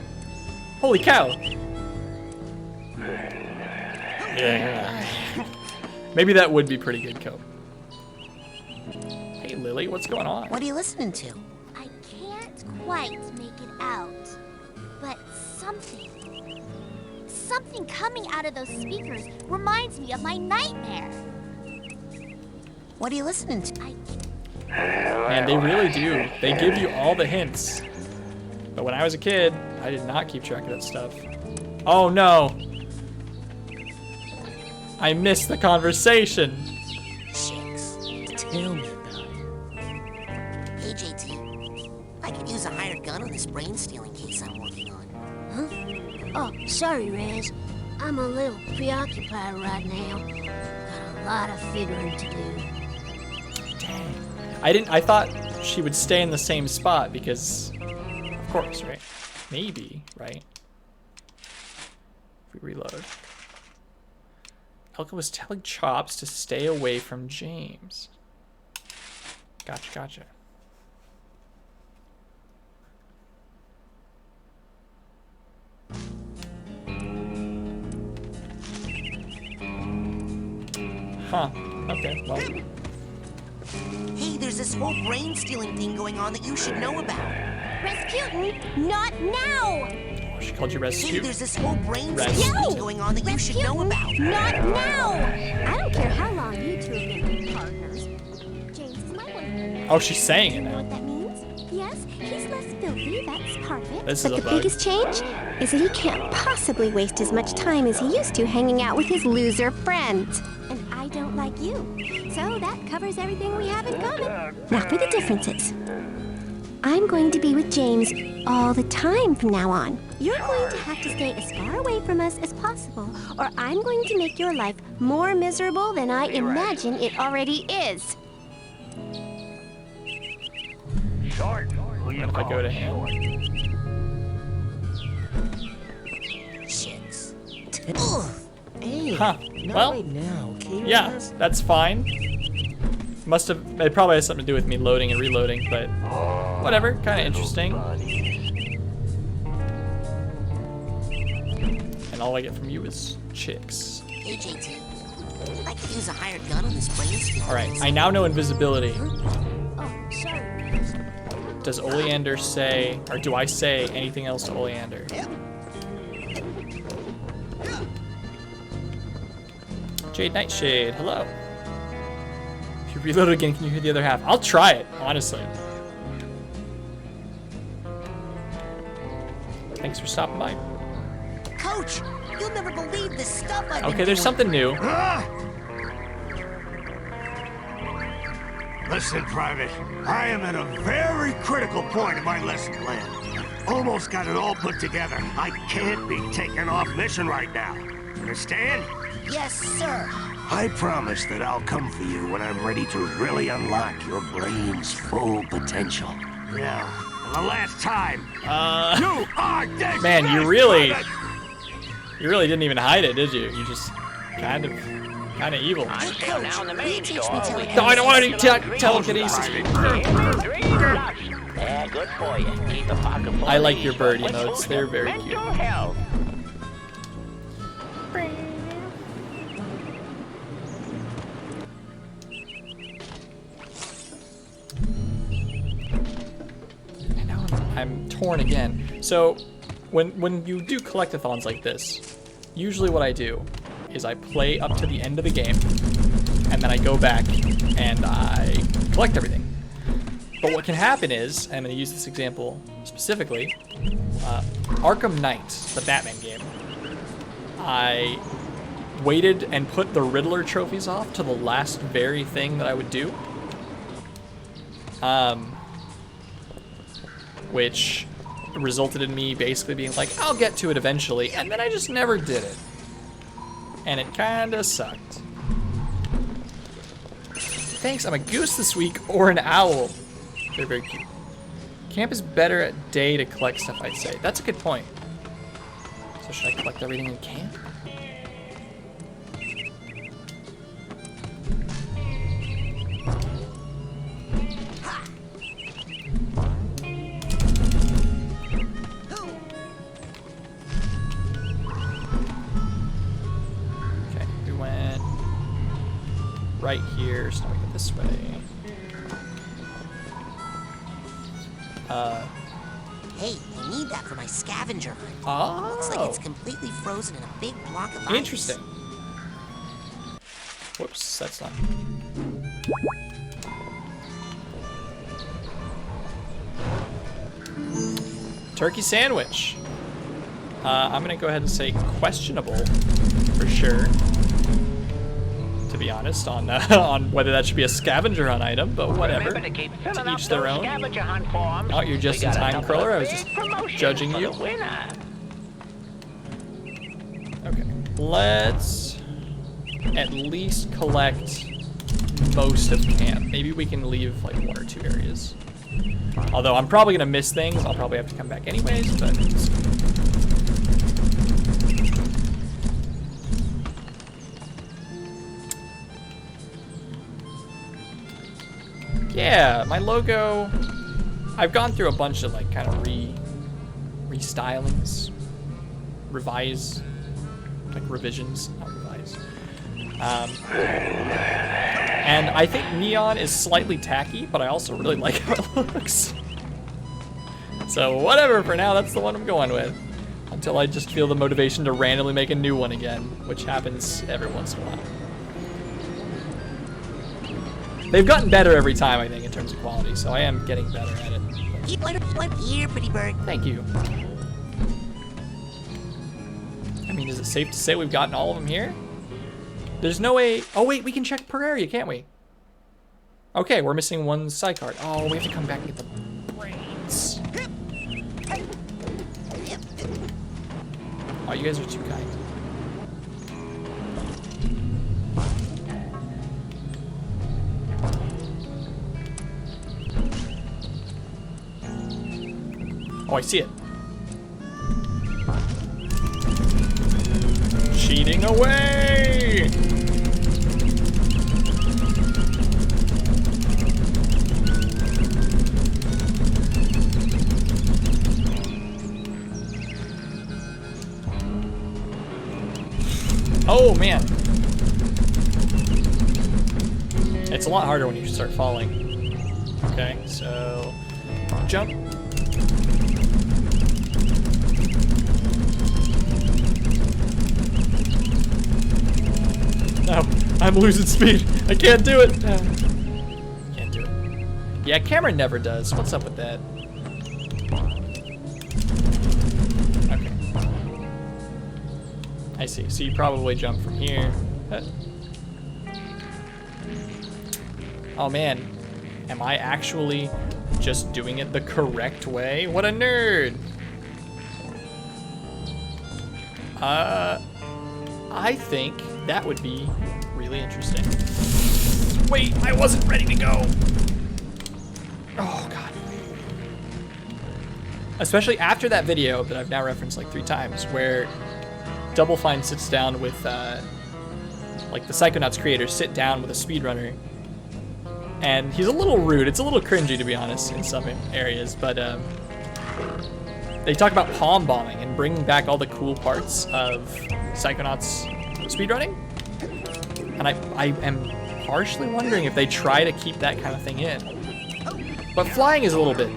Holy cow! Yeah. Maybe that would be pretty good, Cope. Hey, Lily, what's going on? What are you listening to? I can't quite make it out, but something coming out of those speakers reminds me of my nightmare. What are you listening to? Man, they really do. They give you all the hints. But when I was a kid, I did not keep track of that stuff. Oh no! I missed the conversation. Chicks. Tell me about it. Hey, JT. I could use a hired gun on this brain stealing case I'm working on. Huh? Oh, sorry, Rez. I'm a little preoccupied right now. Got a lot of figuring to do. Dang. I thought she would stay in the same spot because, of course, right? Maybe, right? If we reload. Elka was telling Chops to stay away from James. Gotcha, gotcha. Huh. Okay, well. Hey, there's this whole brain stealing thing going on that you should know about. Rasputin, not now! Oh, she called you Hey, Rasputin. there's this whole brain Ras- stealing thing going on that you should know about. Not now! I don't care how long you two have been partners. James is my boyfriend. Oh, she's saying it You know now. what that means? Yes, he's less filthy, that's part of it. This But is a the bug. biggest change is that he can't possibly waste as much time as he used to hanging out with his loser friends. And I don't like you. So that covers everything we have in common. Now for the differences. I'm going to be with James all the time from now on. You're going to have to stay as far away from us as possible, or I'm going to make your life more miserable than I imagine it already is. What if I go to him? Chicks. Hey, Huh. not Well, right now, okay? yeah, Rez? that's fine. It probably has something to do with me loading and reloading, but whatever, kind of interesting. And all I get from you is chicks. Hey, JT. I could use a hired gun on this brain stealing All right, case. I now know invisibility. Oh, sorry. Does Oleander say, or do I say anything else to Oleander? Jade Nightshade, hello. If you reload again, can you hear the other half? I'll try it, honestly. Thanks for stopping by. Coach, you'll never believe this stuff I've been Okay, there's doing. something new. Listen, Private, I am at a very critical point in my lesson plan. Almost got it all put together. I can't be taken off mission right now. Understand? Yes, sir. I promise that I'll come for you when I'm ready to really unlock your brain's full potential. Yeah, and the last time. You are dead. Man, you really didn't even hide it, did you? You just kind of evil. Hey, Coach, will you teach me telekinesis? No, I don't want any telekinesis. Yeah, good for you. Keep a pocket full I of like these your bird for emotes. physical They're and very mental cute. health. And now I'm torn again. So when you do collectathons like this, usually what I do is I play up to the end of the game, and then I go back and I collect everything. But what can happen is, I'm going to use this example specifically, Arkham Knight, the Batman game, I waited and put the Riddler trophies off to the last very thing that I would do. Which resulted in me basically being like, I'll get to it eventually, and then I just never did it. And it kinda sucked. thanks, I'm a goose this week or an owl. They're very cute. Camp is better at day to collect stuff, I'd say. That's a good point. So should I collect everything in camp? Okay, we went right here, so now we go this way. Hey, I need that for my scavenger hunt. Oh. Looks like it's completely frozen in a big block of ice. Interesting. Whoops, that's not. Turkey sandwich. I'm gonna go ahead and say questionable for sure. To be honest, on on whether that should be a scavenger hunt item, but whatever. To each their own. Oh, you're just in time, Cruller. I was just judging you. Okay, let's at least collect most of camp. Maybe we can leave like 1 or 2 areas. Although I'm probably gonna miss things. I'll probably have to come back anyways, but. Yeah, my logo, I've gone through a bunch of like kind of restylings, revisions, not revise. And I think neon is slightly tacky, but I also really like how it looks. So whatever, for now, that's the one I'm going with. Until I just feel the motivation to randomly make a new one again, which happens every once in a while. They've gotten better every time, I think, in terms of quality, so I am getting better at it. Keep one here, pretty bird. Thank you. I mean, is it safe to say we've gotten all of them here? There's no way... Oh, wait, we can check per area, can't we? Okay, we're missing 1 side card. Oh, we have to come back and get the brains. Oh, you guys are too kind. Oh, I see it. Cheating away! Oh, man. It's a lot harder when you start falling. Okay, so jump. No, I'm losing speed. I can't do it. Can't do it. Yeah, camera never does. What's up with that? Okay. I see. So you probably jump from here. Oh man, am I actually just doing it the correct way? What a nerd! I think that would be really interesting. Wait, I wasn't ready to go. Oh God. Especially after that video that I've now referenced like 3 times, where Double Fine sits down with, like the Psychonauts creators sit down with a speedrunner, and he's a little rude. It's a little cringy, to be honest, in some areas, but they talk about palm bombing and bringing back all the cool parts of Psychonauts speedrunning, and I am partially wondering if they try to keep that kind of thing in. But flying is a little bit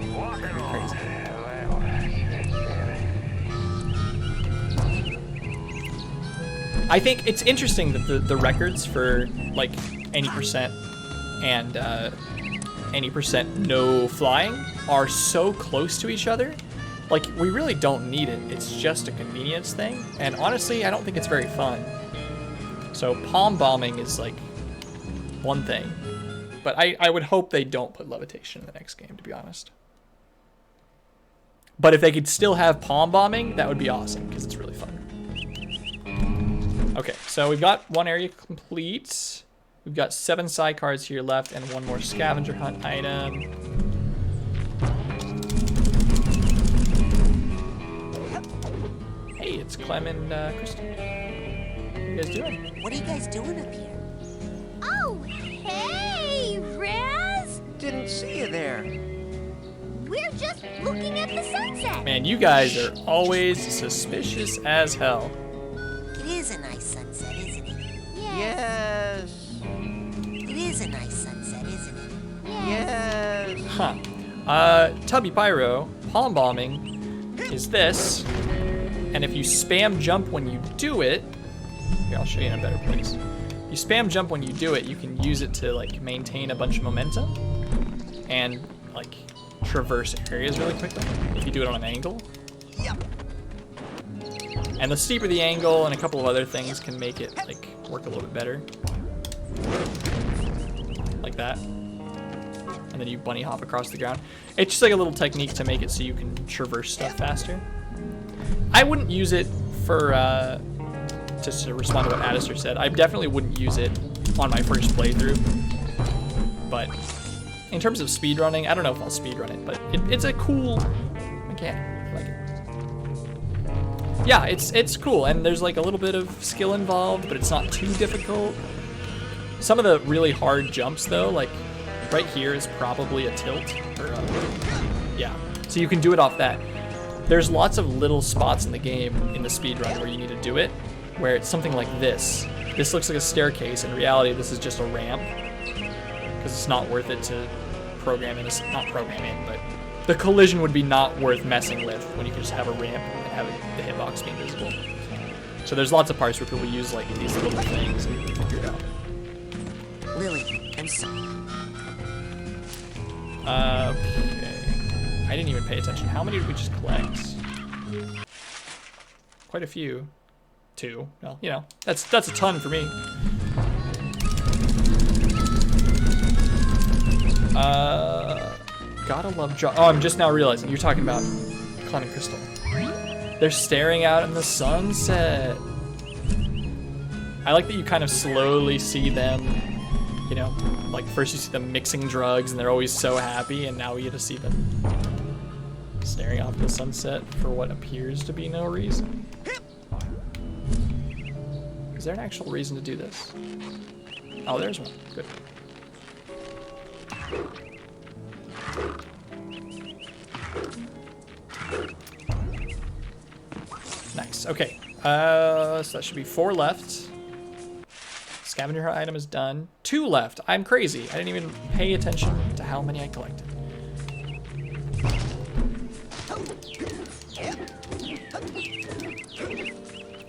crazy. I think it's interesting that the records for like any percent and any percent no flying are so close to each other. Like, we really don't need it. It's just a convenience thing. And honestly, I don't think it's very fun. So palm bombing is like one thing. But I would hope they don't put levitation in the next game, to be honest. But if they could still have palm bombing, that would be awesome, because it's really fun. Okay, so we've got one area complete. We've got 7 side cards here left and 1 more scavenger hunt item. Hey, it's Clem and Kristen. What are you guys doing? What are you guys doing up here? Oh, hey, Raz! Didn't see you there. We're just looking at the sunset. Man, you guys are always suspicious as hell. It is a nice sunset, isn't it? Yes. It is a nice sunset, isn't it? Yes. Huh. Tubby Pyro, palm bombing is this. And if you spam jump when you do it, here, I'll show you in a better place. You spam jump when you do it, you can use it to like maintain a bunch of momentum and like traverse areas really quickly if you do it on an angle. Yep. And the steeper the angle and a couple of other things can make it like work a little bit better. Like that. And then you bunny hop across the ground. It's just like a little technique to make it so you can traverse stuff faster. I wouldn't use it for, just to respond to what Addister said, I definitely wouldn't use it on my first playthrough. But in terms of speedrunning, I don't know if I'll speedrun it, but it's a cool mechanic. I like it. Yeah, it's cool, and there's like a little bit of skill involved, but it's not too difficult. Some of the really hard jumps though, like right here is probably a tilt, or yeah, so you can do it off that. There's lots of little spots in the game in the speedrun where you need to do it, where it's something like this. This looks like a staircase. In reality, this is just a ramp, because it's not worth it to program in, not program in, but the collision would be not worth messing with when you can just have a ramp and have the hitbox being visible. So there's lots of parts where people use like these little things and you can figure it out. Lily, I'm sorry. Okay. I didn't even pay attention. How many did we just collect? Quite a few. 2. Well, you know, that's a ton for me. Gotta love Oh, I'm just now realizing you're talking about Clem and Crystal. They're staring out in the sunset. I like that you kind of slowly see them, you know, like first you see them mixing drugs and they're always so happy, and now we get to see them staring off the sunset for what appears to be no reason. Is there an actual reason to do this? Oh, there's one. Good. Nice. Okay. So that should be 4 left. Scavenger hunt item is done. 2 left. I'm crazy. I didn't even pay attention to how many I collected.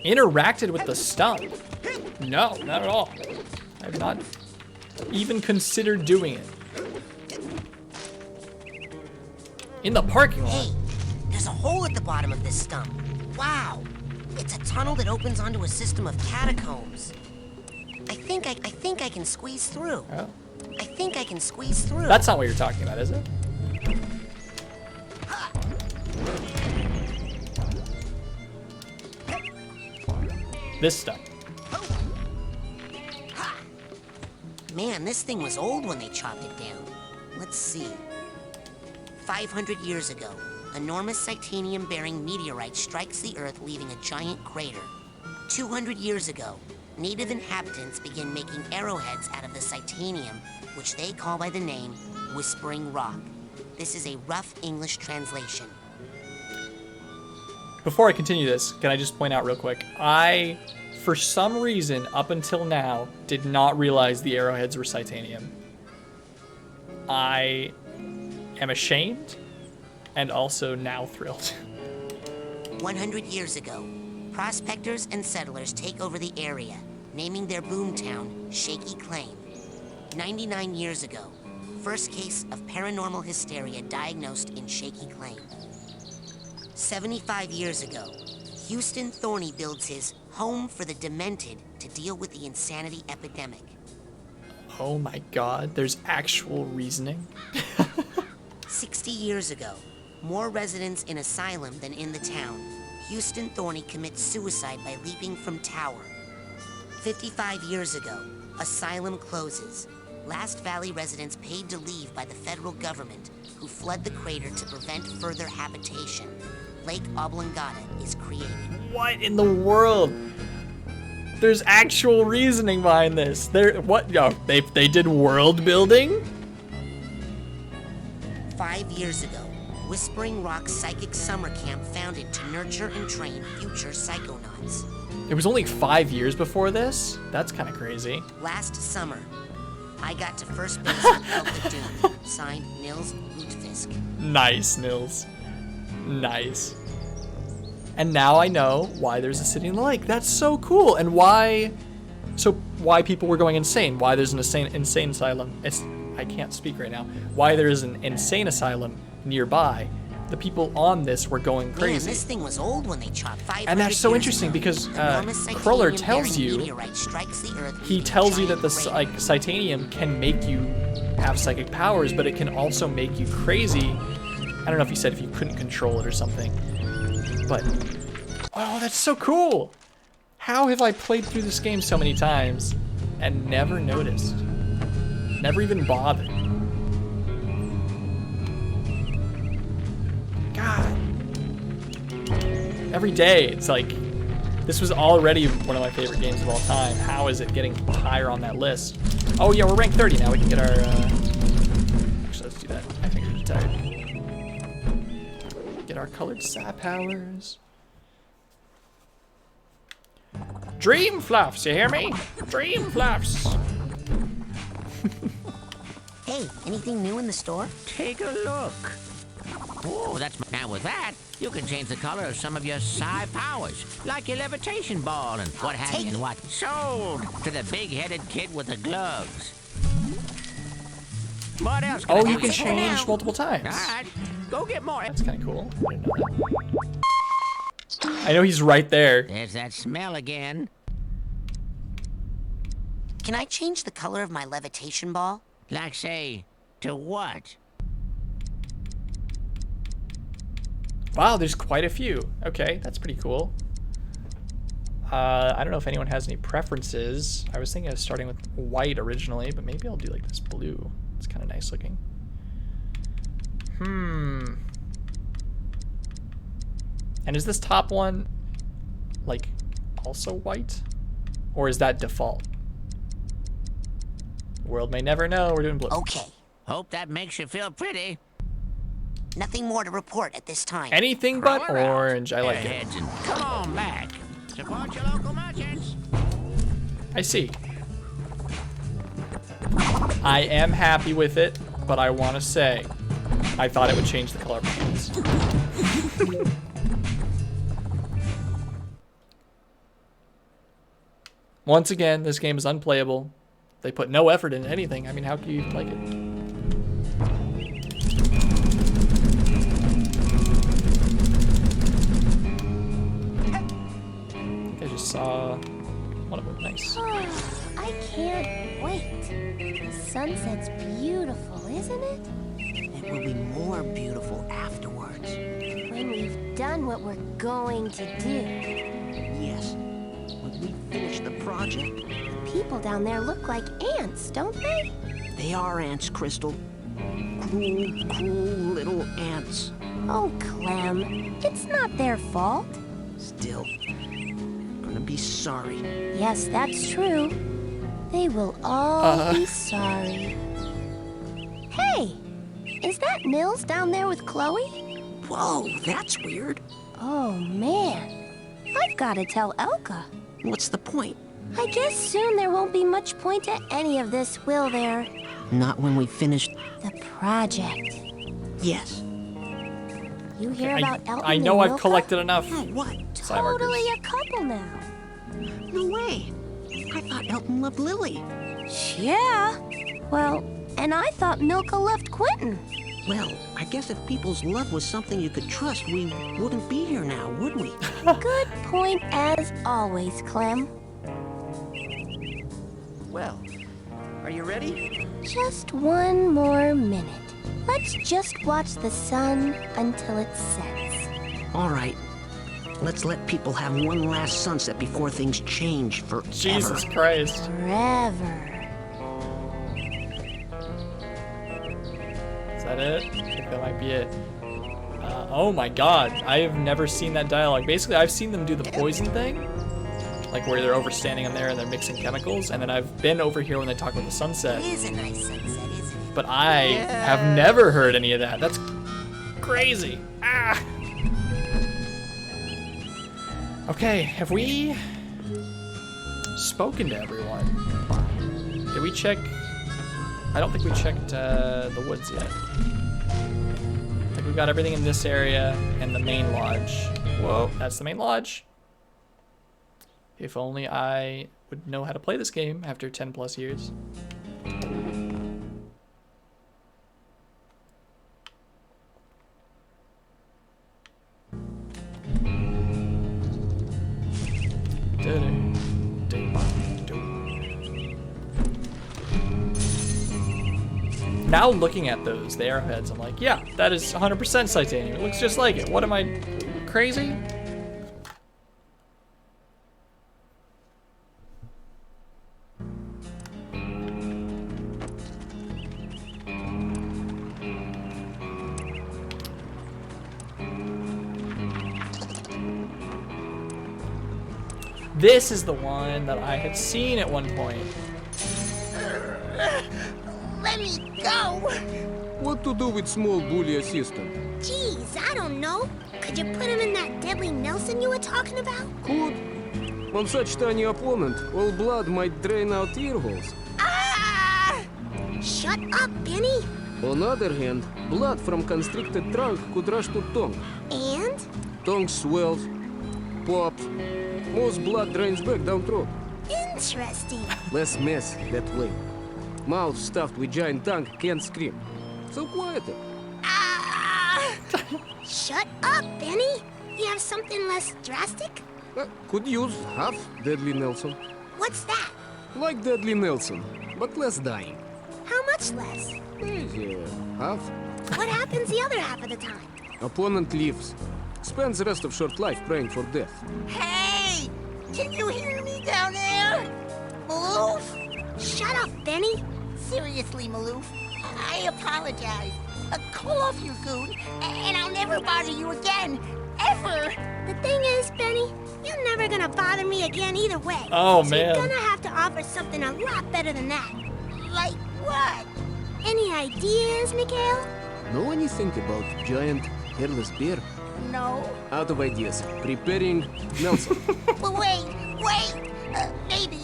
Interacted with the stump? No, not at all. I've not even considered doing it. In the parking lot. Hey, there's a hole at the bottom of this stump. Wow, it's a tunnel that opens onto a system of catacombs. I think I can squeeze through. Oh. I think I can squeeze through. That's not what you're talking about, is it? This stuff. Man, this thing was old when they chopped it down. Let's see. 500 years ago, enormous Psychonauts-bearing meteorite strikes the Earth, leaving a giant crater. 200 years ago, native inhabitants begin making arrowheads out of the Psychonauts, which they call by the name Whispering Rock. This is a rough English translation. Before I continue this, can I just point out real quick, I, for some reason, up until now, did not realize the arrowheads were Psychonauts. I am ashamed and also now thrilled. 100 years ago, prospectors and settlers take over the area, naming their boomtown Shaky Claim. 99 years ago, first case of paranormal hysteria diagnosed in Shaky Claim. 75 years ago, Houston Thorny builds his Home for the Demented to deal with the insanity epidemic. Oh my god, there's actual reasoning? 60 years ago, more residents in asylum than in the town. Houston Thorny commits suicide by leaping from tower. 55 years ago, asylum closes. Last Valley residents paid to leave by the federal government, who flood the crater to prevent further habitation. Lake Oblongata is created. What in the world? There's actual reasoning behind this. They did world building? 5 years ago, Whispering Rock Psychic Summer Camp founded to nurture and train future Psychonauts. It was only 5 years before this? That's kind of crazy. Last summer, I got to first base with Elka Doom, signed Nils Lutfisk. Nice, Nils. Nice. And now I know why there's a city in the lake. That's so cool. And why people were going insane. Why there's an insane asylum. I can't speak right now. Why there is an insane asylum nearby. The people on this were going crazy. Man, this thing was old when they chopped 500 and that's so years interesting ago. because Enormous Cruller Psychonium tells you, meteorite strikes the Earth, he leaving tells you a that the giant Psychonium can make you have psychic powers, but it can also make you crazy. I don't know if he said if you couldn't control it or something. But, oh, that's so cool. How have I played through this game so many times and never noticed? Never even bothered. God. Every day, it's like, this was already one of my favorite games of all time. How is it getting higher on that list? Oh yeah, we're ranked 30 now. We can get our, actually, let's do that. My fingers are tired. Get our colored sap powers. Dream fluffs, you hear me? Dream fluffs. Hey, anything new in the store? Take a look. Oh, that's now with that, you can change the color of some of your psi powers, like your levitation ball and what have you, and what sold to the big-headed kid with the gloves. What else? Oh, you can change multiple times. All right, go get more. That's kind of cool. I didn't know that. I know he's right there. There's that smell again. Can I change the color of my levitation ball? Like, say, to what? Wow, there's quite a few. Okay, that's pretty cool. I don't know if anyone has any preferences. I was thinking of starting with white originally, but maybe I'll do like this blue. It's kind of nice looking. And is this top one like also white? Or is that default? The world may never know. We're doing blue. Okay. Hope that makes you feel pretty. Nothing more to report at this time. Anything but orange. I like it. Airheads and come on back. Support your local merchants. I see. I am happy with it, but I want to say, I thought it would change the color of my hands. Once again, this game is unplayable. They put no effort into anything. I mean, how can you like it? I just saw one of them. Nice. Oh, I can't wait. The sunset's beautiful, isn't it? It will be more beautiful afterwards. When we've done what we're going to do. Yes. When we finish the project. The people down there look like ants, don't they? They are ants, Crystal. Cruel, cruel little ants. Oh, Clem, it's not their fault. Still, I'm gonna be sorry. Yes, that's true. They will all be sorry. Hey, is that Nils down there with Chloe? Whoa, that's weird. Oh, man. I've got to tell Elka. What's the point? I guess soon there won't be much point to any of this, will there? Not when we finish the project. Yes. You hear about Elton I know and I've Milka? collected enough. What? Totally a couple now. No way. I thought Elton loved Lily. Yeah. Well, and I thought Milka loved Quentin. Well, I guess if people's love was something you could trust, we wouldn't be here now, would we? Good point as always, Clem. Well, are you ready? Just one more minute. Let's just watch the sun until it sets. All right. Let's let people have one last sunset before things change forever. Jesus Christ. Forever. Is that it? I think that might be it. Oh my god, I have never seen that dialogue. Basically, I've seen them do the poison thing, like where they're overstanding on there and they're mixing chemicals, and then I've been over here when they talk about the sunset. It is a nice sunset, isn't it? But I have never heard any of that. That's crazy. Ah! Okay, have we spoken to everyone? Did we check? I don't think we checked the woods yet. Like we've got everything in this area and the main lodge. Whoa, that's the main lodge. If only I would know how to play this game after 10 plus years. Now looking at those, the arrowheads, I'm like, yeah, that is 100% Psychonauts. It looks just like it. What am I, crazy? This is the one that I had seen at one point. Let me go! What to do with small bully assistant? Jeez, I don't know. Could you put him in that deadly Nelson you were talking about? Could. On such tiny opponent, all blood might drain out ear holes. Ah! Shut up, Benny. On other hand, blood from constricted trunk could rush to tongue. And? Tongue swells, pops. Most blood drains back down throat. Interesting. Less mess that way. Mouth stuffed with giant tongue can't scream. So quieter. Ah! Shut up, Benny. You have something less drastic? Could use half Deadly Nelson. What's that? Like Deadly Nelson, but less dying. How much less? Half. What happens the other half of the time? Opponent leaves. Spends the rest of short life praying for death. Hey! Can you hear me down there? Maloof? Shut up, Benny. Seriously, Maloof, I apologize. Call off your goon, and I'll never bother you again. Ever! The thing is, Benny, you're never gonna bother me again either way. Oh, so man. You're gonna have to offer something a lot better than that. Like what? Any ideas, Mikhail? Know anything about giant hairless bear? No. Out of ideas. Preparing Nelson. Well, wait. Maybe.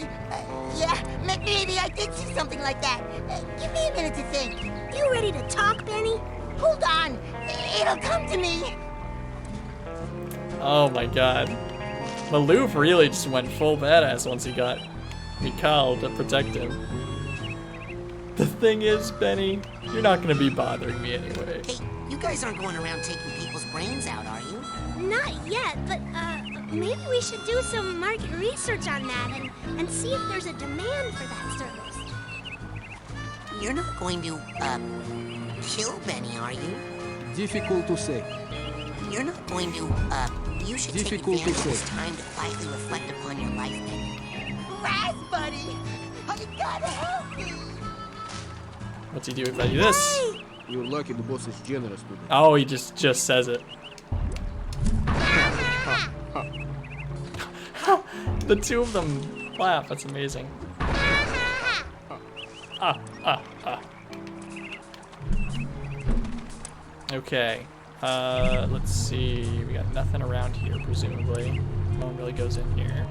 Maybe I did see something like that. Give me a minute to think. You ready to talk, Benny? Hold on. It'll come to me. Oh my god. Maloof really just went full badass once he got Mikhail to protect him. The thing is, Benny, you're not gonna be bothering me anyway. Hey, you guys aren't going around taking people's brains out, are you? Not yet, but maybe we should do some market research on that and see if there's a demand for that service. You're not going to, kill Benny, are you? Difficult to say. You're not going to, you should Difficult take advantage to of this say. time to quietly reflect upon your life, Benny. Raz, buddy! You gotta help me! What's he do if I do this? You're lucky the boss is generous today. Oh, he just says it. The two of them laugh. That's amazing. Okay. Let's see. We got nothing around here, presumably. No one really goes in here.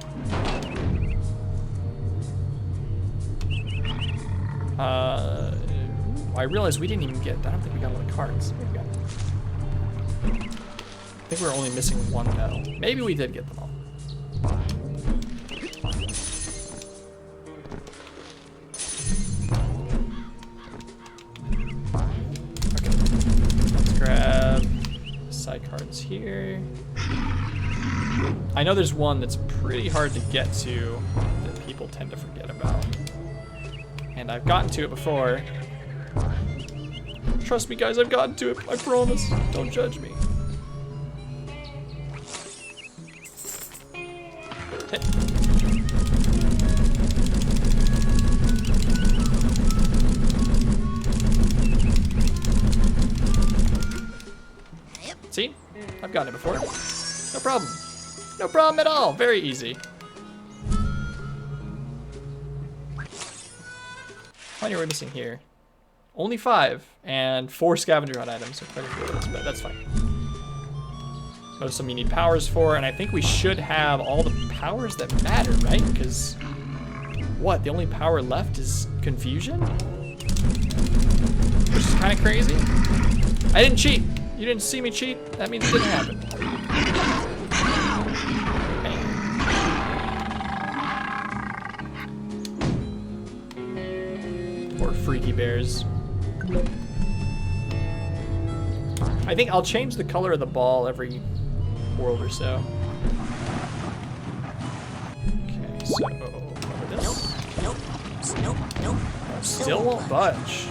I realized we didn't even get. I don't think we got all the cards. Maybe we got. I think we're only missing one medal. Maybe we did get them all. Okay. Let's grab side cards here. I know there's one that's pretty hard to get to that people tend to forget about. And I've gotten to it before. Trust me, guys, I've gotten to it. I promise. Don't judge me. Hit. See? I've gotten it before. No problem. No problem at all. Very easy. How many are we missing here? Only 5 and 4 scavenger hunt items, so quite a few of those, but that's fine. Most of them you need powers for, and I think we should have all the powers that matter, right? Because what? The only power left is confusion? Which is kind of crazy. I didn't cheat. You didn't see me cheat. That means it didn't happen. Poor freaky bears. I think I'll change the color of the ball every world or so. Okay, so over this. Nope. Still won't budge.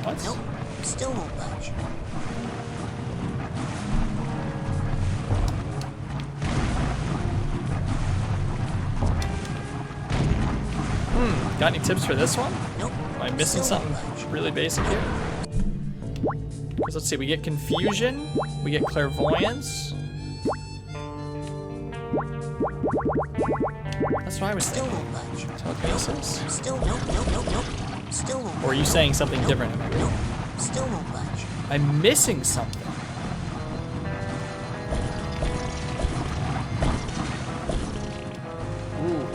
What? Nope. Still won't budge. Got any tips for this one? Nope. Am I missing something really basic here? Because let's see, we get confusion, we get clairvoyance. That's what I was thinking. Telekinesis? Still nope. Still won't. Or are you saying something different? Nope. Still won't budge. I'm missing something.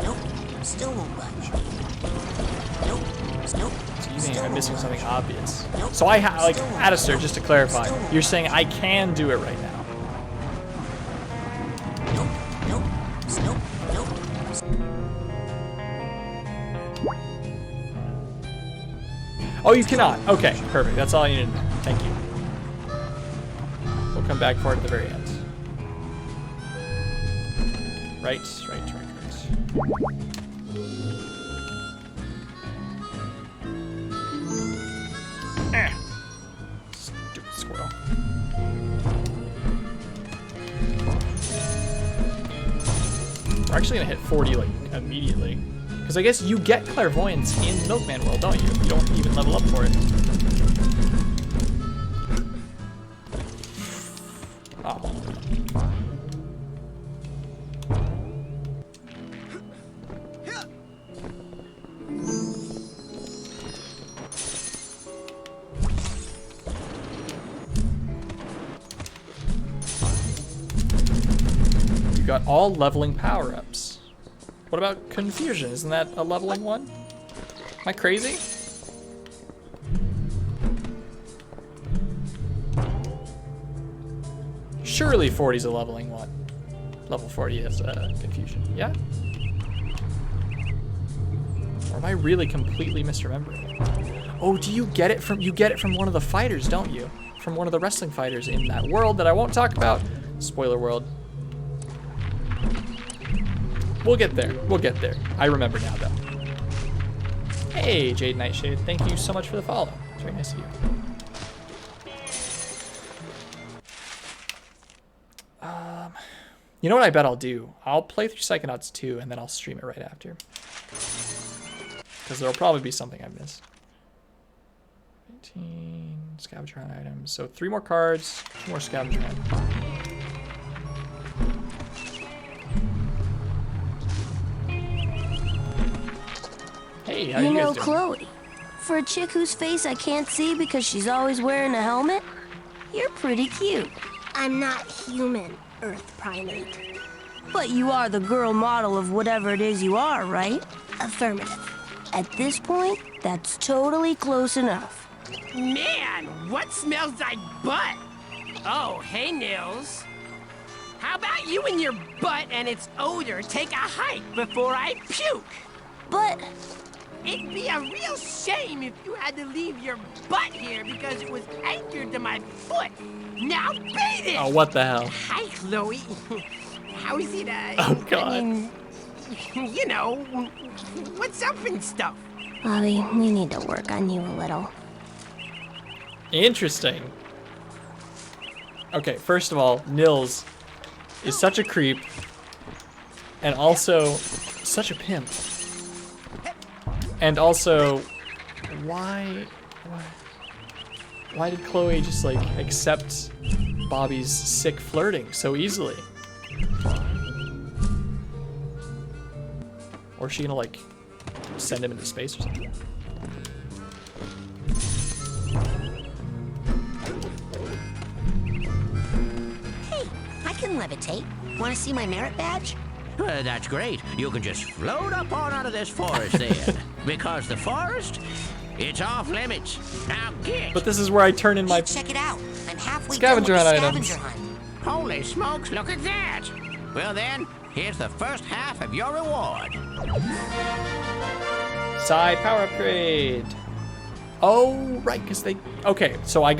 Nope. Still won't budge. Nope. So you think I'm missing something obvious? So I like, Adister, just to clarify, you're saying I can do it right now. Oh, you cannot. Okay, perfect. That's all I needed to know. Thank you. We'll come back for it at the very end. Right. Stupid squirrel. We're actually gonna hit 40 like immediately. Because I guess you get clairvoyance in Milkman World, don't you? You don't even level up for it. Oh. You got all leveling power-ups. What about confusion? Isn't that a leveling one? Am I crazy? Surely 40's a leveling one. Level 40 is confusion. Yeah? Or am I really completely misremembering? Oh, do you get it from one of the fighters, don't you? From one of the wrestling fighters in that world that I won't talk about. Spoiler world. We'll get there. I remember now, though. Hey, Jade Nightshade. Thank you so much for the follow. It's very nice of you. You know what I bet I'll do? I'll play through Psychonauts 2, and then I'll stream it right after. Because there'll probably be something I missed. 18 scavenger hunt items. So 3 more cards, 2 more scavenger hunt. Hey, how you guys doing? Chloe, for a chick whose face I can't see because she's always wearing a helmet, you're pretty cute. I'm not human, Earth primate. But you are the girl model of whatever it is you are, right? Affirmative. At this point, that's totally close enough. Man, what smells like butt? Oh, hey, Nils. How about you and your butt and its odor take a hike before I puke? But it'd be a real shame if you had to leave your butt here because it was anchored to my foot. Now beat it! Oh, what the hell? Hi, Chloe. How's it, Oh, God. I mean, you know, what's up and stuff? Bobby, we need to work on you a little. Interesting. Okay, first of all, Nils is such a creep And also, such a pimp. And also, why did Chloe just like accept Bobby's sick flirting so easily? Or is she gonna like send him into space or something? Hey, I can levitate. Want to see my merit badge? That's great. You can just float up on out of this forest then. Because the forest, it's off limits. Now get. But this is where I turn in my Check it out. I'm halfway scavenger done with hunt the items. scavenger hunt. Holy smokes, look at that. Well then, here's the first half of your reward. Psy power upgrade. Oh, right, because they... Okay, so you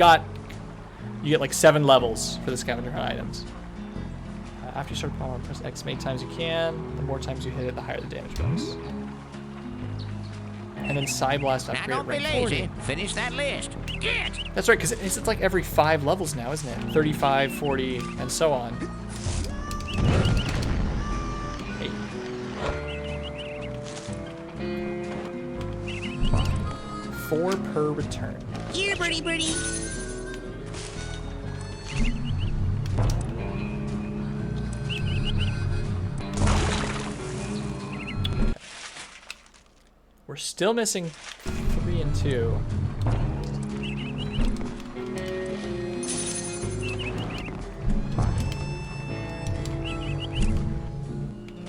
get like 7 levels for the scavenger hunt items. After you start power, press X many times you can. The more times you hit it, the higher the damage bonus. And then Psy Blast upgrade Now at don't be rank 40. lazy. Finish that list. Get. That's right, because it's like every 5 levels now, isn't it? 35, 40, and so on. Hey. 4 per return. Here, birdie, birdie. We're still missing 3 and 2.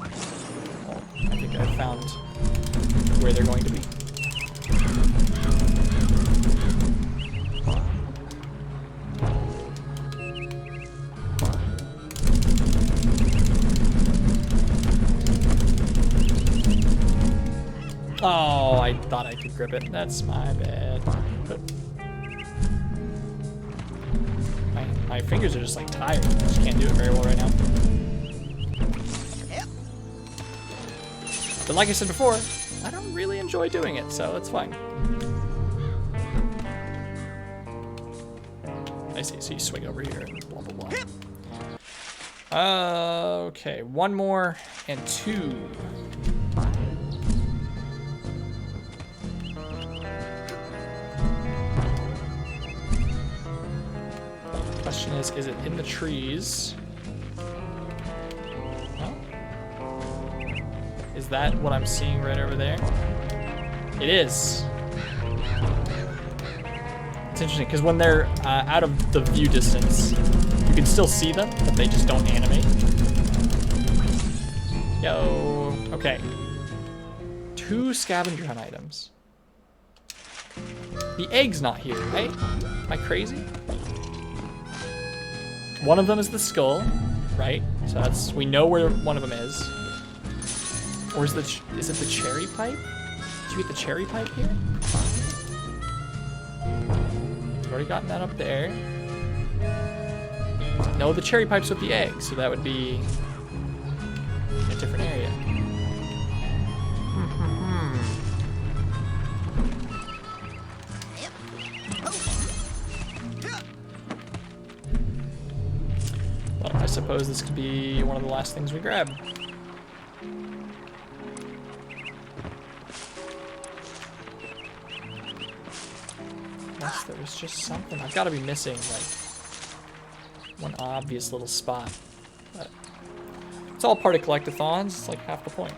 I think I found where they're going to be. Oh, I thought I could grip it. That's my bad. But my fingers are just like tired. I just can't do it very well right now. But like I said before, I don't really enjoy doing it, so that's fine. I see, so you swing over here and blah, blah, blah. Okay, 1 more and 2. Question is it in the trees? No? Is that what I'm seeing right over there? It is. It's interesting, because when they're out of the view distance, you can still see them, but they just don't animate. Yo, okay. 2 scavenger hunt items. The egg's not here, right? Am I crazy? One of them is the skull, right? So that's, we know where one of them is. Or is it the cherry pipe? Did you get the cherry pipe here? We've already gotten that up there. No, the cherry pipe's with the egg, so that would be a different area. Well, I suppose this could be one of the last things we grab. Unless there was just something. I've got to be missing, like, one obvious little spot. But it's all part of collectathons. It's like half the point.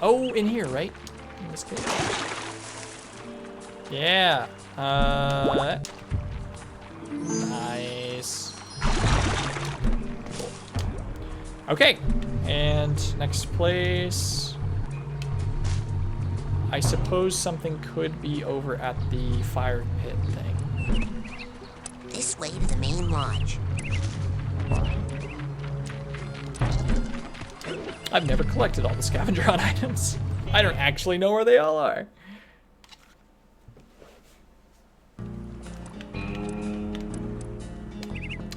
Oh, in here, right? In this case. Yeah. Nice. Cool. Okay. And next place. I suppose something could be over at the fire pit thing. This way to the main lodge. I've never collected all the scavenger hunt items. I don't actually know where they all are.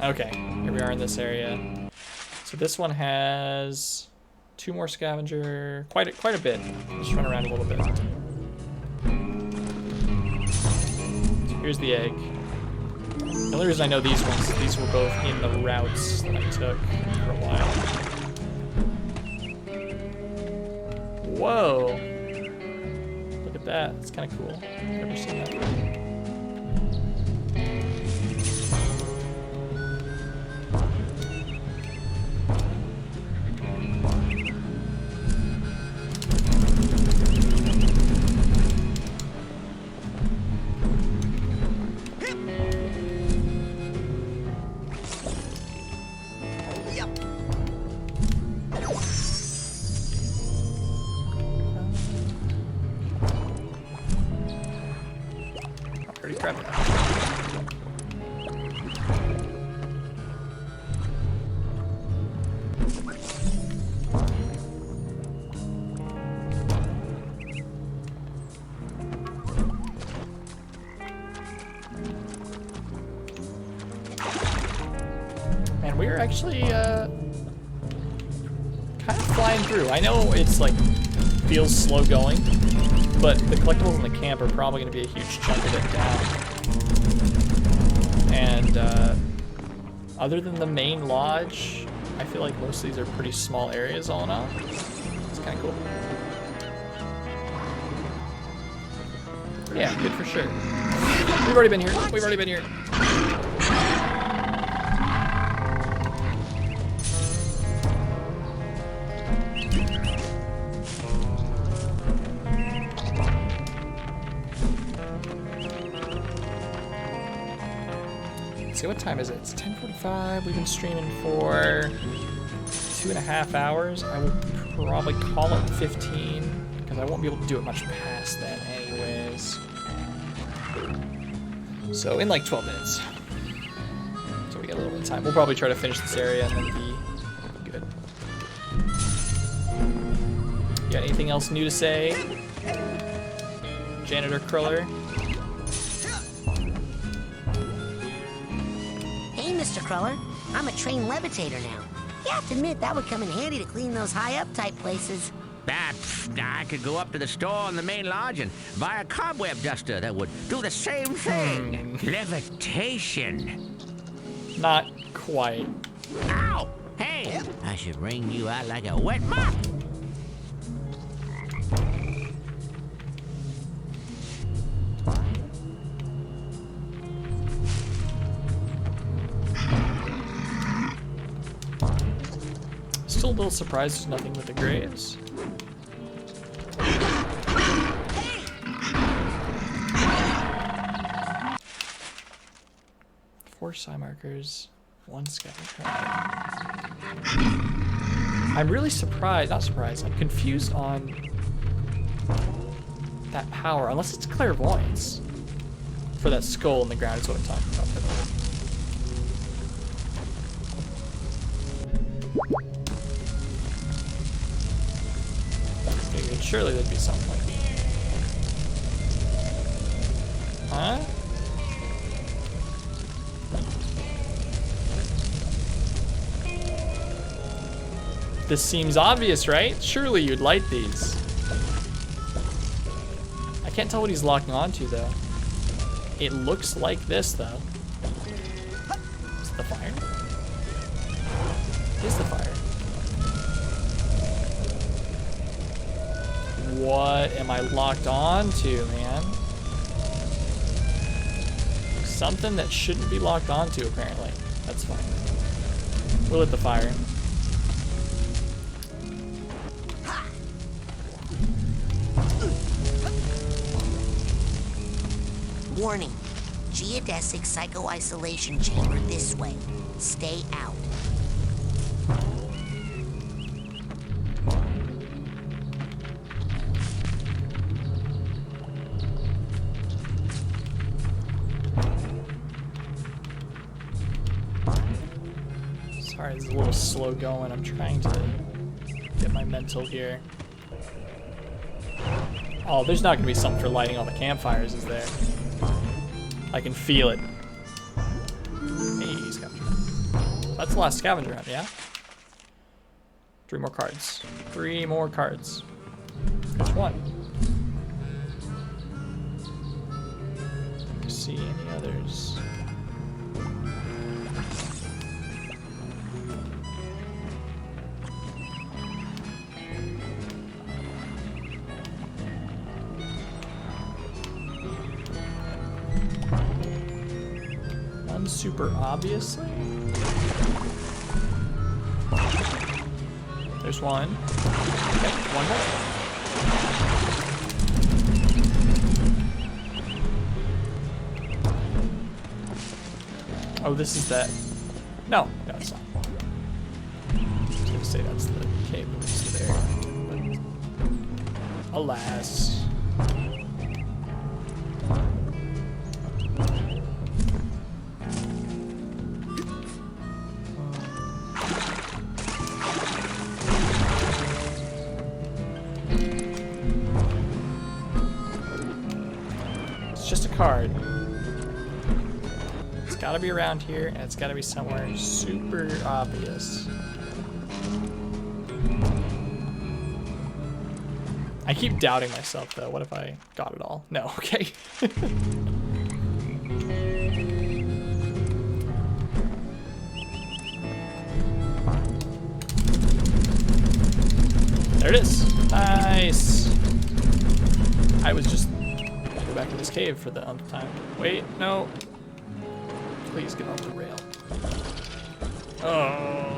Okay, here we are in this area. So this one has 2 more scavenger, quite a bit. Just run around a little bit. So here's the egg. The only reason I know these ones is these were both in the routes that I took for a while. Whoa! Look at that. It's kind of cool. Never seen that. Pretty crap. Man, we're actually kind of flying through. I know it's like feels slow going, but the collectibles in the camp are probably going to be a huge chunk of it down. And other than the main lodge, I feel like most of these are pretty small areas all in all. It's kind of cool. Yeah, good for sure. We've already been here. We've already been here. See, what time is it? It's 10:45. We've been streaming for 2.5 hours. I will probably call it 15 because I won't be able to do it much past that anyways. So in like 12 minutes. So we got a little bit of time. We'll probably try to finish this area and then be good. You got anything else new to say, Janitor Cruller? Mr. Cruller, I'm a trained levitator now. You have to admit, that would come in handy to clean those high-up type places. I could go up to the store in the main lodge and buy a cobweb duster that would do the same thing. Levitation. Not quite. Ow! Hey, I should wring you out like a wet mop. Still a little surprised there's nothing with the graves. Four psi markers, 1 scavenger. I'm really surprised, not surprised, I'm confused on that power, unless it's clairvoyance for that skull in the ground is what I'm talking about. Surely there'd be something like that. Huh? This seems obvious, right? Surely you'd light these. I can't tell what he's locking onto, though. It looks like this, though. Is it the fire? It is the fire. What am I locked on to, man? Something that shouldn't be locked onto, apparently. That's fine. We'll lit the fire. Warning. Geodesic psycho-isolation chamber this way. Stay out. Sorry, it's a little slow going. I'm trying to get my mental here. Oh, there's not gonna be something for lighting all the campfires, is there? I can feel it. Hey, scavenger hunt. That's the last scavenger hunt, yeah? 3 more cards. 3 more cards. Which one? Do you see any others? in super obviously. There's one. Okay, one more. Oh, this is that. No, it's not. I was gonna say that's the cave that was there, but alas. It's just a card. It's gotta be around here, and it's gotta be somewhere super obvious. I keep doubting myself, though. What if I got it all? No, okay. There it is. Nice. I was just gonna go back to this cave for the umpth time. Wait, no. Please get off the rail. Oh.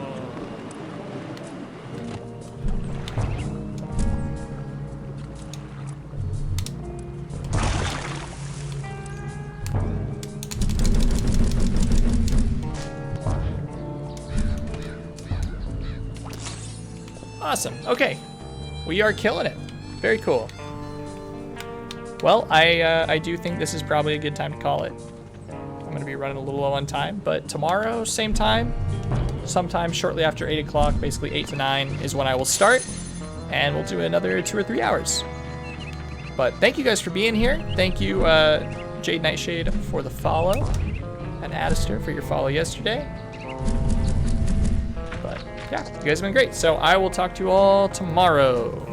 Awesome. Okay. We are killing it. Very cool. Well, I do think this is probably a good time to call it. I'm going to be running a little low on time, but tomorrow, same time, sometime shortly after 8 o'clock, basically 8 to 9 is when I will start, and we'll do another 2 or 3 hours. But thank you guys for being here. Thank you, Jade Nightshade, for the follow, and Adister for your follow yesterday. But yeah, you guys have been great. So I will talk to you all tomorrow.